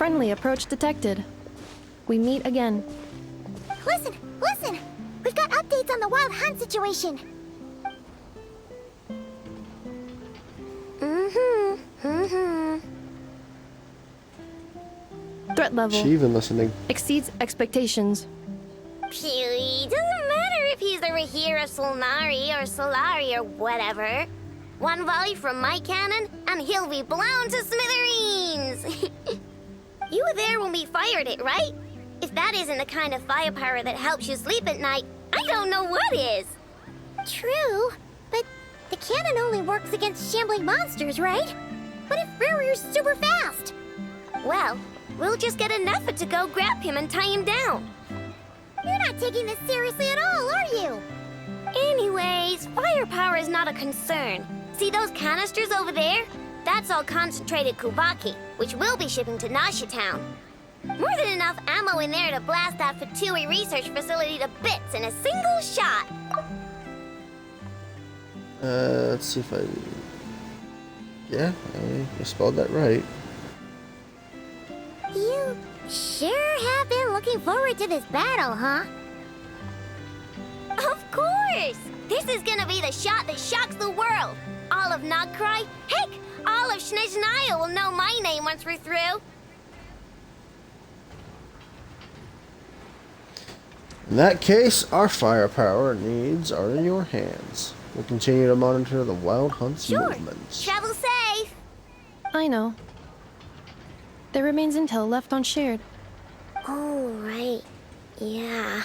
Friendly approach detected. We meet again. Listen, listen! We've got updates on the wild hunt situation. Threat level She even listening. exceeds expectations. Phew, doesn't matter if he's the Rahira Solnari or Solari or whatever. One volley from my cannon, and he'll be blown to smithereens! You were there when we fired it, right? If that isn't the kind of firepower that helps you sleep at night, I don't know what is. True, but the cannon only works against shambling monsters, right? What if Riri's super fast? Well, we'll just get an effort to go grab him and tie him down. You're not taking this seriously at all, are you? Anyways, firepower is not a concern. See those canisters over there? That's all concentrated Kubaki, which we'll be shipping to Nasha Town. More than enough ammo in there to blast that Fatui research facility to bits in a single shot. Let's see if I... Yeah, I spelled that right. You sure have been looking forward to this battle, huh? Of course! This is gonna be the shot that shocks the world. All of Nagkrai, heck, all of Snezhnaya will know my name once we're through. In that case, our firepower needs are in your hands. We'll continue to monitor the Wild Hunt's movements. Travel safe! I know. There remains intel left unshared. Oh, right. Yeah.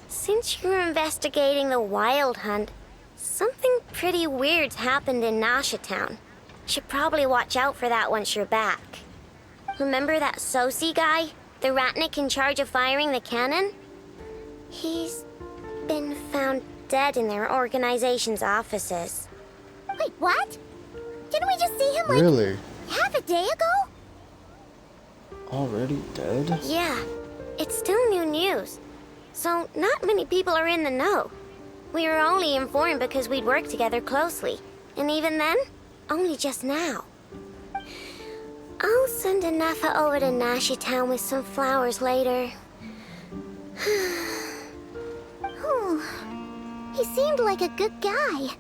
Since you're investigating the Wild Hunt, something pretty weird's happened in Nasha Town. Should probably watch out for that once you're back. Remember that Sosi guy? The Ratnik in charge of firing the cannon? He's been found dead in their organization's offices. Wait, what? Didn't we just see him like Really? half a day ago? Already dead? Yeah, it's still new news. So not many people are in the know. We were only informed because we'd worked together closely. And even then, only just now. I'll send a Nefa over to Nashi Town with some flowers later. Oh, he seemed like a good guy.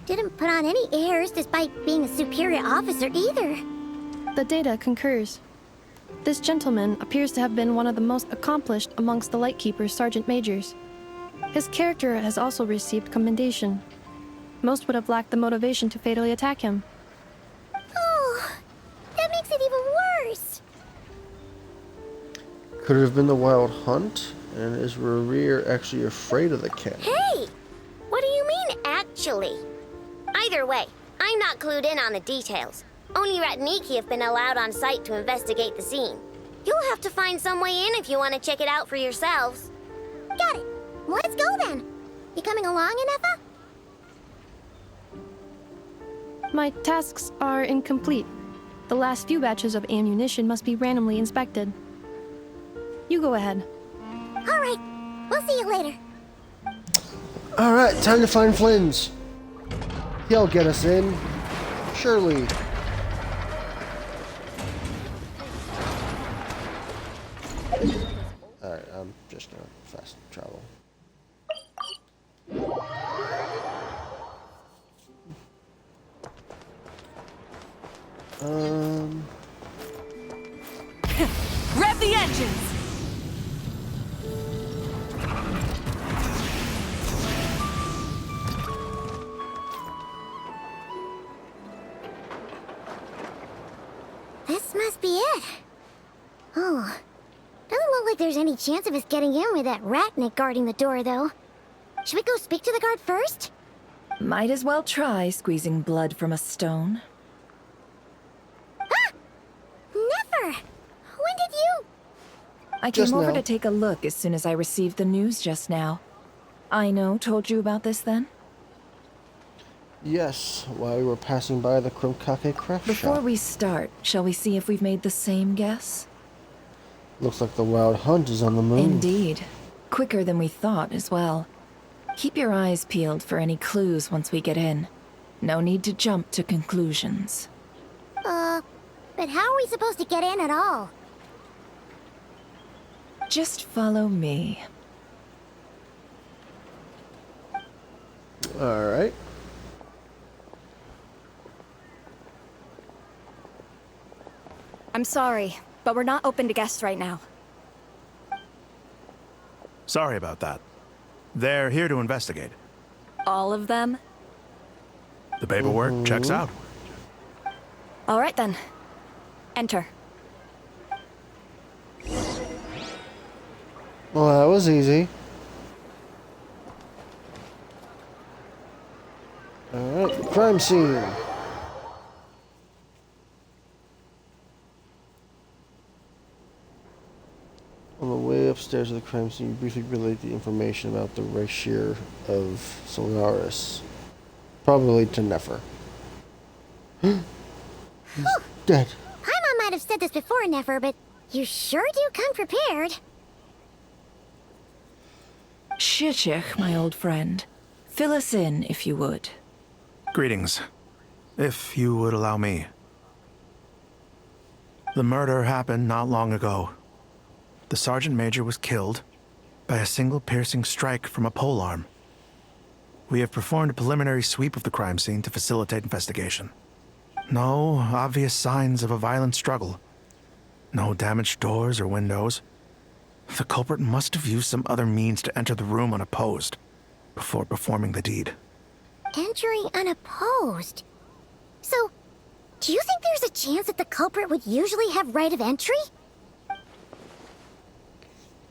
Didn't put on any airs despite being a superior officer either. The data concurs. This gentleman appears to have been one of the most accomplished amongst the Lightkeeper's sergeant majors. His character has also received commendation. Most would have lacked the motivation to fatally attack him. Oh, that makes it even worse. Could it have been the Wild Hunt? And is Rerir actually afraid of the cannon? Hey! What do you mean, actually? Either way, I'm not clued in on the details. Only Ratniki have been allowed on site to investigate the scene. You'll have to find some way in if you want to check it out for yourselves. Got it. Let's go then. You coming along, Inefa? My tasks are incomplete. The last few batches of ammunition must be randomly inspected. You go ahead. All right. We'll see you later. Alright, time to find Flynn's. He'll get us in. Surely. Alright, I'm just gonna fast travel. Rev the engines! This must be it. Oh, doesn't look like there's any chance of us getting in with that Ratnik guarding the door, though. Should we go speak to the guard first? Might as well try squeezing blood from a stone. Ah! Never! When did you... I Just came over now. to take a look as soon as I received the news just now. Aino told you about this then? Yes, while we were passing by the Krumkake craft Before shop. we start, shall we see if we've made the same guess? Looks like the Wild Hunt is on the move. Indeed. Quicker than we thought as well. Keep your eyes peeled for any clues once we get in. No need to jump to conclusions. But but how are we supposed to get in at all? Just follow me. Alright. I'm sorry, but we're not open to guests right now. Sorry about that. They're here to investigate. All of them? The paperwork checks out. All right then. Enter. Well, that was easy. Alright, crime scene. On the way upstairs to the crime scene, you briefly relate the information about the Rashir of Solaris. Probably to Nefer. He's dead. Paimon might have said this before, Nefer, but you sure do come prepared. Shishich, my old friend. Fill us in, if you would. Greetings. If you would allow me. The murder happened not long ago. The Sergeant Major was killed by a single piercing strike from a polearm. We have performed a preliminary sweep of the crime scene to facilitate investigation. No obvious signs of a violent struggle. No damaged doors or windows. The culprit must have used some other means to enter the room unopposed before performing the deed. Entering unopposed? So, do you think there's a chance that the culprit would usually have right of entry?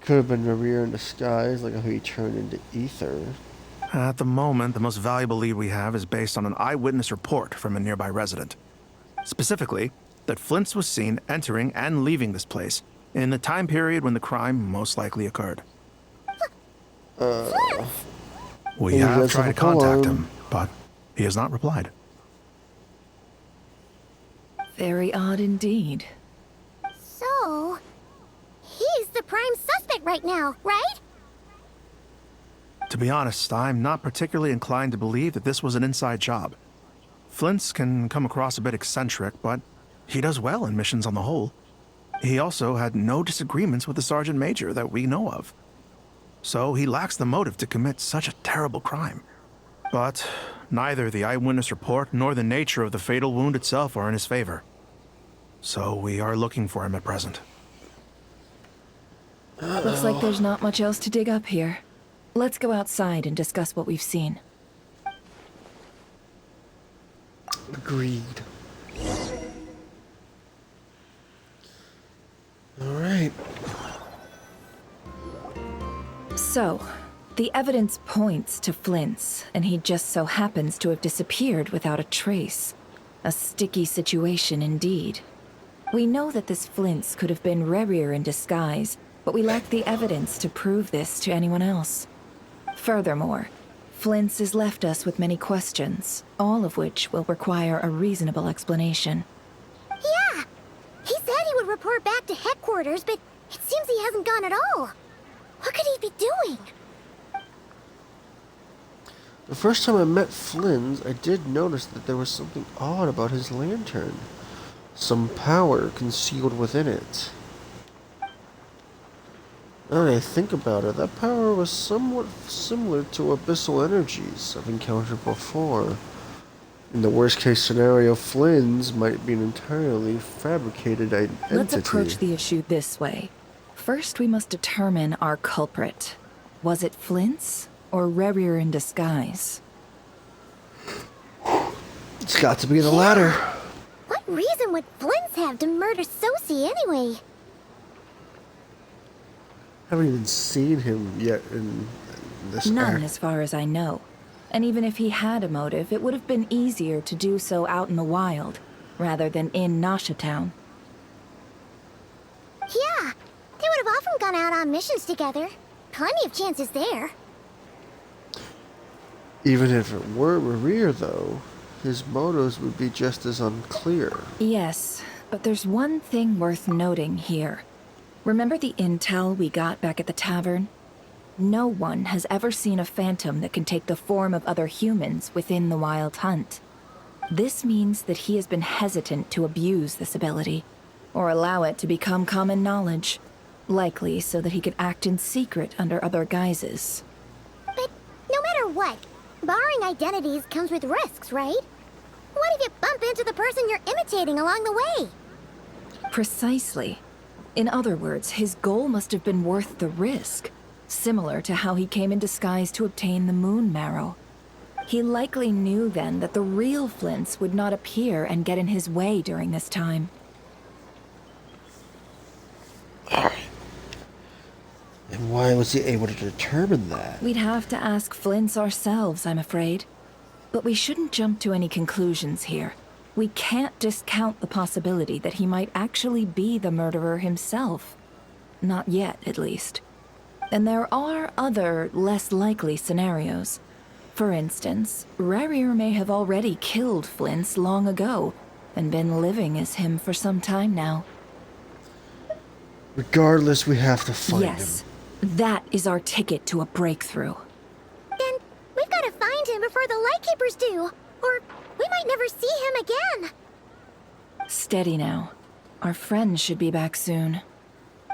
Could have been Revere in disguise, like how he turned into ether. At the moment, the most valuable lead we have is based on an eyewitness report from a nearby resident. Specifically, that Flint's was seen entering and leaving this place in the time period when the crime most likely occurred. We have tried to contact him, but he has not replied. Very odd indeed. So, he's the prime suspect right now, right? To be honest, I'm not particularly inclined to believe that this was an inside job. Flint's can come across a bit eccentric, but he does well in missions on the whole. He also had no disagreements with the Sergeant Major that we know of. So he lacks the motive to commit such a terrible crime. But neither the eyewitness report nor the nature of the fatal wound itself are in his favor. So we are looking for him at present. Looks like there's not much else to dig up here. Let's go outside and discuss what we've seen. Agreed. Alright. So, the evidence points to Flint's, and he just so happens to have disappeared without a trace. A sticky situation indeed. We know that this Flint's could have been Rerir in disguise, but we lack the evidence to prove this to anyone else. Furthermore, Flint's has left us with many questions, all of which will require a reasonable explanation. Yeah! He said he would report back to headquarters, but it seems he hasn't gone at all. What could he be doing? The first time I met Flynn's, I did notice that there was something odd about his lantern. Some power concealed within it. Now that I think about it, that power was somewhat similar to abyssal energies I've encountered before. In the worst case scenario, Flynn's might be an entirely fabricated entity. Let's approach the issue this way. First, we must determine our culprit. Was it Flint's or Rerir in disguise? It's got to be the latter. What reason would Flint's have to murder Sosie anyway? Haven't even seen him yet in this None, act. as far as I know. And even if he had a motive, it would have been easier to do so out in the wild, rather than in Nasha Town. Yeah, they would have often gone out on missions together. Plenty of chances there. Even if it were Rerir, though, his motives would be just as unclear. Yes, but there's one thing worth noting here. Remember the intel we got back at the tavern? No one has ever seen a phantom that can take the form of other humans within the Wild Hunt. This means that he has been hesitant to abuse this ability, or allow it to become common knowledge, likely so that he could act in secret under other guises. But no matter what, borrowing identities comes with risks, right? What if you bump into the person you're imitating along the way? Precisely. In other words, his goal must have been worth the risk, similar to how he came in disguise to obtain the moon marrow. He likely knew then that the real Flints would not appear and get in his way during this time. And why was he able to determine that? We'd have to ask Flints ourselves, I'm afraid. But we shouldn't jump to any conclusions here. We can't discount the possibility that he might actually be the murderer himself. Not yet, at least. And there are other, less likely scenarios. For instance, Rarier may have already killed Flints long ago, and been living as him for some time now. Regardless, we have to find him. Yes, that is our ticket to a breakthrough. Then we've got to find him before the Lightkeepers do, or we might never see him again. Steady now. Our friend should be back soon.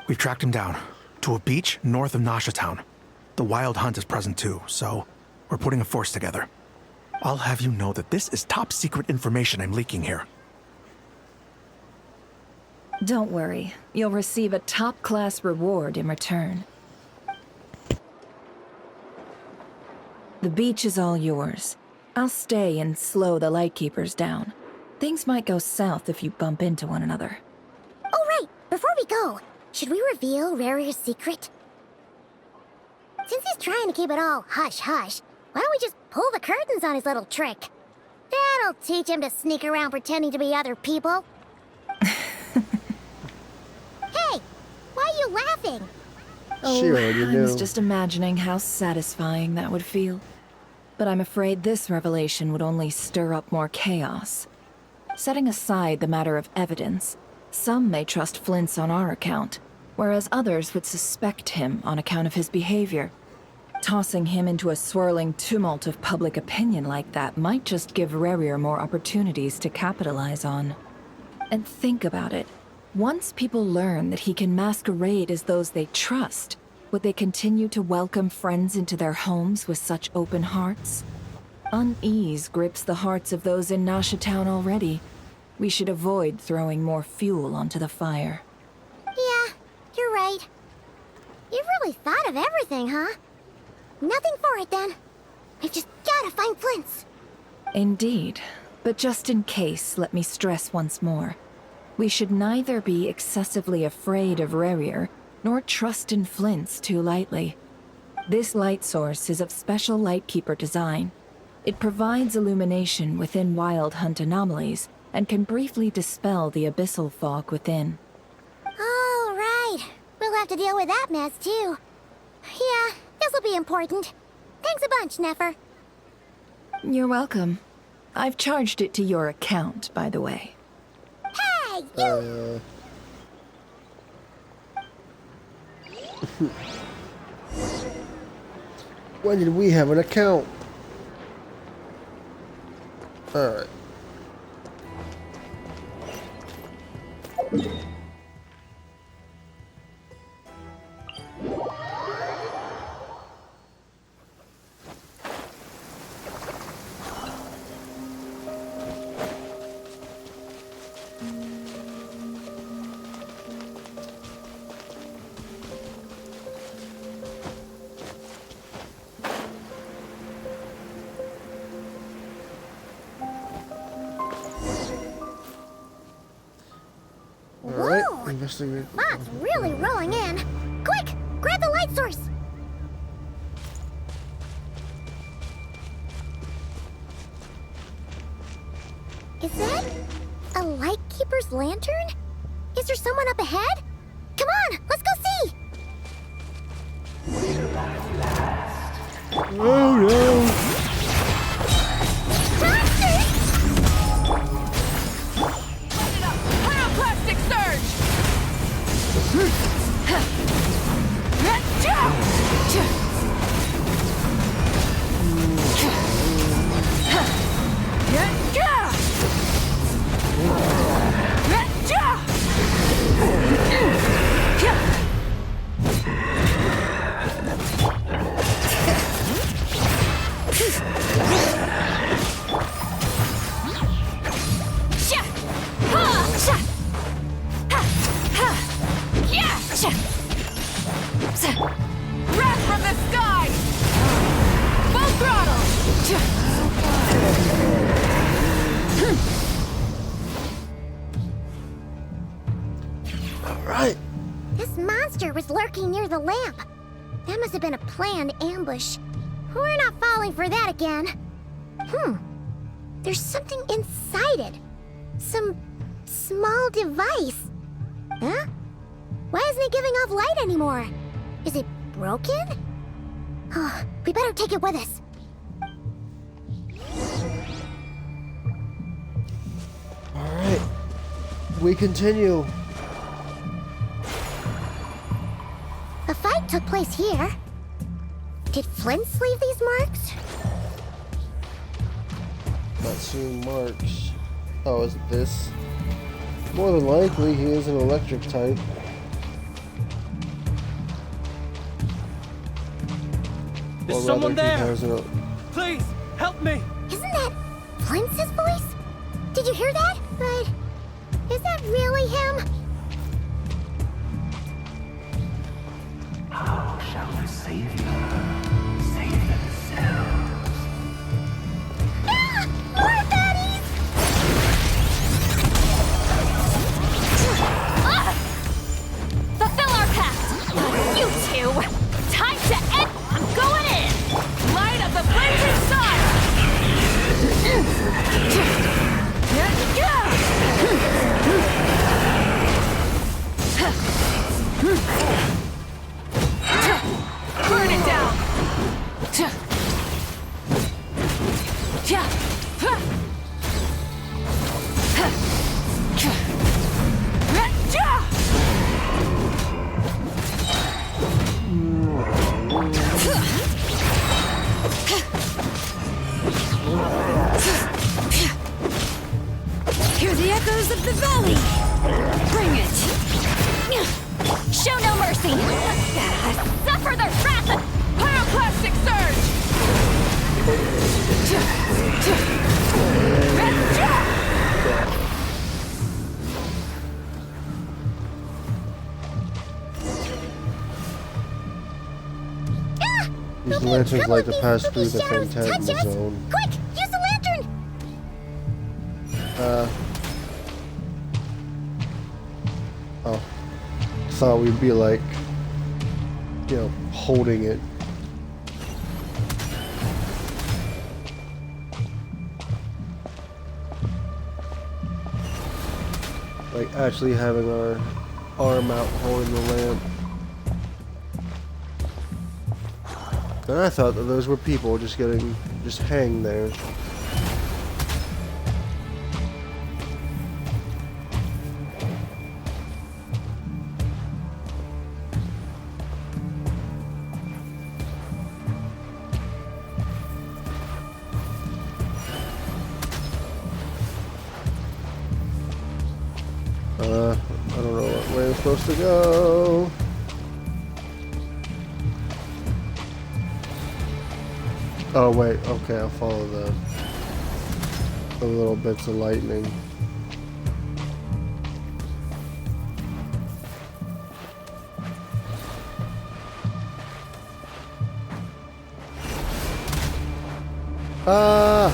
We've tracked him down to a beach north of Nasha Town. The Wild Hunt is present too, so we're putting a force together. I'll have you know that this is top secret information I'm leaking here. Don't worry, you'll receive a top-class reward in return. The beach is all yours. I'll stay and slow the Lightkeepers down. Things might go south if you bump into one another. Oh, right! Before we go, should we reveal Rarier's secret? Since he's trying to keep it all hush-hush, why don't we just pull the curtains on his little trick? That'll teach him to sneak around pretending to be other people. Hey! Why are you laughing? I was just imagining how satisfying that would feel. But I'm afraid this revelation would only stir up more chaos. Setting aside the matter of evidence, some may trust Flint's on our account, whereas others would suspect him on account of his behavior. Tossing him into a swirling tumult of public opinion like that might just give Rarier more opportunities to capitalize on. And think about it. Once people learn that he can masquerade as those they trust, would they continue to welcome friends into their homes with such open hearts? Unease grips the hearts of those in Nasha Town already. We should avoid throwing more fuel onto the fire. Yeah, you're right. You've really thought of everything, huh? Nothing for it, then. We've just gotta find Flint's. Indeed. But just in case, let me stress once more. We should neither be excessively afraid of Rarier, nor trust in Flint's too lightly. This light source is of special Lightkeeper design. It provides illumination within Wild Hunt anomalies, and can briefly dispel the abyssal fog within. Oh, right. We'll have to deal with that mess, too. Yeah, this'll be important. Thanks a bunch, Nefer. You're welcome. I've charged it to your account, by the way. Hey, you! When did we have an account? Alright. Whoa! Fog's really rolling in. Quick! Grab the light source! Is that a Lightkeeper's lantern? Is there someone up ahead? Come on, let's go see! Oh no! Pyroclastic surge! Wrath from the sky! Full throttle! All right. This monster was lurking near the lamp. That must have been a planned ambush. We're not falling for that again. There's something inside it. Some small device. Huh? Why isn't it giving off light anymore? Is it broken? Oh, we better take it with us. All right. We continue. The fight took place here. Did Flint leave these marks? Not seeing marks. Oh, is it this? More than likely, he is an electric type. Is Or someone rather, he there? has an- Please, help me! Isn't that Flint's voice? Did you hear that? But is that really him? How shall we save you? Save themselves. Ah! More baddies! Fulfill our pact! You two! Time to end! I'm going in! Light of the blazing sun! Burn it down! Hear the echoes of the valley! Bring it! Show no mercy! Suffer the wrath of pyroclastic surge! These lanterns like to pass through the Phantasmal Zone. Quick! Use the lantern! Oh. Thought we'd be like, you know, holding it. Like actually having our arm out holding the lamp. And I thought that those were people just hang there. I don't know what way I'm supposed to go. Oh wait, okay, I'll follow the little bits of lightning. Ah!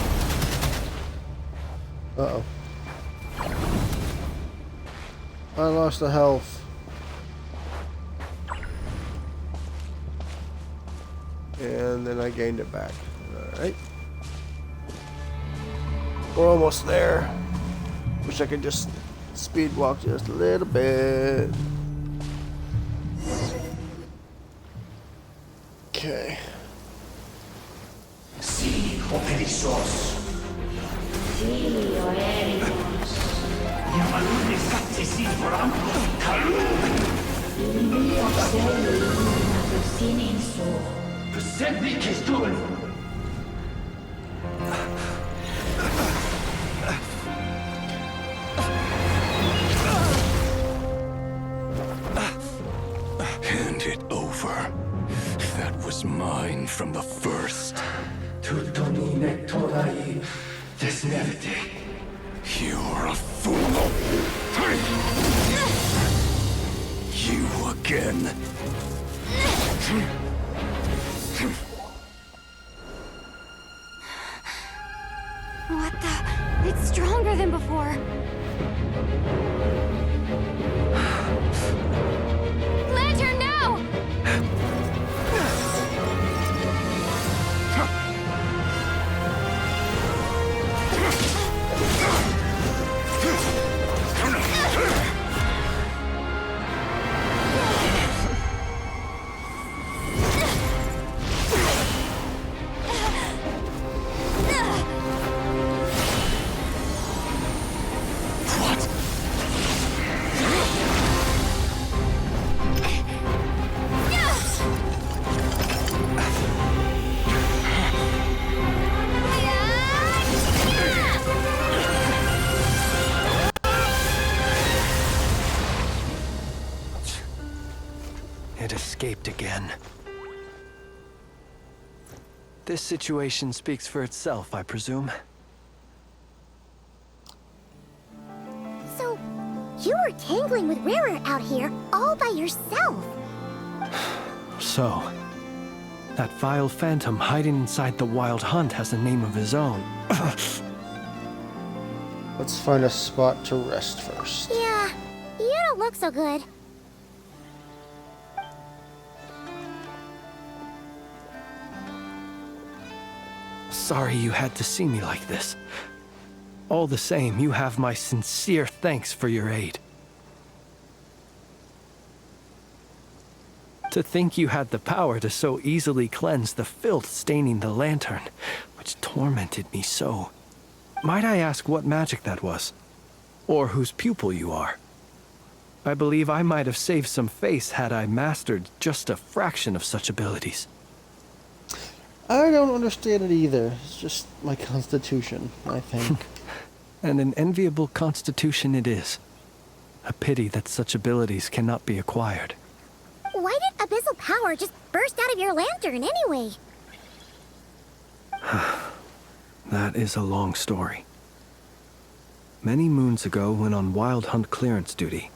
Uh-oh. I lost the health. And then I gained it back. Alright. We're almost there. Wish I could just speed walk just a little bit. Okay. Si, operissos. Si, oericos. Yamalune sattesi forampos kalum. Inni observi una sininso. Persebi kestul. Hand it over. That was mine from the first. Tutoni nectorai desnevite. You're a fool. You again. What the? It's stronger than before. Lantern, no! It escaped again. This situation speaks for itself, I presume. So, you were tangling with Rarer out here all by yourself. So, that vile phantom hiding inside the Wild Hunt has a name of his own. Let's find a spot to rest first. Yeah, you don't look so good. Sorry you had to see me like this. All the same, you have my sincere thanks for your aid. To think you had the power to so easily cleanse the filth staining the lantern, which tormented me so. Might I ask what magic that was? Or whose pupil you are? I believe I might have saved some face had I mastered just a fraction of such abilities. I don't understand it either. It's just my constitution, I think. And an enviable constitution it is. A pity that such abilities cannot be acquired. Why did abyssal power just burst out of your lantern anyway? That is a long story. Many moons ago, when on Wild Hunt clearance duty,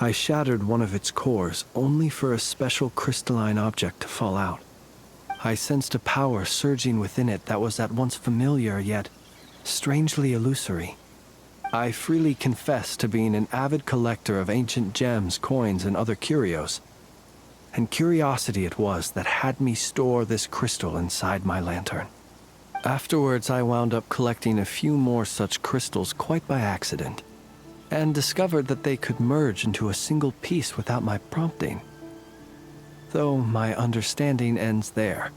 I shattered one of its cores only for a special crystalline object to fall out. I sensed a power surging within it that was at once familiar yet strangely illusory. I freely confess to being an avid collector of ancient gems, coins, and other curios. And curiosity it was that had me store this crystal inside my lantern. Afterwards, I wound up collecting a few more such crystals quite by accident, and discovered that they could merge into a single piece without my prompting. Though my understanding ends there.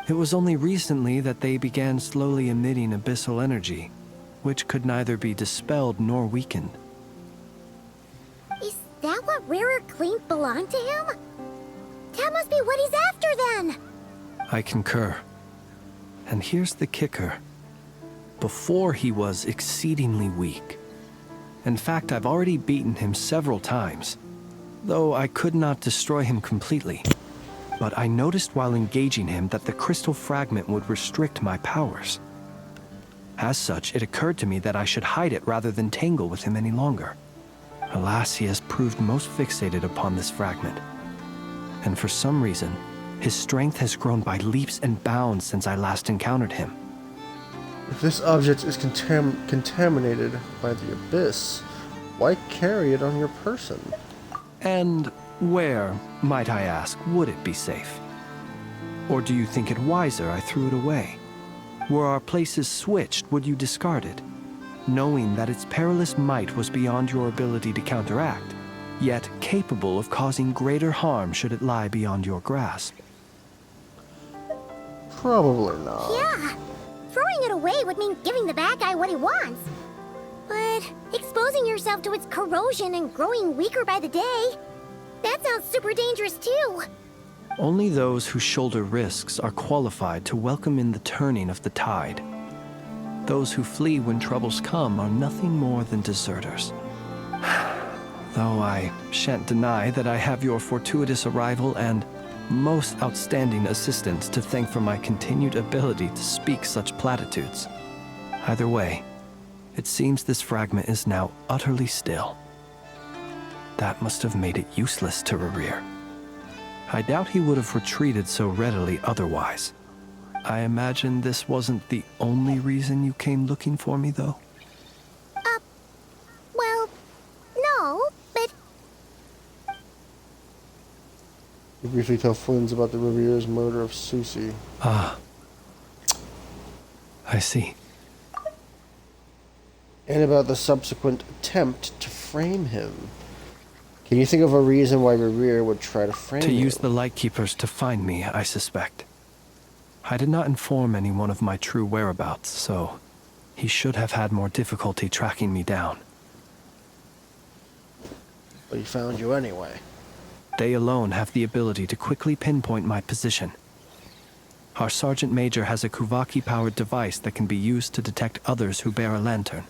It was only recently that they began slowly emitting abyssal energy, which could neither be dispelled nor weakened. Is that what Rarer claimed belonged to him? That must be what he's after then! I concur. And here's the kicker. Before he was exceedingly weak. In fact, I've already beaten him several times, though I could not destroy him completely. But I noticed while engaging him that the crystal fragment would restrict my powers. As such, it occurred to me that I should hide it rather than tangle with him any longer. Alas, he has proved most fixated upon this fragment. And for some reason, his strength has grown by leaps and bounds since I last encountered him. If this object is contaminated by the abyss, why carry it on your person? And where, might I ask, would it be safe? Or do you think it wiser I threw it away? Were our places switched, would you discard it, knowing that its perilous might was beyond your ability to counteract, yet capable of causing greater harm should it lie beyond your grasp? Probably not. Yeah, throwing it away would mean giving the bad guy what he wants. But exposing yourself to its corrosion and growing weaker by the day, that sounds super dangerous too. Only those who shoulder risks are qualified to welcome in the turning of the tide. Those who flee when troubles come are nothing more than deserters. Though I shan't deny that I have your fortuitous arrival and most outstanding assistance to thank for my continued ability to speak such platitudes. Either way, it seems this fragment is now utterly still. That must have made it useless to Rerir. I doubt he would have retreated so readily otherwise. I imagine this wasn't the only reason you came looking for me, though? Well, no, but... You briefly tell Flynn's about the Revir's murder of Susie. Ah. I see. And about the subsequent attempt to frame him. Can you think of a reason why Revere would try to frame you? To use the Lightkeepers to find me, I suspect. I did not inform anyone of my true whereabouts, so he should have had more difficulty tracking me down. But he found you anyway. They alone have the ability to quickly pinpoint my position. Our Sergeant Major has a Kuvaki-powered device that can be used to detect others who bear a lantern.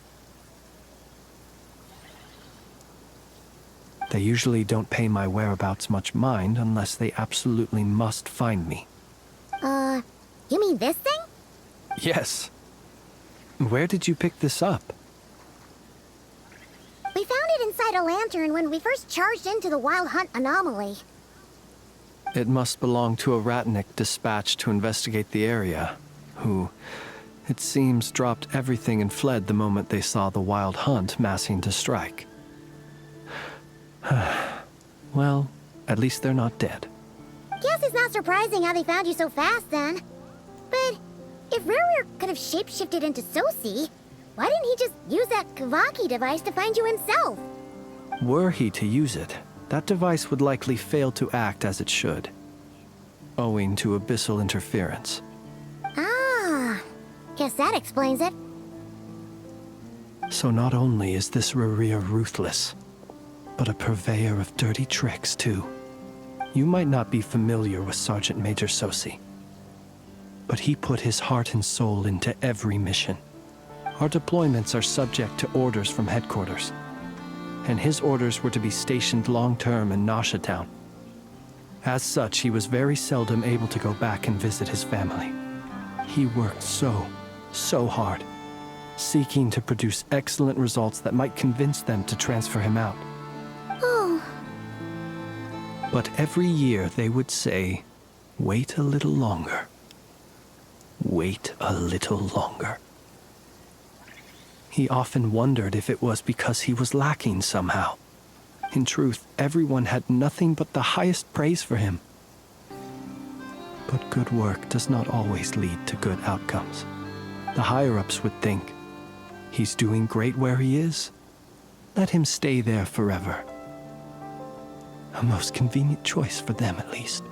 They usually don't pay my whereabouts much mind unless they absolutely must find me. You mean this thing? Yes. Where did you pick this up? We found it inside a lantern when we first charged into the Wild Hunt anomaly. It must belong to a Ratnik dispatched to investigate the area, who, it seems, dropped everything and fled the moment they saw the Wild Hunt massing to strike. Well, at least they're not dead. Guess it's not surprising how they found you so fast, then. But if Rerir could have shapeshifted into Sosi, why didn't he just use that Kavaki device to find you himself? Were he to use it, that device would likely fail to act as it should, owing to abyssal interference. Ah, guess that explains it. So not only is this Rerir ruthless, but a purveyor of dirty tricks, too. You might not be familiar with Sergeant Major Sosi, but he put his heart and soul into every mission. Our deployments are subject to orders from headquarters, and his orders were to be stationed long-term in Nasha Town. As such, he was very seldom able to go back and visit his family. He worked so hard, seeking to produce excellent results that might convince them to transfer him out. Oh. But every year they would say, "Wait a little longer. Wait a little longer." He often wondered if it was because he was lacking somehow. In truth, everyone had nothing but the highest praise for him. But good work does not always lead to good outcomes. The higher-ups would think, he's doing great where he is. Let him stay there forever. A most convenient choice for them, at least.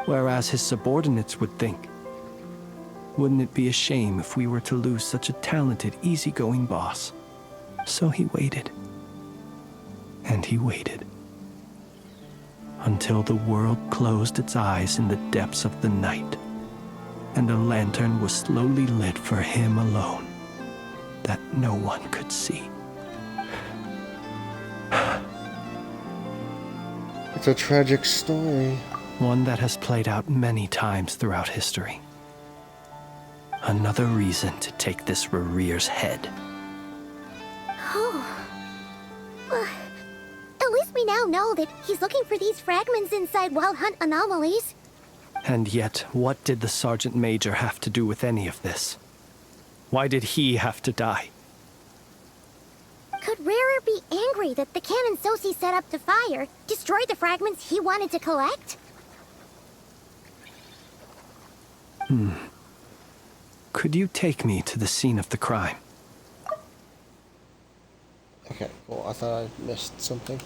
Whereas his subordinates would think, wouldn't it be a shame if we were to lose such a talented, easygoing boss? So he waited. And he waited. Until the world closed its eyes in the depths of the night, and a lantern was slowly lit for him alone, that no one could see. It's a tragic story. One that has played out many times throughout history. Another reason to take this Rerir's head. Oh. Well, at least we now know that he's looking for these fragments inside Wild Hunt anomalies. And yet, what did the Sergeant Major have to do with any of this? Why did he have to die? Could Rerir be angry that the cannon Sosi set up to fire destroyed the fragments he wanted to collect? Could you take me to the scene of the crime? Okay, well, I thought I missed something.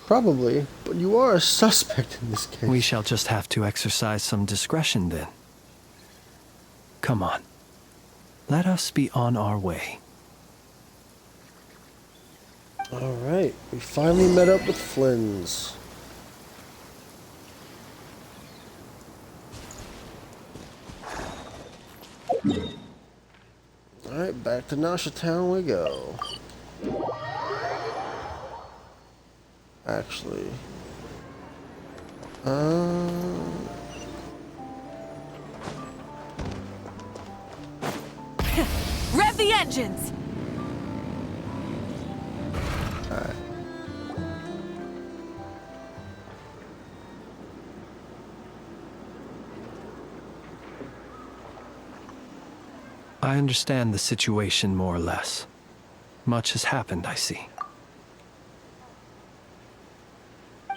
Probably, but you are a suspect in this case. We shall just have to exercise some discretion then. Come on. Let us be on our way. Alright, we finally met up with Flynn's. Alright, back to Nasha Town we go. Actually... Rev the engines! Alright. I understand the situation more or less. Much has happened, I see.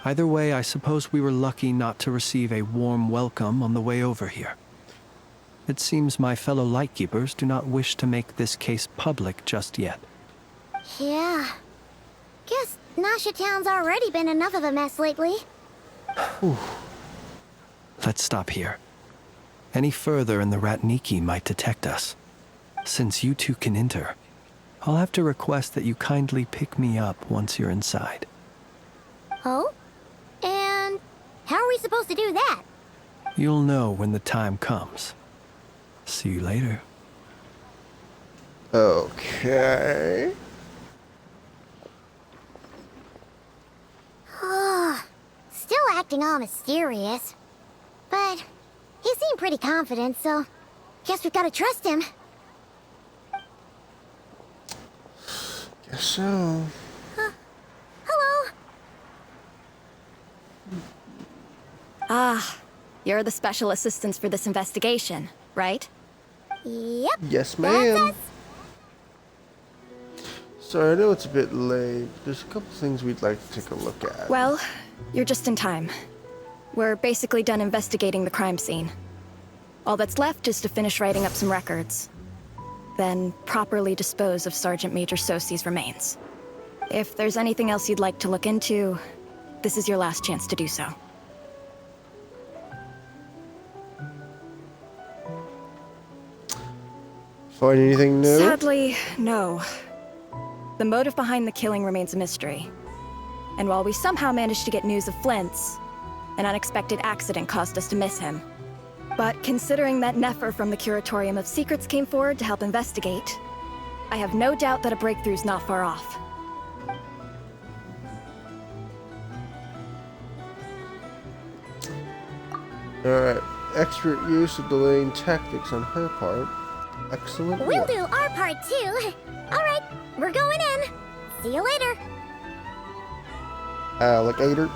Either way, I suppose we were lucky not to receive a warm welcome on the way over here. It seems my fellow Lightkeepers do not wish to make this case public just yet. Yeah. Guess Nasha Town's already been enough of a mess lately. Let's stop here. Any further and the Ratniki might detect us. Since you two can enter, I'll have to request that you kindly pick me up once you're inside. Oh? And how are we supposed to do that? You'll know when the time comes. See you later. Okay. Still acting all mysterious. But he seemed pretty confident, so guess we've got to trust him. Guess so. Hello. Ah, you're the special assistants for this investigation, right? Yep. Yes, ma'am. Sorry, I know it's a bit late. There's a couple things we'd like to take a look at. Well, you're just in time. We're basically done investigating the crime scene. All that's left is to finish writing up some records. Then properly dispose of Sergeant Major Sosi's remains. If there's anything else you'd like to look into, this is your last chance to do so. Find anything new? Sadly, no. The motive behind the killing remains a mystery. And while we somehow managed to get news of Flint's, an unexpected accident caused us to miss him. But considering that Nefer from the Curatorium of Secrets came forward to help investigate, I have no doubt that a breakthrough's not far off. Alright. Expert use of delaying tactics on her part. Excellent We'll work. do our part too. Alright, we're going in. See you later. Alligator.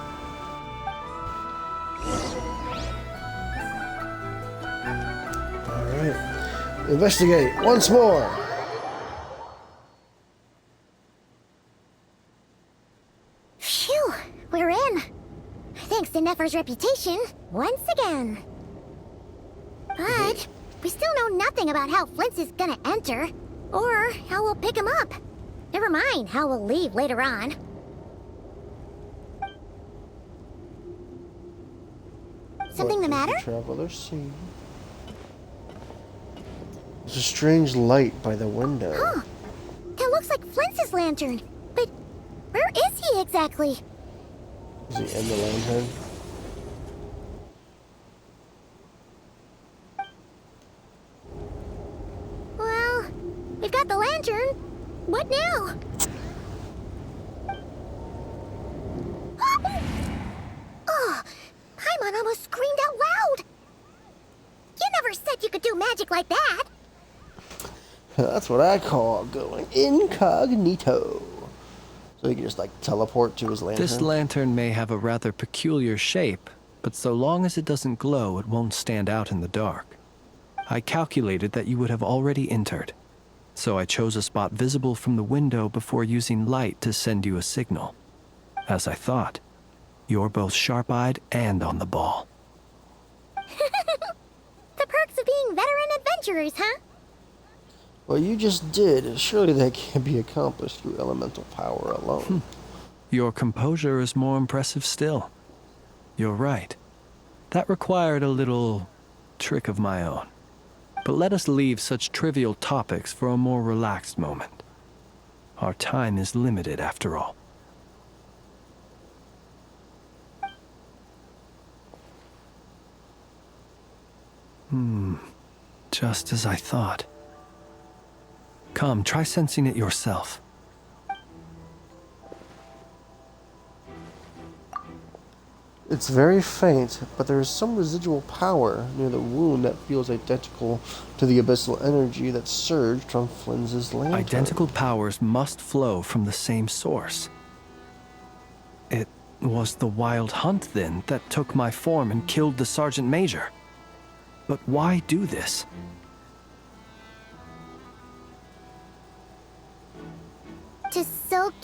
Alright. Investigate once more. Phew, we're in. Thanks to Nefer's reputation, once again. But we still know nothing about how Flint's is gonna enter, or how we'll pick him up. Never mind how we'll leave later on. Something the matter? Traveler scene. There's a strange light by the window. Huh. That looks like Flint's lantern. But where is he exactly? Is he in the lantern? Well, we've got the lantern. What now? Oh, Paimon almost screamed out loud. You never said you could do magic like that. That's what I call going incognito. So he can just like teleport to his lantern. This lantern may have a rather peculiar shape, but so long as it doesn't glow, it won't stand out in the dark. I calculated that you would have already entered, so I chose a spot visible from the window before using light to send you a signal. As I thought, you're both sharp-eyed and on the ball. The perks of being veteran adventurers, huh? Well, you just did. Surely that can't be accomplished through elemental power alone. Your composure is more impressive still. You're right. That required a little trick of my own. But let us leave such trivial topics for a more relaxed moment. Our time is limited after all. Just as I thought. Come, try sensing it yourself. It's very faint, but there is some residual power near the wound that feels identical to the abyssal energy that surged from Flynn's lantern. Identical powers must flow from the same source. It was the Wild Hunt, then, that took my form and killed the Sergeant Major. But why do this?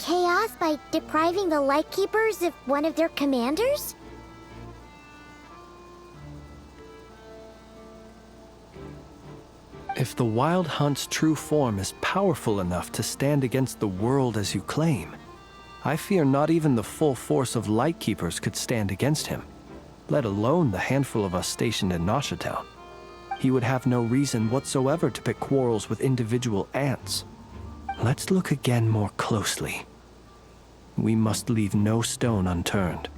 chaos by depriving the Lightkeepers of one of their commanders? If the Wild Hunt's true form is powerful enough to stand against the world as you claim, I fear not even the full force of Lightkeepers could stand against him, let alone the handful of us stationed in Noshatown. He would have no reason whatsoever to pick quarrels with individual ants. Let's look again more closely. We must leave no stone unturned.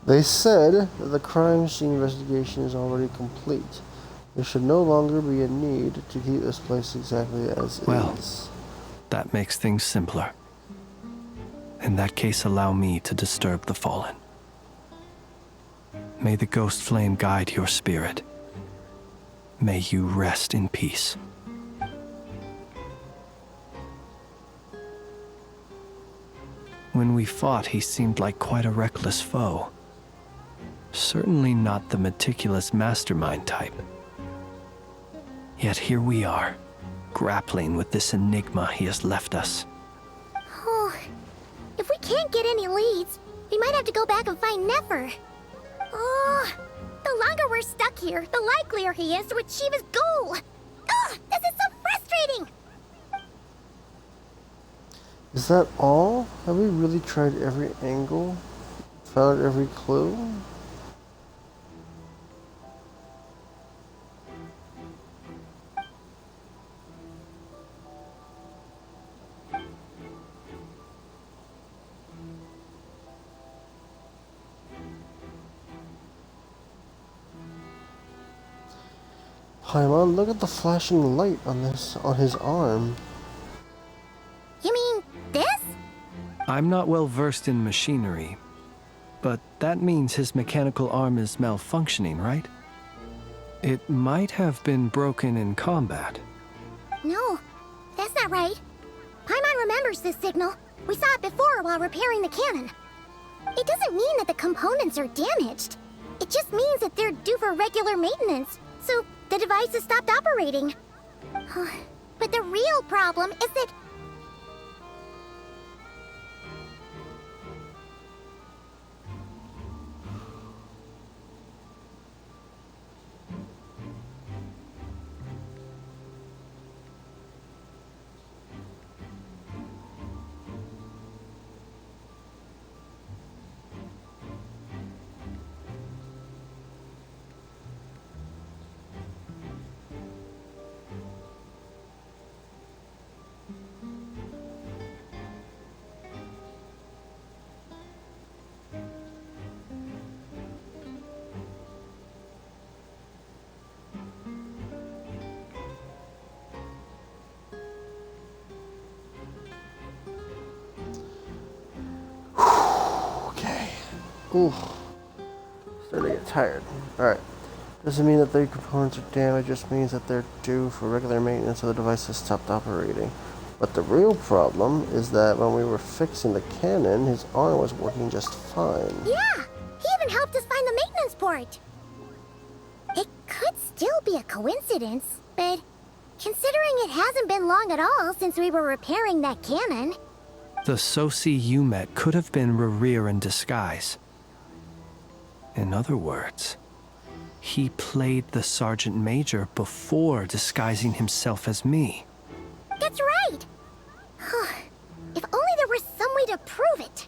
They said that the crime scene investigation is already complete. There should no longer be a need to keep this place exactly as is. That makes things simpler. In that case, allow me to disturb the fallen. May the ghost flame guide your spirit. May you rest in peace. When we fought, he seemed like quite a reckless foe. Certainly not the meticulous mastermind type. Yet here we are, grappling with this enigma he has left us. Oh, if we can't get any leads, we might have to go back and find Nefer. Oh, the longer we're stuck here, the likelier he is to achieve his goal. Ugh, this is so frustrating! Is that all? Have we really tried every angle? Found every clue? Paimon, look at the flashing light on his arm. You mean this? I'm not well versed in machinery, but that means his mechanical arm is malfunctioning, right? It might have been broken in combat. No, that's not right. Paimon remembers this signal. We saw it before while repairing the cannon. It doesn't mean that the components are damaged. It just means that they're due for regular maintenance, so the device has stopped operating. But the real problem is that... Ooh, starting to get tired. Alright. Doesn't mean that the components are damaged, just means that they're due for regular maintenance so the device has stopped operating. But the real problem is that when we were fixing the cannon, his arm was working just fine. Yeah! He even helped us find the maintenance port! It could still be a coincidence, but considering it hasn't been long at all since we were repairing that cannon... The Sosi you met could have been Rerir in disguise. In other words, he played the Sergeant Major before disguising himself as me. That's right! If only there were some way to prove it!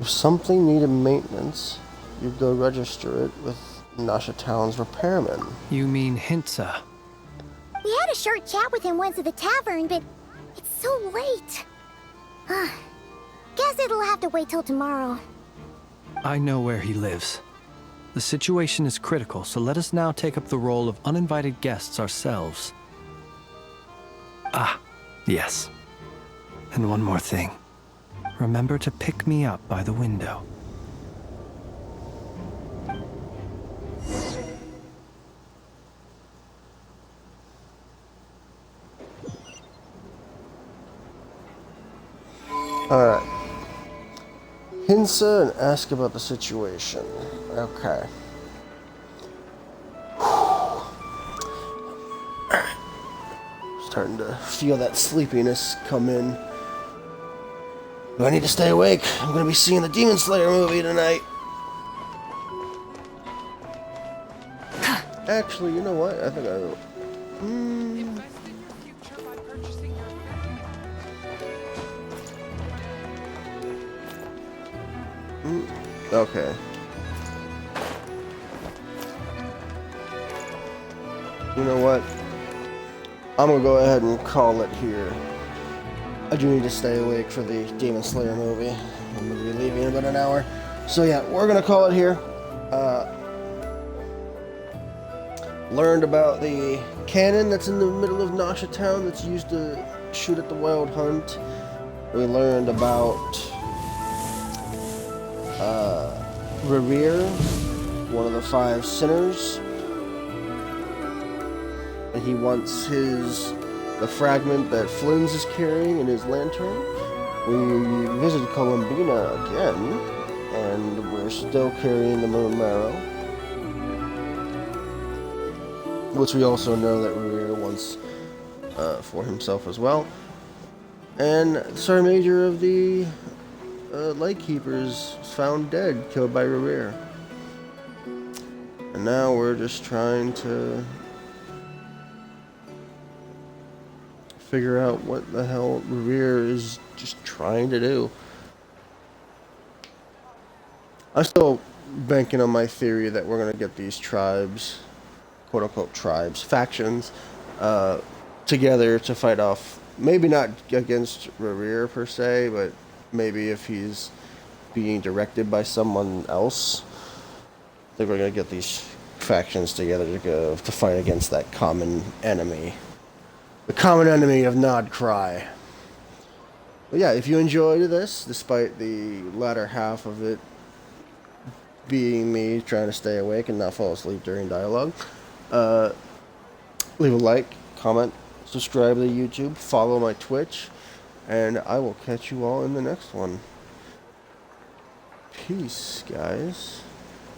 If something needed maintenance, you'd go register it with Noshatown's repairman. You mean Hintsa? We had a short chat with him once at the tavern, but it's so late. Guess it'll have to wait till tomorrow. I know where he lives. The situation is critical, so let us now take up the role of uninvited guests ourselves. Ah, yes. And one more thing. Remember to pick me up by the window. Alright. Hinsa and ask about the situation. Okay. Starting to feel that sleepiness come in. Do I need to stay awake? I'm gonna be seeing the Demon Slayer movie tonight. Actually, you know what? I think I will. Okay. You know what? I'm gonna go ahead and call it here. I do need to stay awake for the Demon Slayer movie. I'm gonna be leaving in about an hour. So yeah, we're gonna call it here. Learned about the cannon that's in the middle of Nasha Town that's used to shoot at the Wild Hunt. We learned about Rerir, one of the 5 sinners. And he wants the fragment that Flynn's is carrying in his lantern. We visited Columbina again, and we're still carrying the Moon Marrow. Which we also know that Rerir wants for himself as well. And the Sergeant Major of the Lightkeepers was found dead, killed by Rerir. And now we're just trying to figure out what the hell Rerir is just trying to do. I'm still banking on my theory that we're going to get these tribes, quote-unquote tribes, factions, together to fight off, maybe not against Rerir per se, but maybe if he's being directed by someone else, I think we're going to get these factions together to fight against that common enemy. The common enemy of Nodcry. But yeah, if you enjoyed this, despite the latter half of it being me trying to stay awake and not fall asleep during dialogue, leave a like, comment, subscribe to the YouTube, follow my Twitch, and I will catch you all in the next one. Peace, guys.